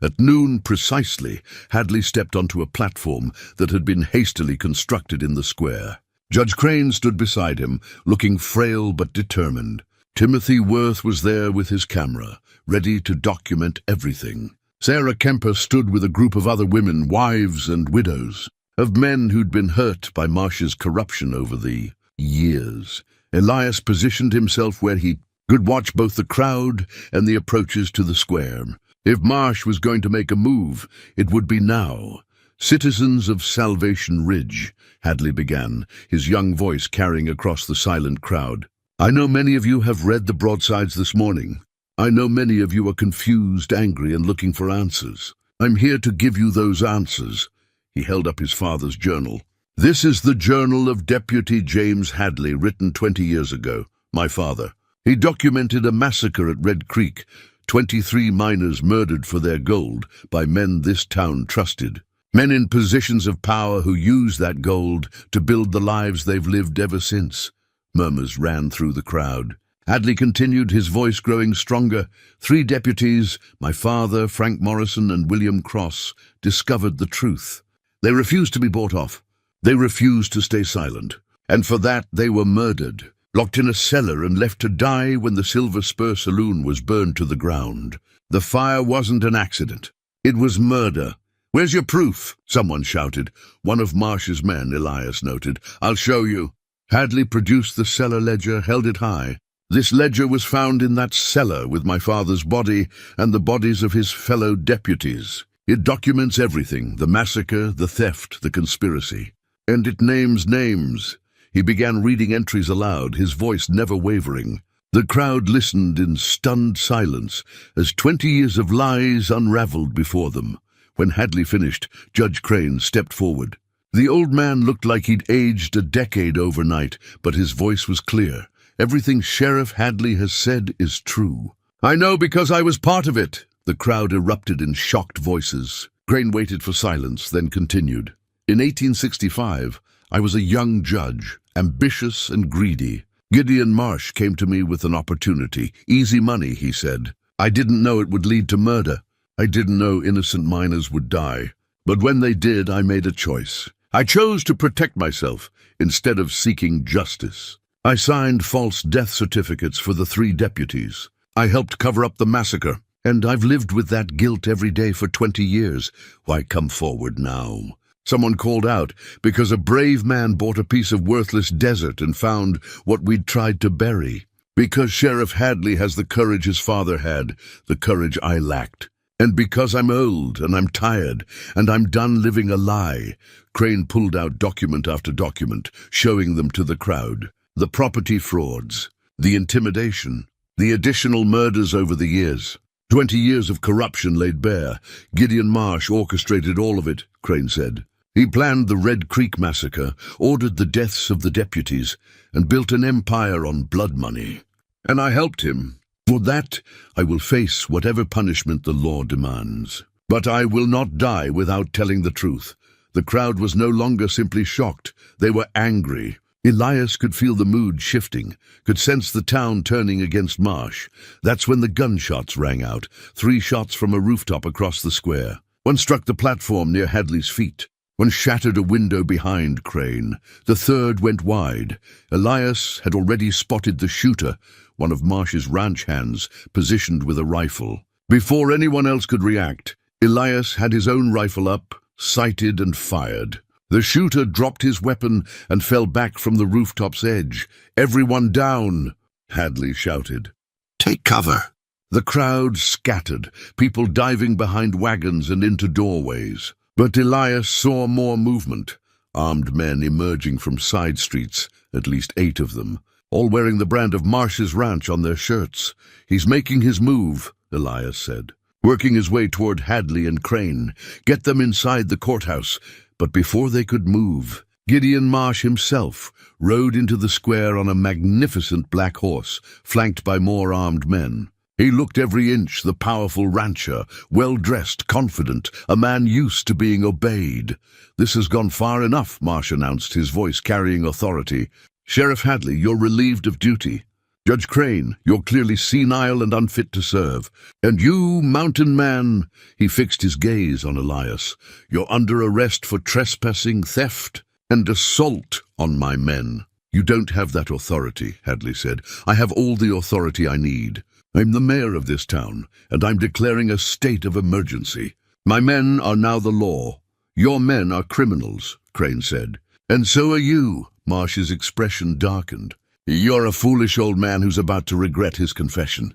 At noon precisely, Hadley stepped onto a platform that had been hastily constructed in the square. Judge Crane stood beside him, looking frail but determined. Timothy Worth was there with his camera, ready to document everything. Sarah Kemper stood with a group of other women, wives and widows, of men who'd been hurt by Marsh's corruption over the years. Elias positioned himself where he could watch both the crowd and the approaches to the square. If Marsh was going to make a move, it would be now. Citizens of Salvation Ridge, Hadley began, his young voice carrying across the silent crowd. I know many of you have read the broadsides this morning. I know many of you are confused, angry, and looking for answers. I'm here to give you those answers. He held up his father's journal. This is the journal of Deputy James Hadley, written 20 years ago, my father. He documented a massacre at Red Creek, 23 miners murdered for their gold by men this town trusted. Men in positions of power who used that gold to build the lives they've lived ever since. Murmurs ran through the crowd. Hadley continued, his voice growing stronger. 3 deputies, my father, Frank Morrison, and William Cross, discovered the truth. They refused to be bought off. They refused to stay silent. And for that they were murdered, locked in a cellar and left to die when the Silver Spur Saloon was burned to the ground. The fire wasn't an accident. It was murder. "Where's your proof?" someone shouted. One of Marsh's men, Elias noted. "I'll show you." Hadley produced the cellar ledger, held it high. "This ledger was found in that cellar with my father's body and the bodies of his fellow deputies. It documents everything, the massacre, the theft, the conspiracy. And it names names." He began reading entries aloud, his voice never wavering. The crowd listened in stunned silence as 20 years of lies unraveled before them. When Hadley finished, Judge Crane stepped forward. The old man looked like he'd aged a decade overnight, but his voice was clear. "Everything Sheriff Hadley has said is true." "I know because I was part of it." The crowd erupted in shocked voices. Crane waited for silence, then continued. "In 1865, I was a young judge, ambitious and greedy. Gideon Marsh came to me with an opportunity. Easy money, he said. I didn't know it would lead to murder. I didn't know innocent miners would die. But when they did, I made a choice. I chose to protect myself instead of seeking justice. I signed false death certificates for the 3 deputies. I helped cover up the massacre, and I've lived with that guilt every day for 20 years. Why come forward now?" Someone called out, "Because a brave man bought a piece of worthless desert and found what we'd tried to bury. Because Sheriff Hadley has the courage his father had, the courage I lacked. And because I'm old, and I'm tired, and I'm done living a lie." Crane pulled out document after document, showing them to the crowd. The property frauds, the intimidation, the additional murders over the years. 20 years of corruption laid bare. Gideon Marsh orchestrated all of it, Crane said. He planned the Red Creek massacre, ordered the deaths of the deputies, and built an empire on blood money. And I helped him. For that, I will face whatever punishment the law demands. But I will not die without telling the truth. The crowd was no longer simply shocked. They were angry. Elias could feel the mood shifting, could sense the town turning against Marsh. That's when the gunshots rang out, 3 shots from a rooftop across the square. One struck the platform near Hadley's feet. One shattered a window behind Crane. The 3rd went wide. Elias had already spotted the shooter, one of Marsh's ranch hands, positioned with a rifle. Before anyone else could react, Elias had his own rifle up, sighted and fired. The shooter dropped his weapon and fell back from the rooftop's edge. "Everyone down!" Hadley shouted. "Take cover." The crowd scattered, people diving behind wagons and into doorways. But Elias saw more movement. Armed men emerging from side streets, at least 8 of them, all wearing the brand of Marsh's ranch on their shirts. "He's making his move," Elias said, working his way toward Hadley and Crane. "Get them inside the courthouse." But before they could move, Gideon Marsh himself rode into the square on a magnificent black horse, flanked by more armed men. He looked every inch the powerful rancher, well-dressed, confident, a man used to being obeyed. "This has gone far enough," Marsh announced, his voice carrying authority. "Sheriff Hadley, you're relieved of duty. Judge Crane, you're clearly senile and unfit to serve. And you, mountain man," he fixed his gaze on Elias, "you're under arrest for trespassing, theft, and assault on my men." "You don't have that authority," Hadley said. "I have all the authority I need. I'm the mayor of this town, and I'm declaring a state of emergency. My men are now the law. Your men are criminals," Crane said. "And so are you." Marsh's expression darkened. "You're a foolish old man who's about to regret his confession.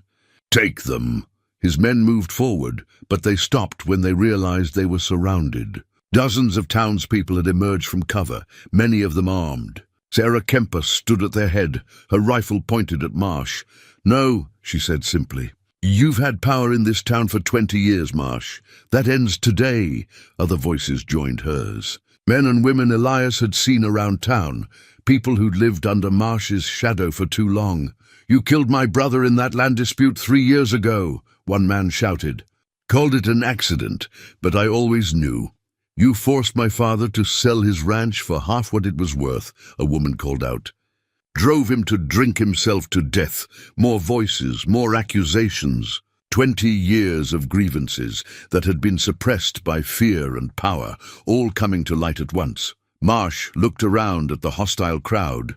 Take them." His men moved forward, but they stopped when they realized they were surrounded. Dozens of townspeople had emerged from cover, many of them armed. Sarah Kemper stood at their head, her rifle pointed at Marsh. "No," she said simply. "You've had power in this town for 20 years, Marsh. That ends today." Other voices joined hers. Men and women Elias had seen around town, people who'd lived under Marsh's shadow for too long. "You killed my brother in that land dispute 3 years ago," one man shouted. "Called it an accident, but I always knew. You forced my father to sell his ranch for half what it was worth," a woman called out. "Drove him to drink himself to death. More voices, more accusations. 20 years of grievances that had been suppressed by fear and power, all coming to light at once. Marsh looked around at the hostile crowd,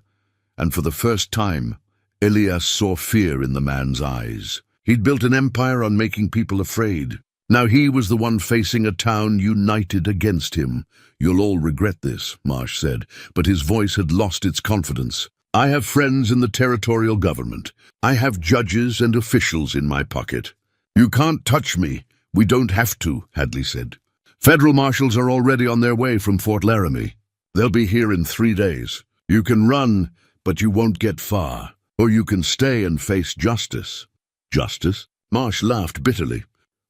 and for the first time, Elias saw fear in the man's eyes. He'd built an empire on making people afraid. Now he was the one facing a town united against him. "You'll all regret this," Marsh said, but his voice had lost its confidence. "I have friends in the territorial government. I have judges and officials in my pocket. You can't touch me. We don't have to," Hadley said. "Federal marshals are already on their way from Fort Laramie. They'll be here in 3 days. You can run, but you won't get far. Or you can stay and face justice." "Justice?" Marsh laughed bitterly.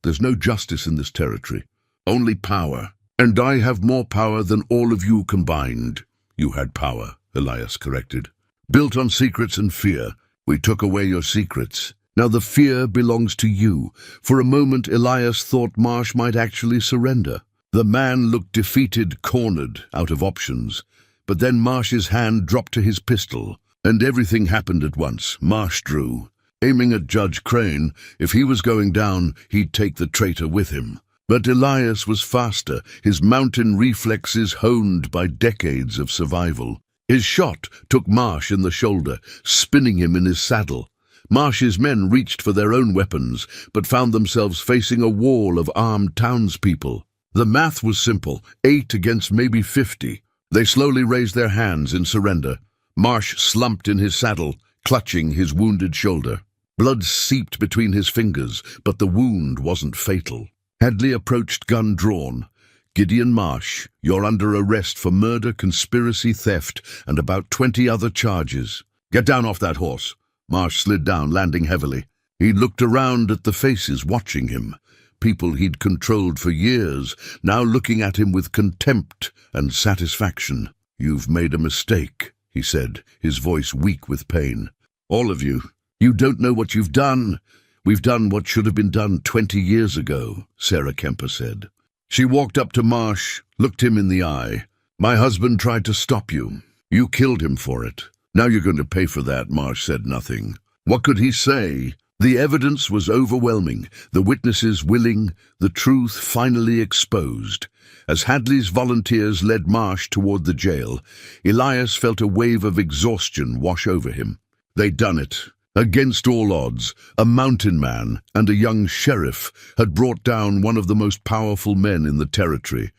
"There's no justice in this territory. Only power. And I have more power than all of you combined." "You had power," Elias corrected. "Built on secrets and fear. We took away your secrets. Now the fear belongs to you." For a moment, Elias thought Marsh might actually surrender. The man looked defeated, cornered, out of options. But then Marsh's hand dropped to his pistol, and everything happened at once. Marsh drew, aiming at Judge Crane. If he was going down, he'd take the traitor with him. But Elias was faster, his mountain reflexes honed by decades of survival. His shot took Marsh in the shoulder, spinning him in his saddle. Marsh's men reached for their own weapons, but found themselves facing a wall of armed townspeople. The math was simple, 8 against maybe 50. They slowly raised their hands in surrender. Marsh slumped in his saddle, clutching his wounded shoulder. Blood seeped between his fingers, but the wound wasn't fatal. Hadley approached, gun drawn. "Gideon Marsh, you're under arrest for murder, conspiracy, theft, and about 20 other charges. Get down off that horse." Marsh slid down, landing heavily. He looked around at the faces watching him. People he'd controlled for years, now looking at him with contempt and satisfaction. "You've made a mistake," he said, his voice weak with pain. "All of you. You don't know what you've done. We've done what should have been done 20 years ago," Sarah Kemper said. She walked up to Marsh, looked him in the eye. "My husband tried to stop you. You killed him for it. Now you're going to pay for that." Marsh said nothing. What could he say? The evidence was overwhelming, the witnesses willing, the truth finally exposed. As Hadley's volunteers led Marsh toward the jail, Elias felt a wave of exhaustion wash over him. They'd done it. Against all odds, a mountain man and a young sheriff had brought down one of the most powerful men in the territory.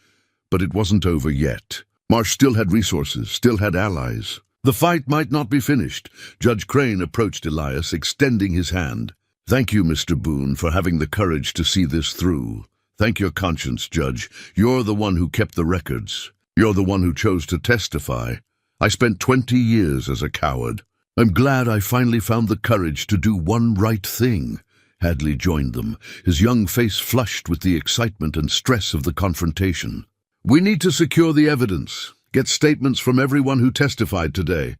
But it wasn't over yet. Marsh still had resources, still had allies. The fight might not be finished. Judge Crane approached Elias, extending his hand. "Thank you, Mr. Boone, for having the courage to see this through. Thank your conscience, Judge. You're the one who kept the records. You're the one who chose to testify. I spent 20 years as a coward. I'm glad I finally found the courage to do one right thing." Hadley joined them, his young face flushed with the excitement and stress of the confrontation. "We need to secure the evidence. Get statements from everyone who testified today.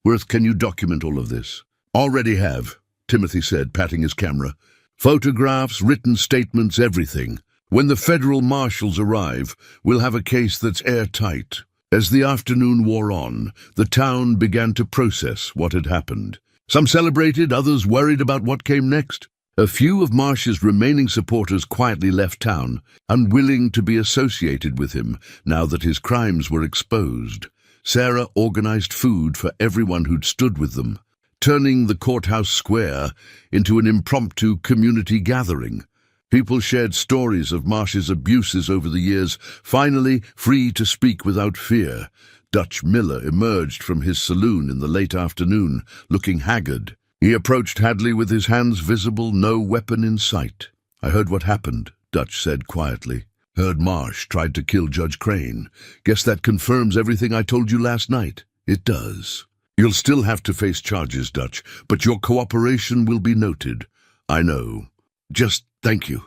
Worth, can you document all of this?" "Already have," Timothy said, patting his camera. "Photographs, written statements, everything. When the federal marshals arrive, we'll have a case that's airtight." As the afternoon wore on, the town began to process what had happened. Some celebrated, others worried about what came next. A few of Marsh's remaining supporters quietly left town, unwilling to be associated with him now that his crimes were exposed. Sarah organized food for everyone who'd stood with them, turning the courthouse square into an impromptu community gathering. People shared stories of Marsh's abuses over the years, finally free to speak without fear. Dutch Miller emerged from his saloon in the late afternoon, looking haggard. He approached Hadley with his hands visible, no weapon in sight. "I heard what happened," Dutch said quietly. "Heard Marsh tried to kill Judge Crane. Guess that confirms everything I told you last night." "It does. You'll still have to face charges, Dutch, but your cooperation will be noted." "I know. Just thank you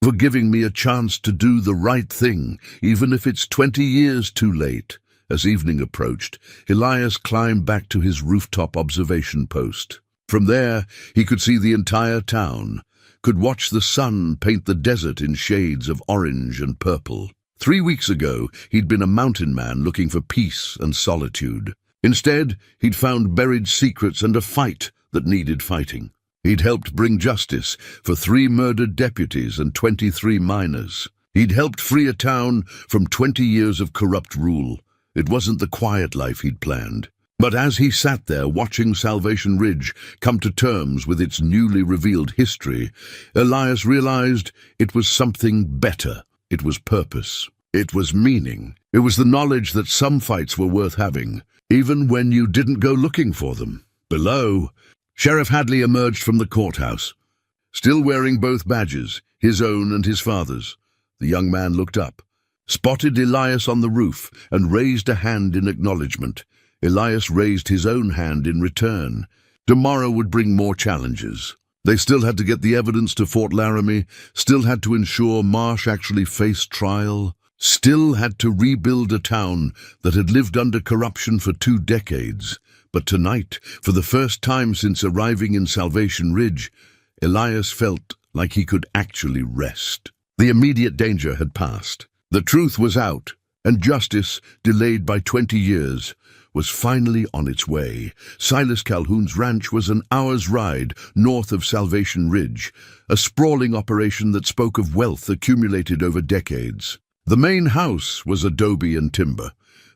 for giving me a chance to do the right thing, even if it's 20 years too late." As evening approached, Elias climbed back to his rooftop observation post. From there, he could see the entire town, could watch the sun paint the desert in shades of orange and purple. 3 weeks ago, he'd been a mountain man looking for peace and solitude. Instead, he'd found buried secrets and a fight that needed fighting. He'd helped bring justice for 3 murdered deputies and 23 miners. He'd helped free a town from 20 years of corrupt rule. It wasn't the quiet life he'd planned. But as he sat there watching Salvation Ridge come to terms with its newly revealed history, Elias realized it was something better. It was purpose. It was meaning. It was the knowledge that some fights were worth having, even when you didn't go looking for them. Below, Sheriff Hadley emerged from the courthouse, still wearing both badges, his own and his father's. The young man looked up, spotted Elias on the roof, and raised a hand in acknowledgement. Elias raised his own hand in return. Tomorrow would bring more challenges. They still had to get the evidence to Fort Laramie, still had to ensure Marsh actually faced trial, still had to rebuild a town that had lived under corruption for 2 decades. But tonight, for the first time since arriving in Salvation Ridge, Elias felt like he could actually rest. The immediate danger had passed. The truth was out, and justice, delayed by 20 years, was finally on its way. Silas Calhoun's ranch was an hour's ride north of Salvation Ridge, a sprawling operation that spoke of wealth accumulated over decades. The main house was adobe and timber,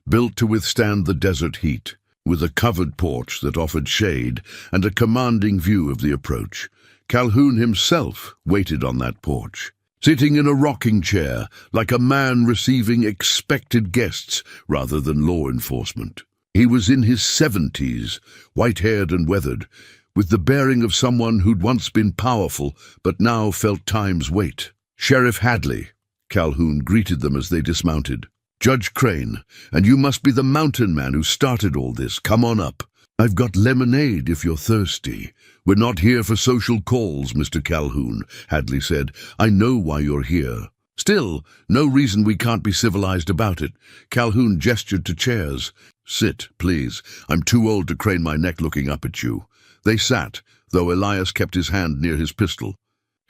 built to withstand the desert heat, with a covered porch that offered shade and a commanding view of the approach. Calhoun himself waited on that porch, sitting in a rocking chair like a man receiving expected guests rather than law enforcement. He was in his 70s, white-haired and weathered, with the bearing of someone who'd once been powerful but now felt time's weight. "Sheriff Hadley," Calhoun greeted them as they dismounted. "Judge Crane, and you must be the mountain man who started all this. Come on up. I've got lemonade if you're thirsty." "We're not here for social calls, Mr. Calhoun," Hadley said. "I know why you're here." "Still, no reason we can't be civilized about it." Calhoun gestured to chairs. "Sit, please. I'm too old to crane my neck looking up at you." They sat, though Elias kept his hand near his pistol.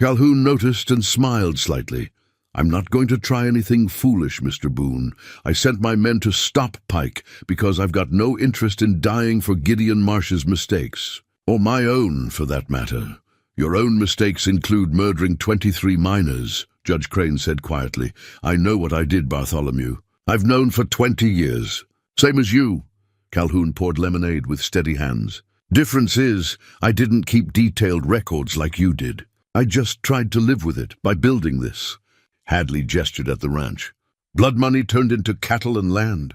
Calhoun noticed and smiled slightly. "I'm not going to try anything foolish, Mr. Boone. I sent my men to stop Pike because I've got no interest in dying for Gideon Marsh's mistakes. Or my own, for that matter. Your own mistakes include murdering 23 miners," Judge Crane said quietly. "I know what I did, Bartholomew. I've known for 20 years. Same as you." Calhoun poured lemonade with steady hands. "Difference is, I didn't keep detailed records like you did. I just tried to live with it by building this." Hadley gestured at the ranch. "Blood money turned into cattle and land."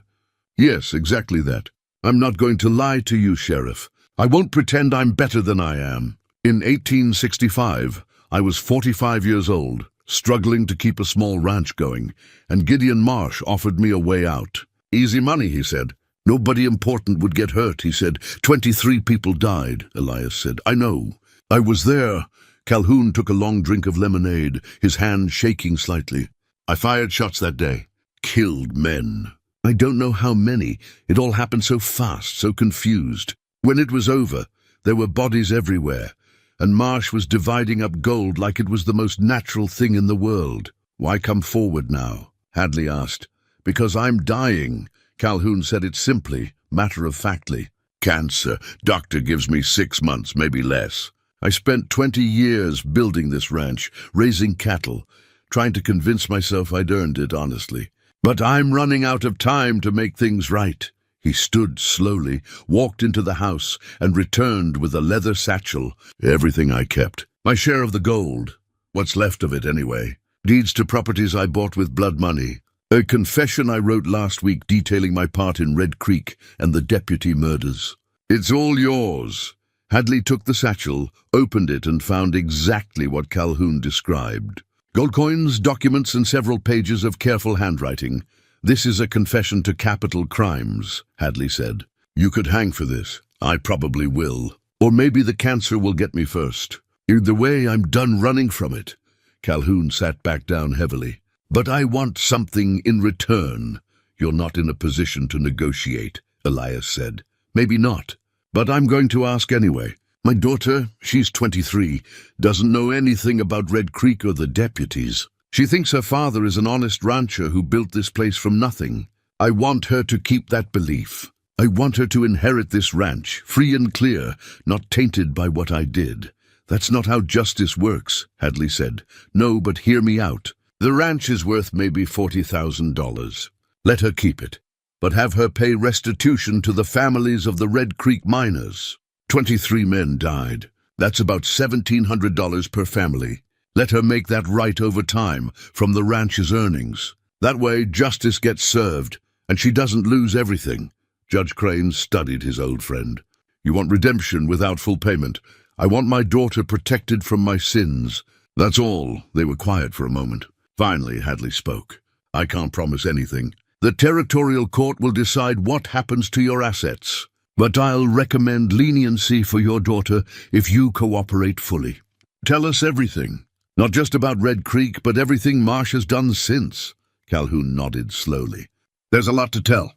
"Yes, exactly that. I'm not going to lie to you, Sheriff. I won't pretend I'm better than I am. In 1865, I was 45 years old, struggling to keep a small ranch going, and Gideon Marsh offered me a way out. Easy money, he said. Nobody important would get hurt, he said. 23 people died, Elias said. I know. I was there." Calhoun took a long drink of lemonade, his hand shaking slightly. "I fired shots that day. Killed men. I don't know how many. It all happened so fast, so confused. When it was over, there were bodies everywhere, and Marsh was dividing up gold like it was the most natural thing in the world." "Why come forward now?" Hadley asked. "Because I'm dying." Calhoun said it simply, matter-of-factly. "Cancer. Doctor gives me 6 months, maybe less. I spent 20 years building this ranch, raising cattle, trying to convince myself I'd earned it, honestly. But I'm running out of time to make things right." He stood slowly, walked into the house, and returned with a leather satchel. "Everything I kept. My share of the gold. What's left of it, anyway. Deeds to properties I bought with blood money. A confession I wrote last week detailing my part in Red Creek and the deputy murders. It's all yours." Hadley took the satchel, opened it, and found exactly what Calhoun described. Gold coins, documents, and several pages of careful handwriting. "This is a confession to capital crimes," Hadley said. "You could hang for this. I probably will. Or maybe the cancer will get me first. Either way, I'm done running from it." Calhoun sat back down heavily. "But I want something in return." "You're not in a position to negotiate," Elias said. "Maybe not. But I'm going to ask anyway. My daughter, she's 23, doesn't know anything about Red Creek or the deputies. She thinks her father is an honest rancher who built this place from nothing. I want her to keep that belief. I want her to inherit this ranch, free and clear, not tainted by what I did." "That's not how justice works," Hadley said. "No, but hear me out. The ranch is worth maybe $40,000. Let her keep it. but have her pay restitution to the families of the Red Creek miners. 23 men died. That's about $1,700 per family. Let her make that right over time from the ranch's earnings. That way, justice gets served, and she doesn't lose everything. Judge Crane studied his old friend. You want redemption without full payment. I want my daughter protected from my sins. That's all. They were quiet for a moment. Finally, Hadley spoke. I can't promise anything. The territorial court will decide what happens to your assets. But I'll recommend leniency for your daughter if you cooperate fully. Tell us everything. Not just about Red Creek, but everything Marsh has done since. Calhoun nodded slowly. There's a lot to tell.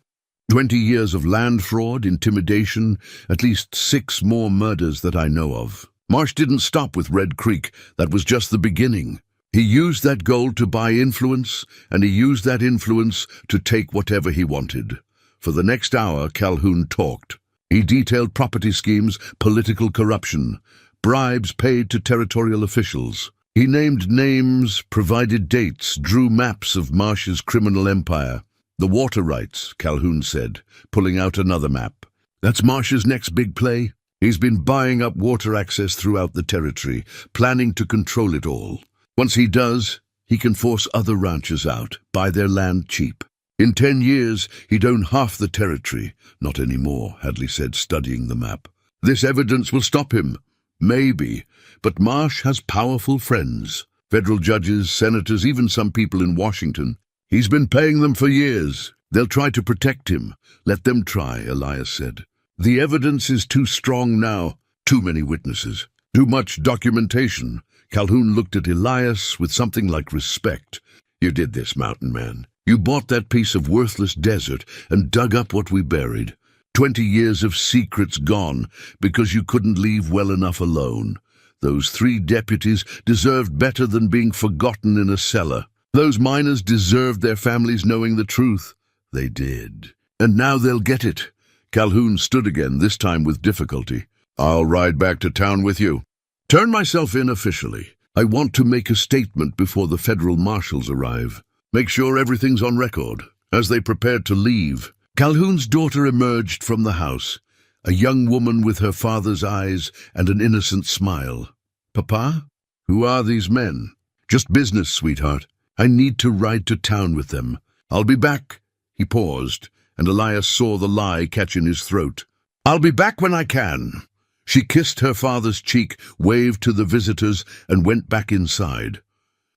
20 years of land fraud, intimidation, at least 6 more murders that I know of. Marsh didn't stop with Red Creek. That was just the beginning. He used that gold to buy influence, and he used that influence to take whatever he wanted. For the next hour, Calhoun talked. He detailed property schemes, political corruption, bribes paid to territorial officials. He named names, provided dates, drew maps of Marsh's criminal empire. The water rights, Calhoun said, pulling out another map. That's Marsh's next big play. He's been buying up water access throughout the territory, planning to control it all. Once he does, he can force other ranchers out, buy their land cheap. In 10 years, he'd own half the territory. Not anymore, Hadley said, studying the map. This evidence will stop him. Maybe. But Marsh has powerful friends. Federal judges, senators, even some people in Washington. He's been paying them for years. They'll try to protect him. Let them try, Elias said. The evidence is too strong now. Too many witnesses. Too much documentation. Calhoun looked at Elias with something like respect. You did this, mountain man. You bought that piece of worthless desert and dug up what we buried. 20 years of secrets gone because you couldn't leave well enough alone. Those 3 deputies deserved better than being forgotten in a cellar. Those miners deserved their families knowing the truth. They did. And now they'll get it. Calhoun stood again, this time with difficulty. I'll ride back to town with you. Turn myself in officially. I want to make a statement before the federal marshals arrive. Make sure everything's on record. As they prepared to leave, Calhoun's daughter emerged from the house, a young woman with her father's eyes and an innocent smile. Papa? Who are these men? Just business, sweetheart. I need to ride to town with them. I'll be back. He paused, and Elias saw the lie catch in his throat. I'll be back when I can. She kissed her father's cheek, waved to the visitors, and went back inside.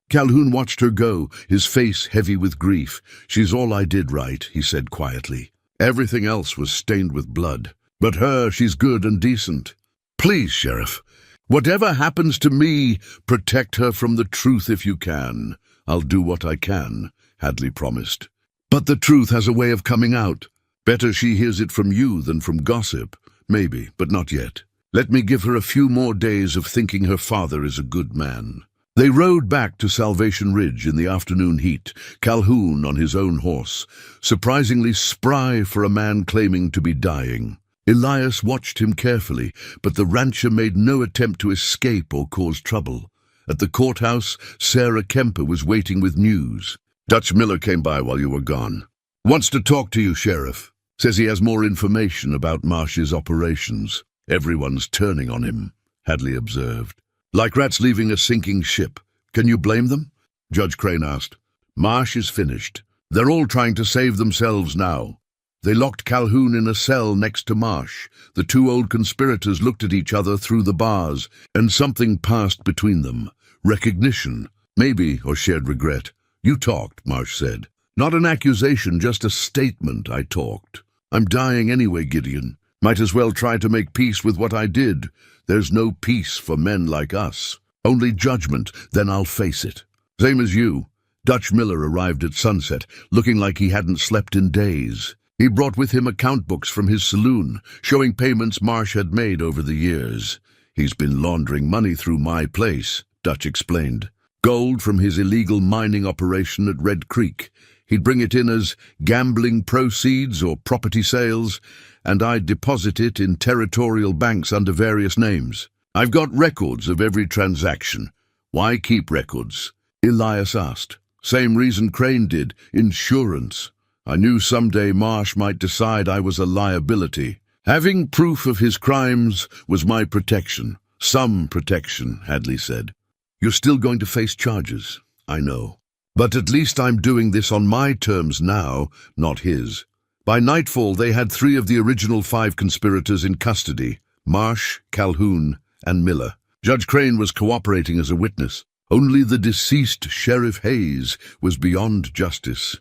Calhoun watched her go, his face heavy with grief. She's all I did right, he said quietly. Everything else was stained with blood. But her, she's good and decent. Please, Sheriff, whatever happens to me, protect her from the truth if you can. I'll do what I can, Hadley promised. But the truth has a way of coming out. Better she hears it from you than from gossip. Maybe, but not yet. Let me give her a few more days of thinking her father is a good man. They rode back to Salvation Ridge in the afternoon heat, Calhoun on his own horse, surprisingly spry for a man claiming to be dying. Elias watched him carefully, but the rancher made no attempt to escape or cause trouble. At the courthouse, Sarah Kemper was waiting with news. Dutch Miller came by while you were gone. Wants to talk to you, Sheriff. Says he has more information about Marsh's operations. Everyone's turning on him, Hadley observed. Like rats leaving a sinking ship. Can you blame them? Judge Crane asked. Marsh is finished. They're all trying to save themselves now. They locked Calhoun in a cell next to Marsh. The 2 old conspirators looked at each other through the bars, and something passed between them. Recognition, maybe, or shared regret. You talked, Marsh said. Not an accusation, just a statement. I talked. I'm dying anyway, Gideon. Might as well try to make peace with what I did. There's no peace for men like us. Only judgment, then I'll face it. Same as you. Dutch Miller arrived at sunset, looking like he hadn't slept in days. He brought with him account books from his saloon, showing payments Marsh had made over the years. He's been laundering money through my place, Dutch explained. Gold from his illegal mining operation at Red Creek. He'd bring it in as gambling proceeds or property sales, and I'd deposit it in territorial banks under various names. I've got records of every transaction. Why keep records? Elias asked. Same reason Crane did, insurance. I knew someday Marsh might decide I was a liability. Having proof of his crimes was my protection. Some protection, Hadley said. You're still going to face charges, I know. But at least I'm doing this on my terms now, not his. By nightfall, they had 3 of the original 5 conspirators in custody: Marsh, Calhoun, and Miller. Judge Crane was cooperating as a witness. Only the deceased Sheriff Hayes was beyond justice.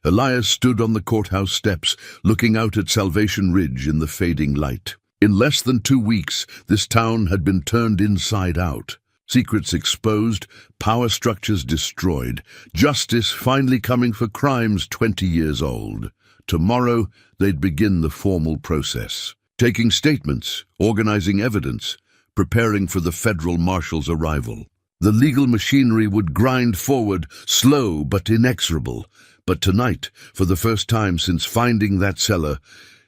Elias stood on the courthouse steps, looking out at Salvation Ridge in the fading light. In less than 2 weeks, this town had been turned inside out. Secrets exposed, power structures destroyed, justice finally coming for crimes 20 years old. Tomorrow, they'd begin the formal process, taking statements, organizing evidence, preparing for the federal marshal's arrival. The legal machinery would grind forward, slow but inexorable. But tonight, for the first time since finding that cellar,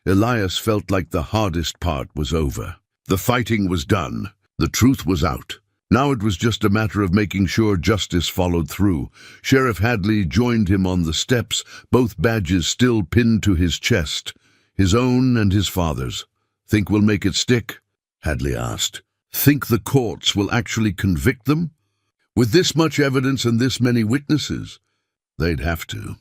Elias felt like the hardest part was over. The fighting was done. The truth was out. Now it was just a matter of making sure justice followed through. Sheriff Hadley joined him on the steps, both badges still pinned to his chest, his own and his father's. "Think we'll make it stick?" Hadley asked. "Think the courts will actually convict them? With this much evidence and this many witnesses?" They'd have to.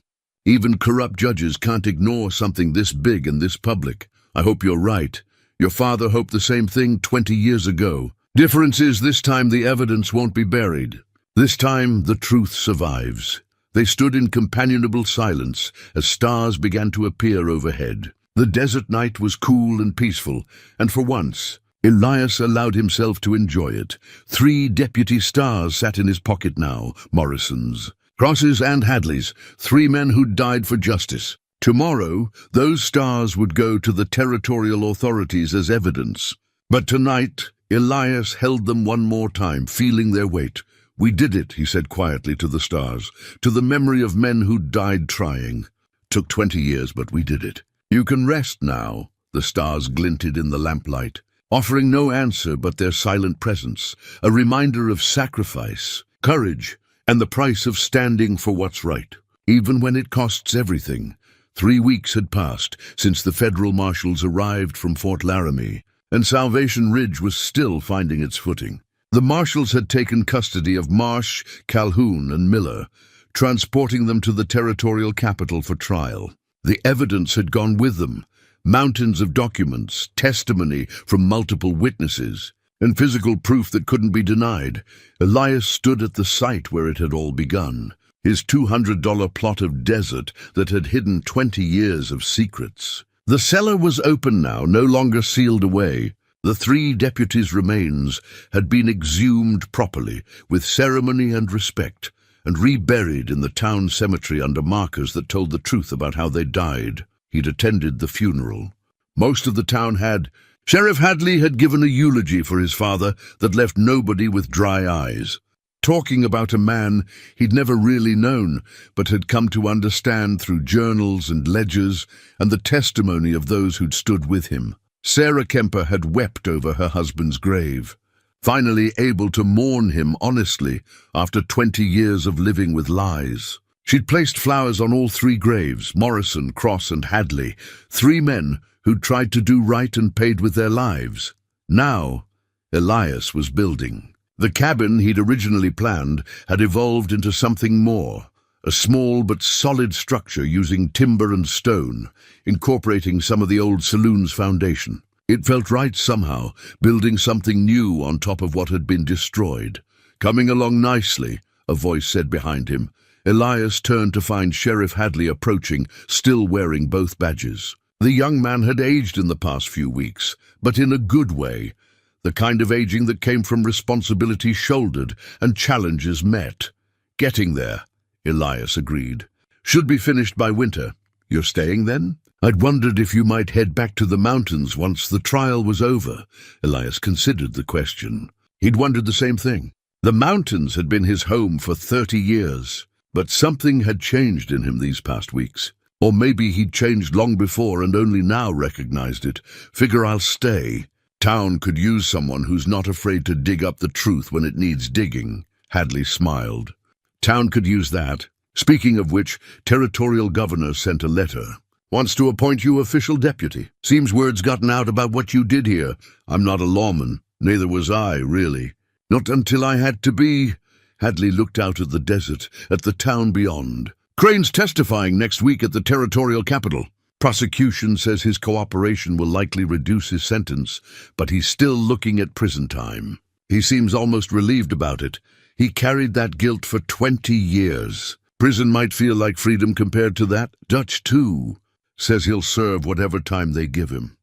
Even corrupt judges can't ignore something this big and this public. I hope you're right. Your father hoped the same thing 20 years ago. Difference is this time the evidence won't be buried. This time the truth survives. They stood in companionable silence as stars began to appear overhead. The desert night was cool and peaceful, and for once, Elias allowed himself to enjoy it. 3 deputy stars sat in his pocket now, Morrison's, Cross's and Hadley's, 3 men who'd died for justice. Tomorrow, those stars would go to the territorial authorities as evidence. But tonight, Elias held them one more time, feeling their weight. "We did it," he said quietly to the stars, "to the memory of men who died trying. Took 20 years, but we did it. You can rest now." The stars glinted in the lamplight, offering no answer but their silent presence, a reminder of sacrifice, courage, and the price of standing for what's right, even when it costs everything. 3 weeks had passed since the federal marshals arrived from Fort Laramie, and Salvation Ridge was still finding its footing. The marshals had taken custody of Marsh, Calhoun, and Miller, transporting them to the territorial capital for trial. The evidence had gone with them, mountains of documents, testimony from multiple witnesses, and physical proof that couldn't be denied. Elias stood at the site where it had all begun, his $200 plot of desert that had hidden 20 years of secrets. The cellar was open now, no longer sealed away. The 3 deputies' remains had been exhumed properly, with ceremony and respect, and reburied in the town cemetery under markers that told the truth about how they died. He'd attended the funeral. Most of the town had. Sheriff Hadley had given a eulogy for his father that left nobody with dry eyes, talking about a man he'd never really known, but had come to understand through journals and ledgers and the testimony of those who'd stood with him. Sarah Kemper had wept over her husband's grave, finally able to mourn him honestly after 20 years of living with lies. She'd placed flowers on all 3 graves, Morrison, Cross, and Hadley, 3 men who'd tried to do right and paid with their lives. Now, Elias was building. The cabin he'd originally planned had evolved into something more, a small but solid structure using timber and stone, incorporating some of the old saloon's foundation. It felt right somehow, building something new on top of what had been destroyed. "Coming along nicely," a voice said behind him. Elias turned to find Sheriff Hadley approaching, still wearing both badges. The young man had aged in the past few weeks, but in a good way, the kind of aging that came from responsibility shouldered and challenges met. "Getting there," Elias agreed. "Should be finished by winter. You're staying then?" "I'd wondered if you might head back to the mountains once the trial was over." Elias considered the question. He'd wondered the same thing. The mountains had been his home for 30 years, but something had changed in him these past weeks. Or maybe he'd changed long before and only now recognized it. "Figure I'll stay. Town could use someone who's not afraid to dig up the truth when it needs digging." Hadley smiled. "Town could use that. Speaking of which, territorial governor sent a letter. Wants to appoint you official deputy. Seems word's gotten out about what you did here. I'm not a lawman. Neither was I, really. Not until I had to be. Hadley looked out at the desert, at the town beyond. Crane's testifying next week at the territorial capital. Prosecution says his cooperation will likely reduce his sentence, but he's still looking at prison time. He seems almost relieved about it. He carried that guilt for 20 years. Prison might feel like freedom compared to that. Dutch, too, says he'll serve whatever time they give him.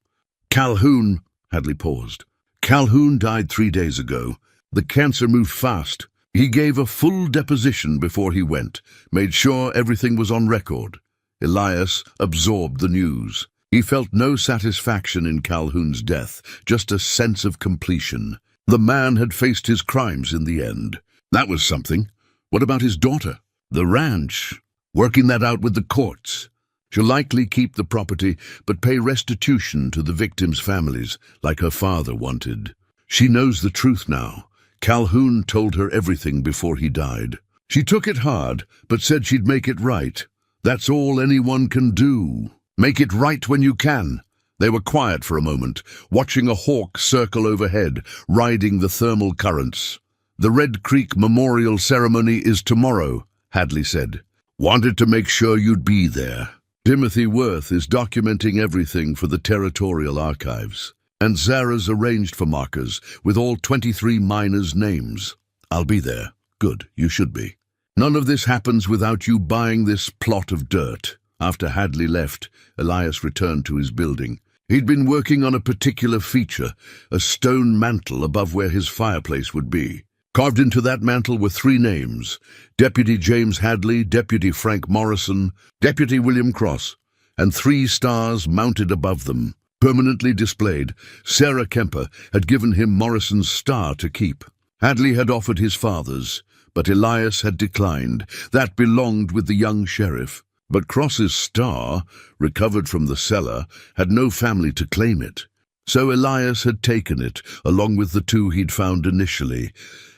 Calhoun, Hadley paused. Calhoun died 3 days ago. The cancer moved fast. He gave a full deposition before he went, made sure everything was on record. Elias absorbed the news. He felt no satisfaction in Calhoun's death, just a sense of completion. The man had faced his crimes in the end. That was something. What about his daughter? The ranch. Working that out with the courts. She'll likely keep the property, but pay restitution to the victims' families, like her father wanted. She knows the truth now. Calhoun told her everything before he died. She took it hard, but said she'd make it right. That's all anyone can do. Make it right when you can. They were quiet for a moment, watching a hawk circle overhead, riding the thermal currents. The Red Creek Memorial Ceremony is tomorrow, Hadley said. Wanted to make sure you'd be there. Timothy Worth is documenting everything for the Territorial Archives. And Zara's arranged for markers, with all 23 miners' names. I'll be there. Good, you should be. None of this happens without you buying this plot of dirt. After Hadley left, Elias returned to his building. He'd been working on a particular feature, a stone mantle above where his fireplace would be. Carved into that mantle were 3 names: Deputy James Hadley, Deputy Frank Morrison, Deputy William Cross, and 3 stars mounted above them. Permanently displayed, Sarah Kemper had given him Morrison's star to keep. Hadley had offered his father's, but Elias had declined. That belonged with the young sheriff. But Cross's star, recovered from the cellar, had no family to claim it. So Elias had taken it, along with the 2 he'd found initially,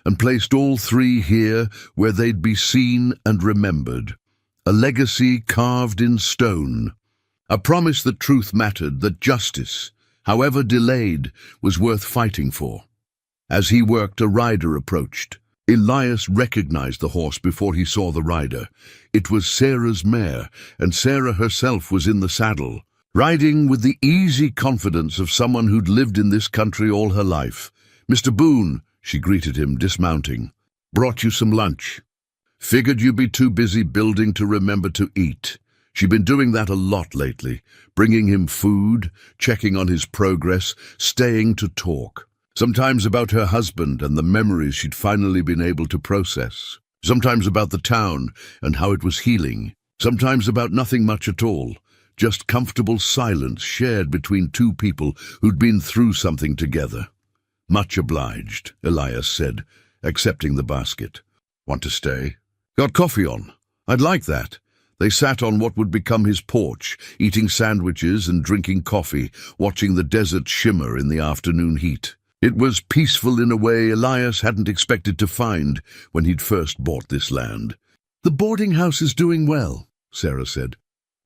and placed all 3 here where they'd be seen and remembered. A legacy carved in stone. A promise that truth mattered, that justice, however delayed, was worth fighting for. As he worked, a rider approached. Elias recognized the horse before he saw the rider. It was Sarah's mare, and Sarah herself was in the saddle, riding with the easy confidence of someone who'd lived in this country all her life. "Mr. Boone," she greeted him, dismounting. "Brought you some lunch. Figured you'd be too busy building to remember to eat." She'd been doing that a lot lately, bringing him food, checking on his progress, staying to talk. Sometimes about her husband and the memories she'd finally been able to process. Sometimes about the town and how it was healing. Sometimes about nothing much at all, just comfortable silence shared between 2 people who'd been through something together. "Much obliged," Elias said, accepting the basket. "Want to stay? Got coffee on? I'd like that." They sat on what would become his porch, eating sandwiches and drinking coffee, watching the desert shimmer in the afternoon heat. It was peaceful in a way Elias hadn't expected to find when he'd first bought this land. "The boarding house is doing well," Sarah said.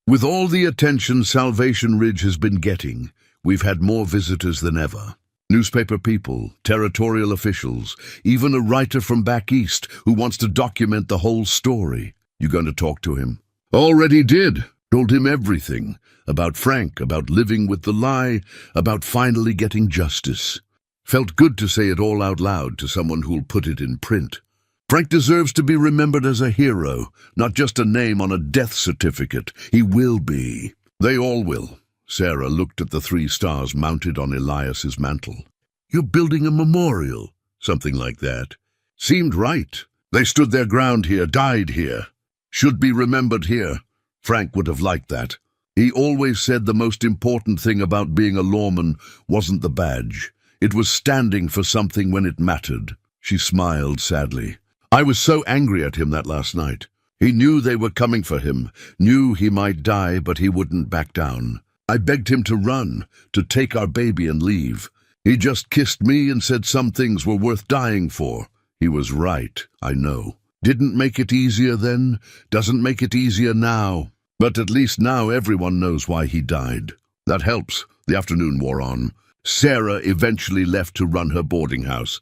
"With all the attention Salvation Ridge has been getting, we've had more visitors than ever. Newspaper people, territorial officials, even a writer from back east who wants to document the whole story. You going to talk to him?" "Already did. Told him everything. About Frank, about living with the lie, about finally getting justice. Felt good to say it all out loud to someone who'll put it in print. Frank deserves to be remembered as a hero, not just a name on a death certificate. He will be. They all will." Sarah looked at the 3 stars mounted on Elias's mantle. "You're building a memorial." "Something like that. Seemed right. They stood their ground here, died here. Should be remembered here." Frank would have liked that. He always said the most important thing about being a lawman wasn't the badge. It was standing for something when it mattered. She smiled sadly. "I was so angry at him that last night. He knew they were coming for him, knew he might die, but he wouldn't back down. I begged him to run, to take our baby and leave. He just kissed me and said some things were worth dying for. He was right, I know." Didn't make it easier then, doesn't make it easier now. But at least now everyone knows why he died. That helps. The afternoon wore on. Sarah eventually left to run her boarding house,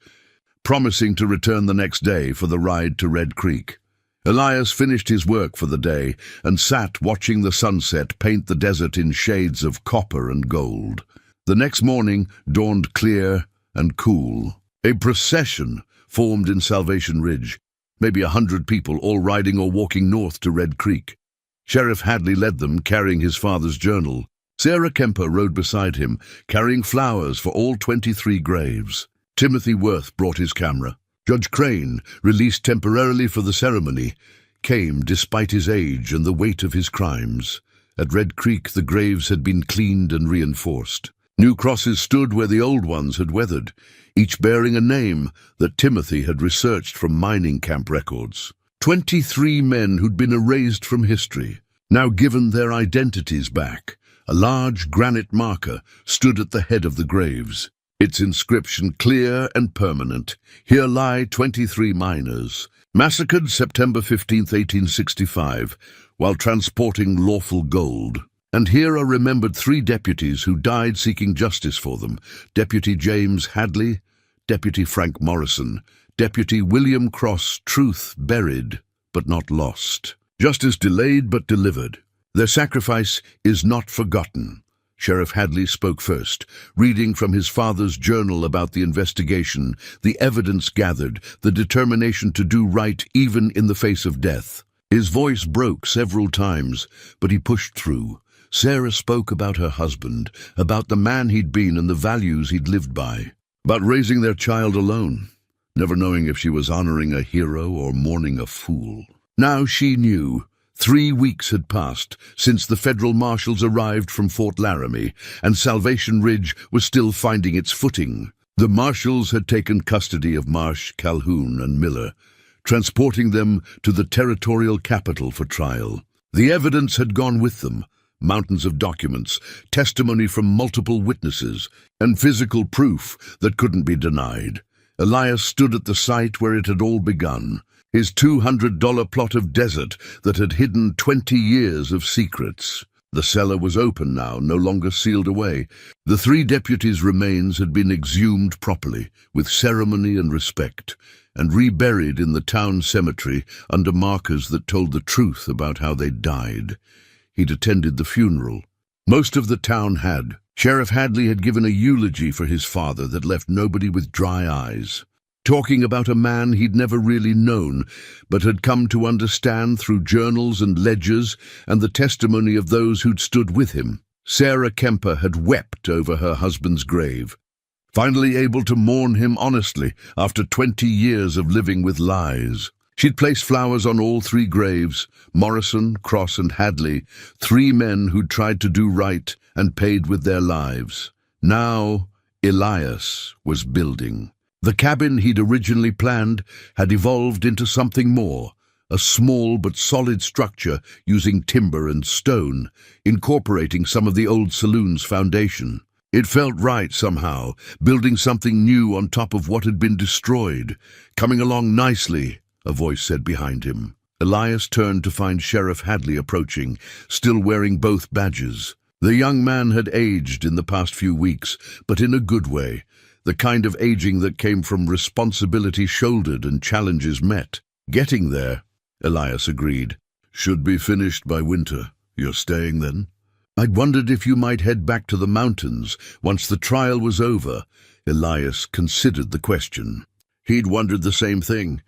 promising to return the next day for the ride to Red Creek. Elias finished his work for the day and sat watching the sunset paint the desert in shades of copper and gold. The next morning dawned clear and cool. A procession formed in Salvation Ridge, maybe 100 people all riding or walking north to Red Creek. Sheriff Hadley led them, carrying his father's journal. Sarah Kemper rode beside him, carrying flowers for all 23 graves. Timothy Worth brought his camera. Judge Crane, released temporarily for the ceremony, came despite his age and the weight of his crimes. At Red Creek, the graves had been cleaned and reinforced. New crosses stood where the old ones had weathered, each bearing a name that Timothy had researched from mining camp records. 23 men who'd been erased from history, now given their identities back. A large granite marker stood at the head of the graves, its inscription clear and permanent. Here lie 23 miners, massacred September 15, 1865, while transporting lawful gold. And here are remembered 3 deputies who died seeking justice for them: Deputy James Hadley, Deputy Frank Morrison, Deputy William Cross. Truth buried, but not lost. Justice delayed, but delivered. Their sacrifice is not forgotten. Sheriff Hadley spoke first, reading from his father's journal about the investigation, the evidence gathered, the determination to do right even in the face of death. His voice broke several times, but he pushed through. Sarah spoke about her husband, about the man he'd been and the values he'd lived by, about raising their child alone, never knowing if she was honoring a hero or mourning a fool. Now she knew. 3 weeks had passed since the federal marshals arrived from Fort Laramie, and Salvation Ridge was still finding its footing. The marshals had taken custody of Marsh, Calhoun, and Miller, transporting them to the territorial capital for trial. The evidence had gone with them: mountains of documents, testimony from multiple witnesses, and physical proof that couldn't be denied. Elias stood at the site where it had all begun, his $200 plot of desert that had hidden 20 years of secrets. The cellar was open now, no longer sealed away. The 3 deputies' remains had been exhumed properly, with ceremony and respect, and reburied in the town cemetery under markers that told the truth about how they died. He'd attended the funeral. Most of the town had. Sheriff Hadley had given a eulogy for his father that left nobody with dry eyes, talking about a man he'd never really known, but had come to understand through journals and ledgers and the testimony of those who'd stood with him. Sarah Kemper had wept over her husband's grave, finally able to mourn him honestly after 20 years of living with lies. She'd placed flowers on all 3 graves: Morrison, Cross, and Hadley, 3 men who'd tried to do right and paid with their lives. Now Elias was building. The cabin he'd originally planned had evolved into something more, a small but solid structure using timber and stone, incorporating some of the old saloon's foundation. It felt right somehow, building something new on top of what had been destroyed. Coming along nicely, a voice said behind him. Elias turned to find Sheriff Hadley approaching, still wearing both badges. The young man had aged in the past few weeks, but in a good way. The kind of aging that came from responsibility shouldered and challenges met. Getting there, Elias agreed. Should be finished by winter. You're staying then? I'd wondered if you might head back to the mountains once the trial was over. Elias considered the question. He'd wondered the same thing.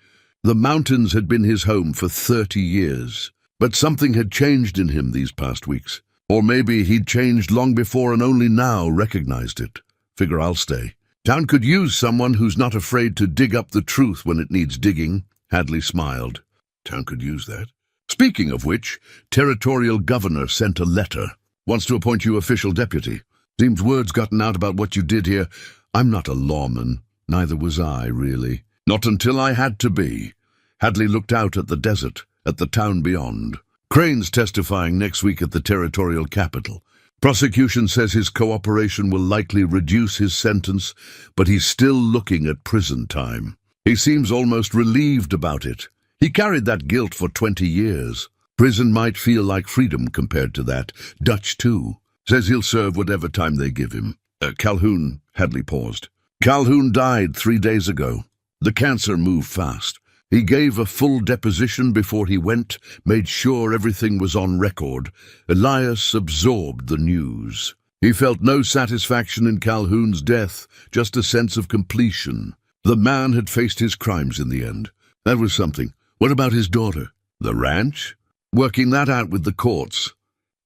The mountains had been his home for 30 years, but something had changed in him these past weeks. Or maybe he'd changed long before and only now recognized it. Figure I'll stay. Town could use someone who's not afraid to dig up the truth when it needs digging. Hadley smiled. Town could use that. Speaking of which, Territorial Governor sent a letter. Wants to appoint you official deputy. Seems word's gotten out about what you did here. I'm not a lawman. Neither was I, really. Not until I had to be. Hadley looked out at the desert, at the town beyond. Crane's testifying next week at the territorial capital. Prosecution says his cooperation will likely reduce his sentence, but he's still looking at prison time. He seems almost relieved about it. He carried that guilt for 20 years. Prison might feel like freedom compared to that. Dutch, too. Says he'll serve whatever time they give him. Calhoun, Hadley paused. Calhoun died 3 days ago. The cancer moved fast. He gave a full deposition before he went, made sure everything was on record. Elias absorbed the news. He felt no satisfaction in Calhoun's death, just a sense of completion. The man had faced his crimes in the end. That was something. What about his daughter? The ranch? Working that out with the courts.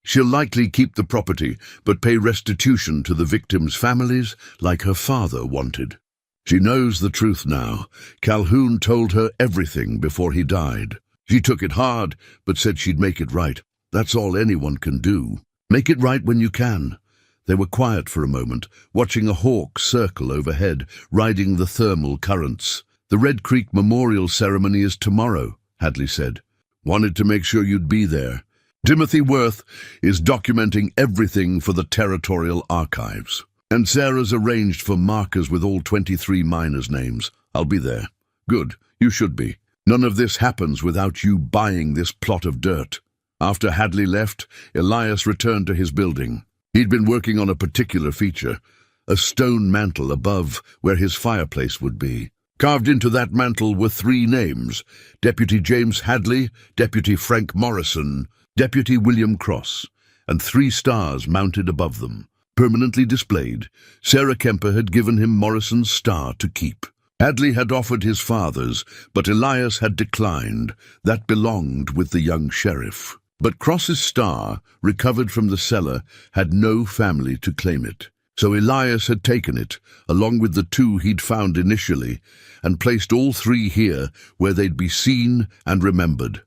She'll likely keep the property, but pay restitution to the victims' families like her father wanted. She knows the truth now. Calhoun told her everything before he died. She took it hard, but said she'd make it right. That's all anyone can do. Make it right when you can. They were quiet for a moment, watching a hawk circle overhead, riding the thermal currents. The Red Creek Memorial Ceremony is tomorrow, Hadley said. Wanted to make sure you'd be there. Timothy Worth is documenting everything for the Territorial Archives. And Sarah's arranged for markers with all 23 miners' names. I'll be there. Good, you should be. None of this happens without you buying this plot of dirt. After Hadley left, Elias returned to his building. He'd been working on a particular feature, a stone mantle above where his fireplace would be. Carved into that mantle were 3 names: Deputy James Hadley, Deputy Frank Morrison, Deputy William Cross, and 3 stars mounted above them. Permanently displayed, Sarah Kemper had given him Morrison's star to keep. Hadley had offered his father's, but Elias had declined. That belonged with the young sheriff. But Cross's star, recovered from the cellar, had no family to claim it. So Elias had taken it, along with the 2 he'd found initially, and placed all 3 here where they'd be seen and remembered.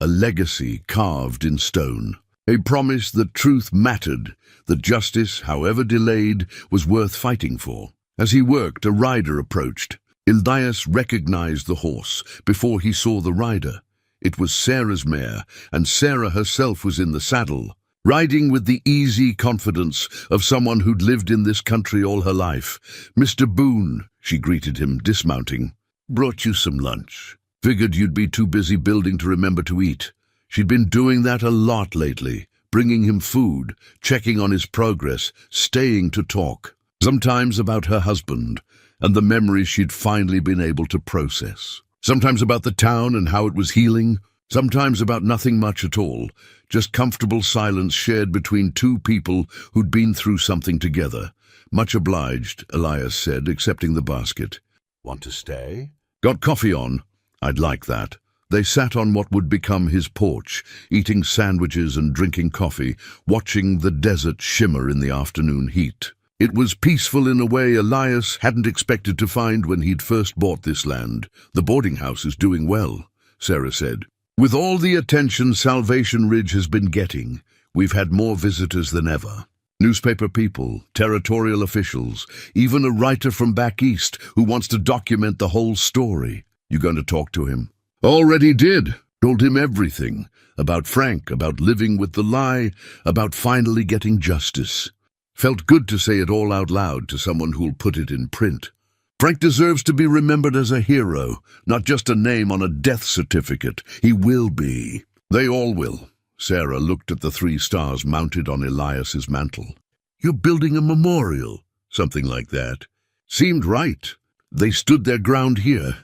A legacy carved in stone. A promise that truth mattered, that justice, however delayed, was worth fighting for. As he worked, a rider approached. Elias recognized the horse before he saw the rider. It was Sarah's mare, and Sarah herself was in the saddle, riding with the easy confidence of someone who'd lived in this country all her life. "Mr. Boone," she greeted him, dismounting. "Brought you some lunch. Figured you'd be too busy building to remember to eat." She'd been doing that a lot lately, bringing him food, checking on his progress, staying to talk. Sometimes about her husband and the memories she'd finally been able to process. Sometimes about the town and how it was healing. Sometimes about nothing much at all, just comfortable silence shared between 2 people who'd been through something together. "Much obliged," Elias said, accepting the basket. "Want to stay?" "Got coffee on?" "I'd like that." They sat on what would become his porch, eating sandwiches and drinking coffee, watching the desert shimmer in the afternoon heat. It was peaceful in a way Elias hadn't expected to find when he'd first bought this land. "The boarding house is doing well," Sarah said. "With all the attention Salvation Ridge has been getting, we've had more visitors than ever. Newspaper people, territorial officials, even a writer from back east who wants to document the whole story." "You going to talk to him?" "Already did. Told him everything. About Frank, about living with the lie, about finally getting justice. Felt good to say it all out loud to someone who'll put it in print. Frank deserves to be remembered as a hero, not just a name on a death certificate. He will be. They all will." Sarah looked at the 3 stars mounted on Elias's mantle. "You're building a memorial." "Something like that." "Seemed right. They stood their ground here.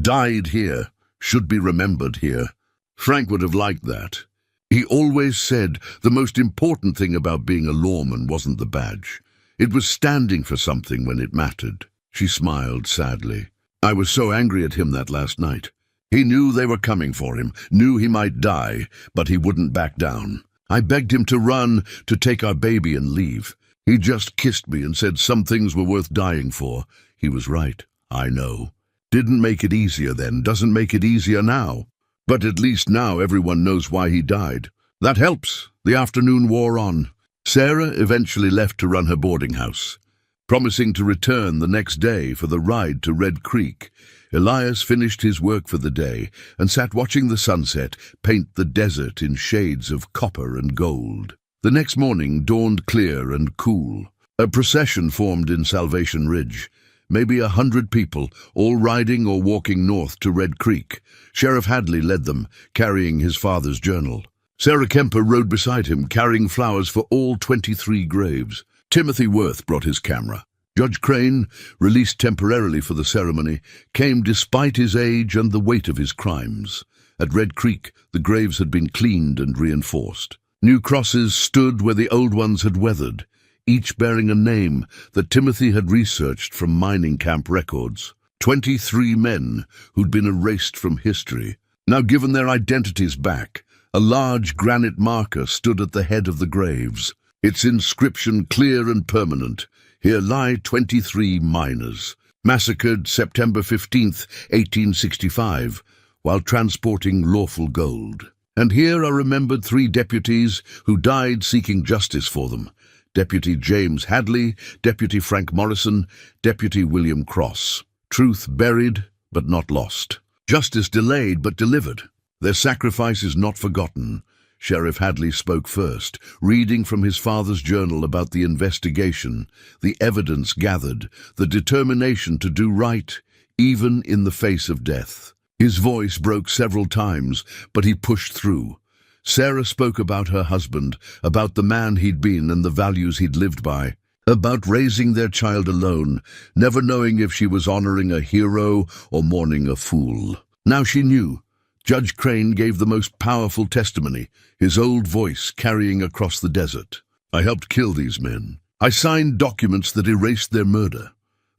Died here. Should be remembered here." Frank would have liked that. He always said the most important thing about being a lawman wasn't the badge. It was standing for something when it mattered. She smiled sadly. "I was so angry at him that last night. He knew they were coming for him, knew he might die, but he wouldn't back down. I begged him to run, to take our baby and leave. He just kissed me and said some things were worth dying for. He was right, I know. Didn't make it easier then, doesn't make it easier now. But at least now everyone knows why he died. That helps." The afternoon wore on. Sarah eventually left to run her boarding house, promising to return the next day for the ride to Red Creek. Elias finished his work for the day and sat watching the sunset paint the desert in shades of copper and gold. The next morning dawned clear and cool. A procession formed in Salvation Ridge. maybe 100 people, all riding or walking north to Red Creek. Sheriff Hadley led them, carrying his father's journal. Sarah Kemper rode beside him, carrying flowers for all 23 graves. Timothy Worth brought his camera. Judge Crane, released temporarily for the ceremony, came despite his age and the weight of his crimes. At Red Creek, the graves had been cleaned and reinforced. New crosses stood where the old ones had weathered, each bearing a name that Timothy had researched from mining camp records. 23 men who'd been erased from history. Now given their identities back, a large granite marker stood at the head of the graves, its inscription clear and permanent. Here lie 23 miners, massacred September 15th, 1865, while transporting lawful gold. And here are remembered 3 deputies who died seeking justice for them. Deputy James Hadley, Deputy Frank Morrison, Deputy William Cross. Truth buried, but not lost. Justice delayed, but delivered. Their sacrifice is not forgotten. Sheriff Hadley spoke first, reading from his father's journal about the investigation, the evidence gathered, the determination to do right, even in the face of death. His voice broke several times, but he pushed through. Sarah spoke about her husband, about the man he'd been and the values he'd lived by, about raising their child alone, never knowing if she was honoring a hero or mourning a fool. Now she knew. Judge Crane gave the most powerful testimony, his old voice carrying across the desert. I helped kill these men. I signed documents that erased their murder,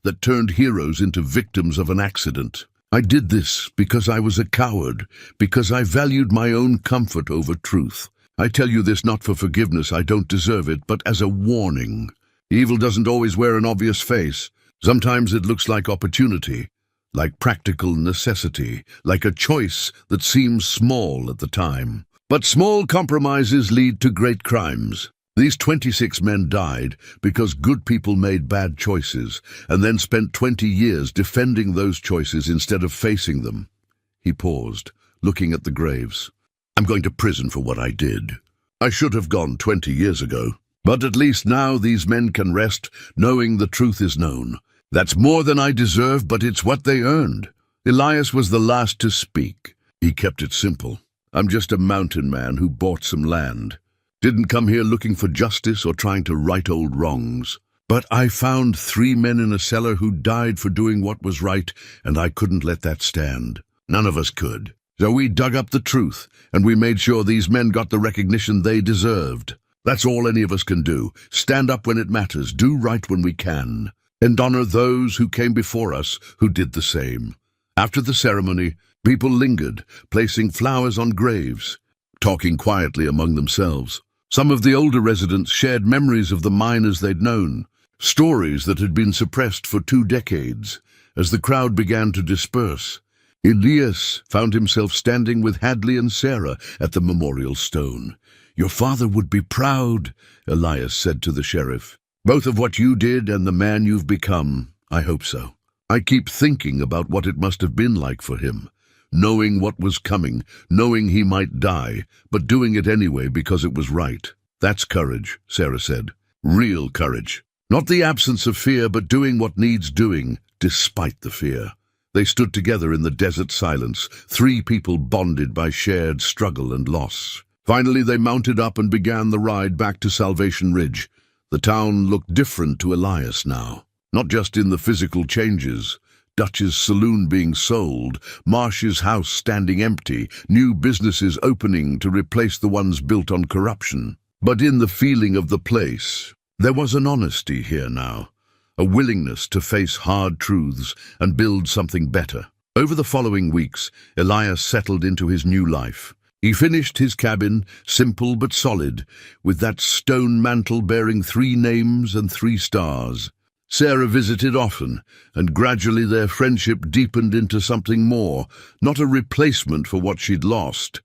that turned heroes into victims of an accident. I did this because I was a coward, because I valued my own comfort over truth. I tell you this not for forgiveness, I don't deserve it, but as a warning. Evil doesn't always wear an obvious face. Sometimes it looks like opportunity, like practical necessity, like a choice that seems small at the time. But small compromises lead to great crimes. These 26 men died because good people made bad choices and then spent 20 years defending those choices instead of facing them. He paused, looking at the graves. I'm going to prison for what I did. I should have gone 20 years ago. But at least now these men can rest knowing the truth is known. That's more than I deserve, but it's what they earned. Elias was the last to speak. He kept it simple. I'm just a mountain man who bought some land. Didn't come here looking for justice or trying to right old wrongs. But I found 3 men in a cellar who died for doing what was right, and I couldn't let that stand. None of us could. So we dug up the truth, and we made sure these men got the recognition they deserved. That's all any of us can do. Stand up when it matters, do right when we can, and honor those who came before us who did the same. After the ceremony, people lingered, placing flowers on graves, talking quietly among themselves. Some of the older residents shared memories of the miners they'd known, stories that had been suppressed for 2 decades. As the crowd began to disperse, Elias found himself standing with Hadley and Sarah at the memorial stone. Your father would be proud, Elias said to the sheriff. Both of what you did and the man you've become. I hope so. I keep thinking about what it must have been like for him, knowing what was coming, knowing he might die, but doing it anyway because it was right. That's courage, Sarah said. Real courage. Not the absence of fear, but doing what needs doing, despite the fear. They stood together in the desert silence, 3 people bonded by shared struggle and loss. Finally, they mounted up and began the ride back to Salvation Ridge. The town looked different to Elias now, not just in the physical changes. Dutch's saloon being sold, Marsh's house standing empty, new businesses opening to replace the ones built on corruption. But in the feeling of the place, there was an honesty here now, a willingness to face hard truths and build something better. Over the following weeks, Elias settled into his new life. He finished his cabin, simple but solid, with that stone mantle bearing 3 names and 3 stars. Sarah visited often, and gradually their friendship deepened into something more, not a replacement for what she'd lost,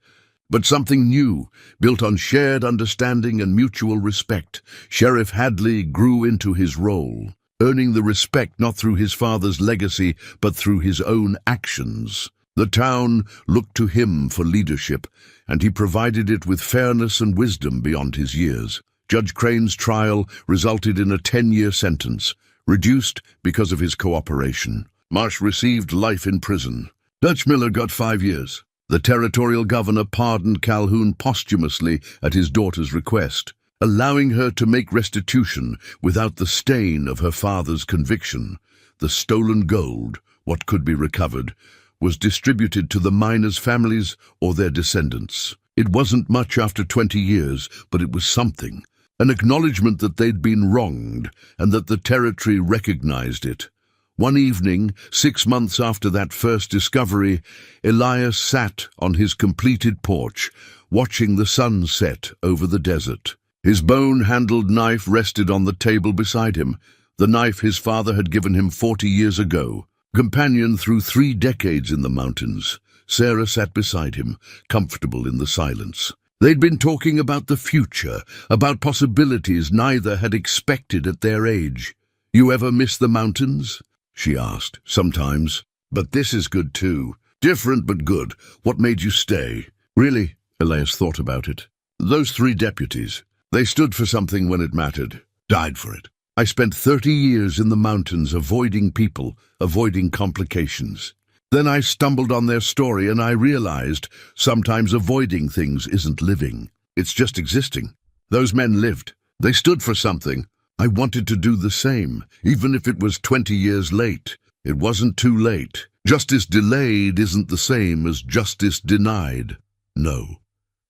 but something new, built on shared understanding and mutual respect. Sheriff Hadley grew into his role, earning the respect not through his father's legacy, but through his own actions. The town looked to him for leadership, and he provided it with fairness and wisdom beyond his years. Judge Crane's trial resulted in a 10-year sentence, reduced because of his cooperation. Marsh received life in prison. Dutch Miller got 5 years. The territorial governor pardoned Calhoun posthumously at his daughter's request, allowing her to make restitution without the stain of her father's conviction. The stolen gold, what could be recovered, was distributed to the miners' families or their descendants. It wasn't much after 20 years, but it was something. An acknowledgement that they'd been wronged and that the territory recognized it. One evening, 6 months after that first discovery, Elias sat on his completed porch, watching the sun set over the desert. His bone-handled knife rested on the table beside him, the knife his father had given him 40 years ago. Companion through 3 decades in the mountains, Sarah sat beside him, comfortable in the silence. They'd been talking about the future, about possibilities neither had expected at their age. "You ever miss the mountains?" she asked. "Sometimes. But this is good too. Different but good. What made you stay?" "Really?" Elias thought about it. "Those 3 deputies. They stood for something when it mattered. Died for it. I spent 30 years in the mountains avoiding people, avoiding complications. Then I stumbled on their story and I realized sometimes avoiding things isn't living. It's just existing. Those men lived. They stood for something. I wanted to do the same, even if it was 20 years late. It wasn't too late. Justice delayed isn't the same as justice denied." "No,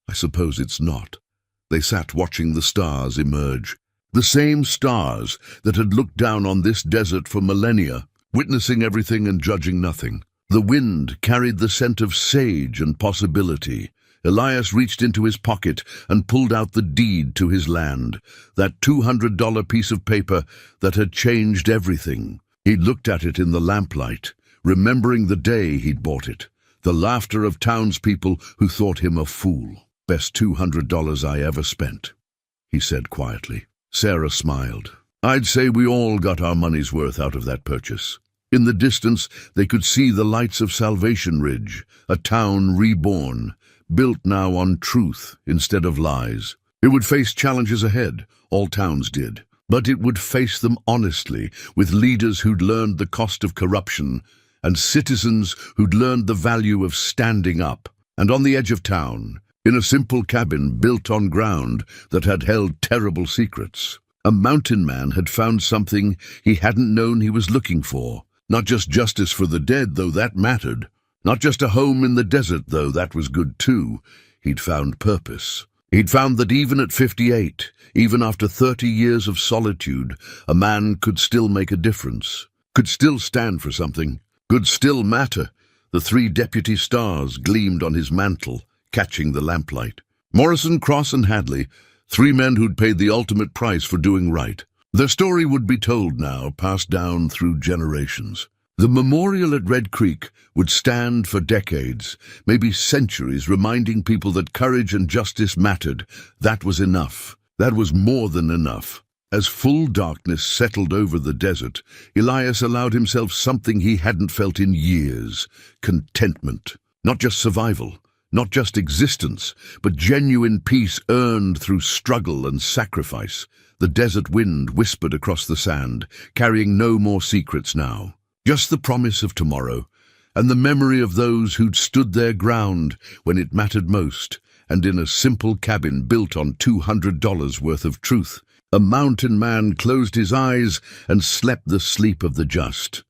I suppose it's not." They sat watching the stars emerge. The same stars that had looked down on this desert for millennia, witnessing everything and judging nothing. The wind carried the scent of sage and possibility. Elias reached into his pocket and pulled out the deed to his land, that $200 piece of paper that had changed everything. He looked at it in the lamplight, remembering the day he'd bought it, the laughter of townspeople who thought him a fool. "Best $200 I ever spent," he said quietly. Sarah smiled. "I'd say we all got our money's worth out of that purchase." In the distance, they could see the lights of Salvation Ridge, a town reborn, built now on truth instead of lies. It would face challenges ahead, all towns did, but it would face them honestly, with leaders who'd learned the cost of corruption, and citizens who'd learned the value of standing up. And on the edge of town, in a simple cabin built on ground that had held terrible secrets, a mountain man had found something he hadn't known he was looking for. Not just justice for the dead, though that mattered. Not just a home in the desert, though that was good too. He'd found purpose. He'd found that even at 58, even after 30 years of solitude, a man could still make a difference, could still stand for something, could still matter. The 3 deputy stars gleamed on his mantle, catching the lamplight. Morrison, Cross, and Hadley, 3 men who'd paid the ultimate price for doing right. Their story would be told now, passed down through generations. The memorial at Red Creek would stand for decades, maybe centuries, reminding people that courage and justice mattered. That was enough. That was more than enough. As full darkness settled over the desert, Elias allowed himself something he hadn't felt in years: contentment. Not just survival, not just existence, but genuine peace earned through struggle and sacrifice. The desert wind whispered across the sand, carrying no more secrets now. Just the promise of tomorrow, and the memory of those who'd stood their ground when it mattered most, and in a simple cabin built on $200 worth of truth, a mountain man closed his eyes and slept the sleep of the just.